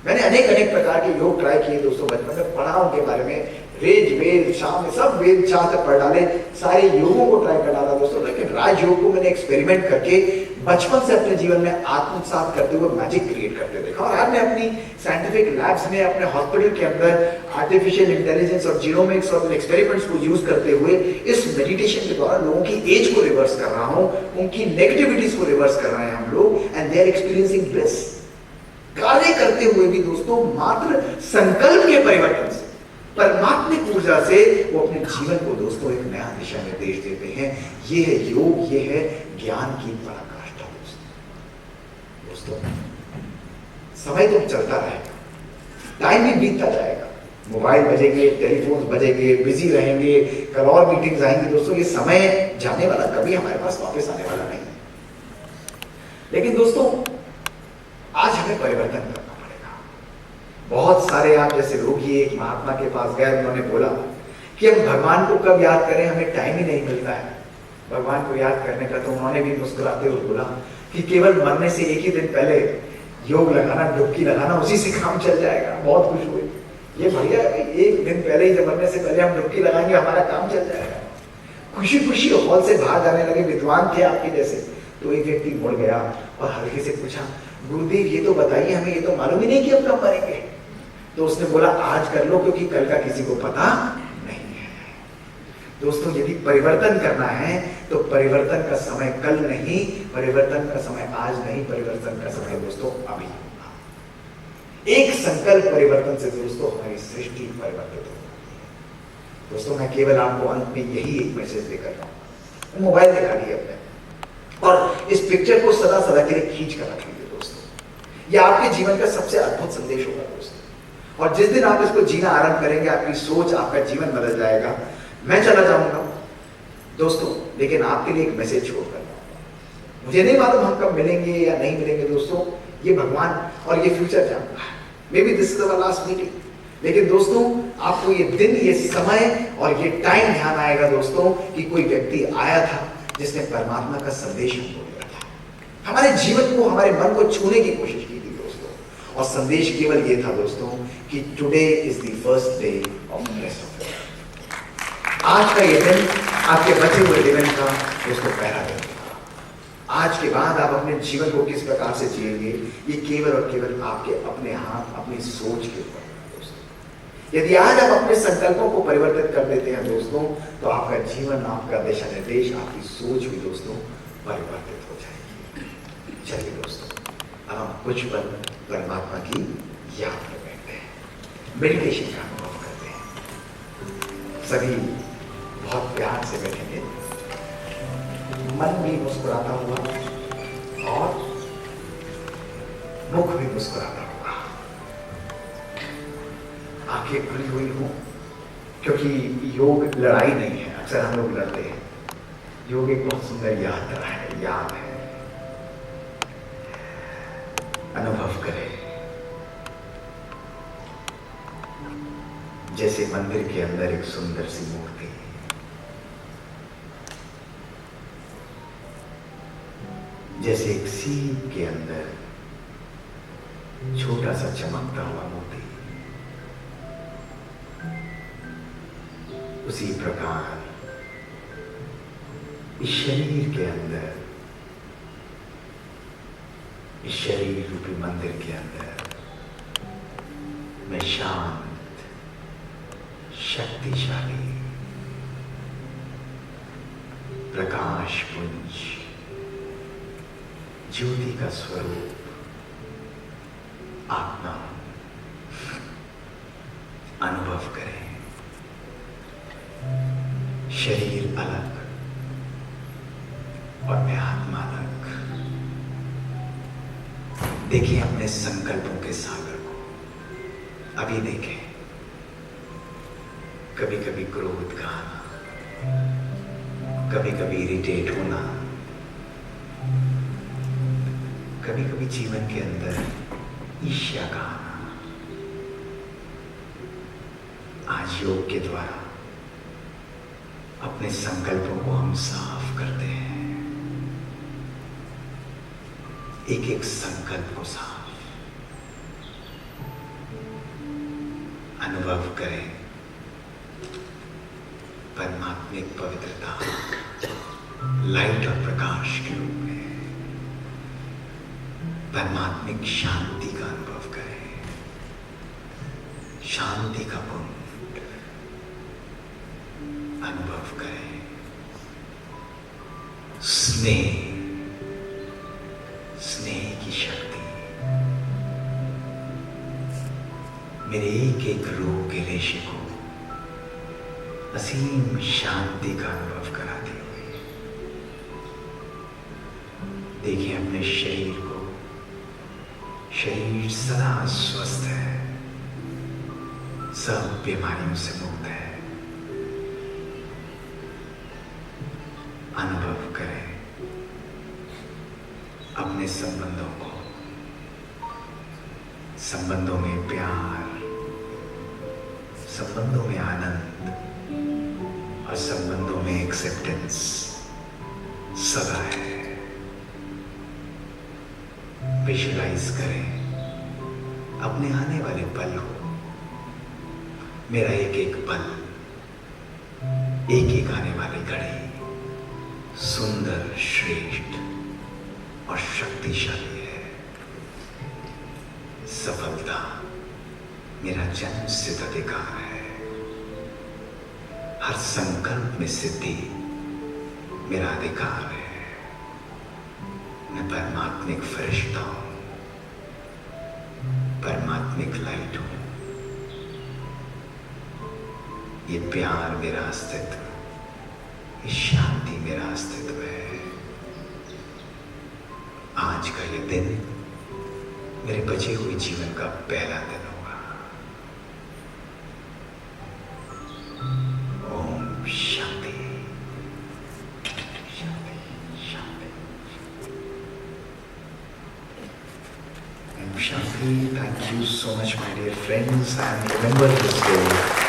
मैंने अनेक अनेक प्रकार के योग ट्राई किए दोस्तों, बचपन में पढ़ा उनके बारे में, रेज वेद शाम में सब वेद शास्त्र पढ़ डाले, सारे योगों को ट्राई कर डाला दोस्तों, लेकिन राजयोग को मैंने एक्सपेरिमेंट करके बचपन से अपने जीवन में आत्मसात करते हुए मैजिक क्रिएट करते देखा। और आज मैं अपनी साइंटिफिक लैब्स में, अपने हॉस्पिटल के अंदर आर्टिफिशियल इंटेलिजेंस और जीनोमिक्स और एक्सपेरिमेंट्स को यूज करते हुए इस मेडिटेशन के द्वारा लोगों की एज को रिवर्स कर रहा हूं, उनकी नेगेटिविटीज को रिवर्स कर रहे हैं हम लोग, and they are experiencing bliss. कार्य करते हुए भी दोस्तों मात्र संकल्प के परिवर्तन से, परमात्मिक ऊर्जा से वो अपने जीवन को दोस्तों एक नया दिशा निर्देश देते हैं। ये है योग, ये है ज्ञान की पराकाष्ठा दोस्तों। समय तो चलता रहेगा, टाइम भी बीतता जाएगा, मोबाइल बजेंगे, टेलीफोन बजेंगे, बिजी रहेंगे, कल और मीटिंग्स आएंगी दोस्तों, ये समय जाने वाला, कभी हमारे पास वापस आने वाला नहीं है। लेकिन दोस्तों आज हमें परिवर्तन करना पड़ेगा। बहुत सारे आप जैसे रोगी एक महात्मा के पास गए, उन्होंने बोला कि हम भगवान को कब याद करें, हमें टाइम ही नहीं मिलता है भगवान को याद करने का। तो उन्होंने भी मुस्कुराते हुए बोला कि केवल मरने से एक ही दिन पहले योग लगाना, डुबकी लगाना, उसी से काम चल जाएगा। बहुत खुश हुए, ये बढ़िया है भाई, एक दिन पहले ही, जब मरने से पहले हम डुबकी लगाएंगे, हमारा काम चल जाएगा। खुशी खुशी हॉल से बाहर जाने लगे, विद्वान थे आपके जैसे। तो एक व्यक्ति मुड़ गया और हल्के से पूछा, गुरुदेव ये तो बताइए हमें, ये तो मालूम ही नहीं कि हम कब मरेंगे। तो उसने बोला आज कर लो, क्योंकि कल का किसी को पता नहीं है। दोस्तों यदि परिवर्तन करना है तो परिवर्तन का समय कल नहीं, परिवर्तन का समय आज नहीं, परिवर्तन का समय दोस्तों अभी होगा। एक संकल्प परिवर्तन से दोस्तों हमारी सृष्टि परिवर्तित होगी। दोस्तों मैं केवल आपको अंत में यही एक मैसेज देकर रहा हूं। मोबाइल दिखा दिए अपने, और इस पिक्चर को सदा सदा के लिए खींच कर रख लीजिए दोस्तों। यह आपके जीवन का सबसे अद्भुत संदेश होगा दोस्तों। और जिस दिन आप इसको जीना आरंभ करेंगे, आपकी सोच, आपका जीवन बदल जाएगा। मैं चला जाऊंगा दोस्तों, लेकिन आपके लिए एक मैसेज छोड़ कर जाऊंगा। मुझे नहीं मालूम हम कब मिलेंगे या नहीं मिलेंगे दोस्तों, ये भगवान और ये फ्यूचर जानता है। Maybe this is our last meeting, लेकिन दोस्तों आपको ये दिन, ये समय और ये टाइम ध्यान आएगा दोस्तों कि कोई व्यक्ति आया था जिसने परमात्मा का संदेश हमको दिया था, हमारे जीवन को, हमारे मन को छूने की कोशिश की थी दोस्तों। और संदेश केवल ये था दोस्तों कि today is the first day of rest of your life. आज का ये दिन आपके बचे हुए जीवन का दोस्तों पहला दिन होगा। आज के बाद आप अपने जीवन को किस प्रकार से जिएंगे, ये केवल और केवल आपके अपने हाथ, अपनी सोच के ऊपर है दोस्तों। यदि आज आप अपने संकल्पों को परिवर्तित कर देते हैं दोस्तों, तो आपका जीवन, आपका दिशा निर्देश, आपकी सोच भी दोस्तों परिवर्तित हो जाएगी। चलिए दोस्तों, अब हम कुछ पल परमात्मा की याद में बैठते हैं, मेडिटेशन का अनुभव करते हैं। सभी बहुत प्यार से बैठेंगे, मन भी मुस्कुराता हुआ और मुख भी मुस्कुराता हुआ, आंखें खुली हुई हो, क्योंकि योग लड़ाई नहीं है। अक्सर हम लोग लड़ते हैं, योग एक बहुत सुंदर यात्रा है, याद है। अनुभव करें जैसे मंदिर के अंदर एक सुंदर सी मूर्ति, जैसे एक सीप के अंदर छोटा सा चमकता हुआ मोती, उसी प्रकार इस शरीर के अंदर, इस शरीर रूपी मंदिर के अंदर मैं शांत, शक्तिशाली, प्रकाश पुंज, ज्योति का स्वरूप आत्मा अनुभव करें। शरीर अलग और मैं आत्मा अलग। देखिए अपने संकल्पों के सागर को। अभी देखें, कभी कभी क्रोध का आना, कभी कभी इरिटेट होना, कभी कभी जीवन के अंदर ईर्ष्या का आना। आज योग के द्वारा अपने संकल्पों को हम साफ करते हैं। एक एक संकल्प को साफ अनुभव करें। परमात्मिक पवित्रता, लाइट और प्रकाश के रूप में परमात्मिक शांति का अनुभव करें। शांति का पुण्य अनुभव करें। स्नेह, स्नेह की शक्ति मेरे एक एक रूह के रेशे को असीम शांति का अनुभव कराती हुई। देखिए अपने शरीर को, शरीर सदा स्वस्थ है, सब बीमारियों से मुक्त है। अनुभव करें अपने संबंधों को, संबंधों में प्यार, संबंधों में आनंद और संबंधों में एक्सेप्टेंस सदा है। विजुअलाइज करें अपने आने वाले पल को। मेरा एक एक पल, एक एक आने वाली घड़ी सुंदर, श्रेष्ठ और शक्तिशाली है। सफलता मेरा जन्मसिद्ध अधिकार है। हर संकल्प में सिद्धि मेरा अधिकार है। मैं परमात्मिक फरिश्ता हूं, परमात्मिक लाइट हूं। ये प्यार मेरा अस्तित्व, ये शांति मेरा अस्तित्व है। आज का ये दिन मेरे बचे हुए जीवन का पहला दिन होगा। ओम शांति, शांति, शांति, Om Shanti. Thank you so much, my dear friends, and remember this day.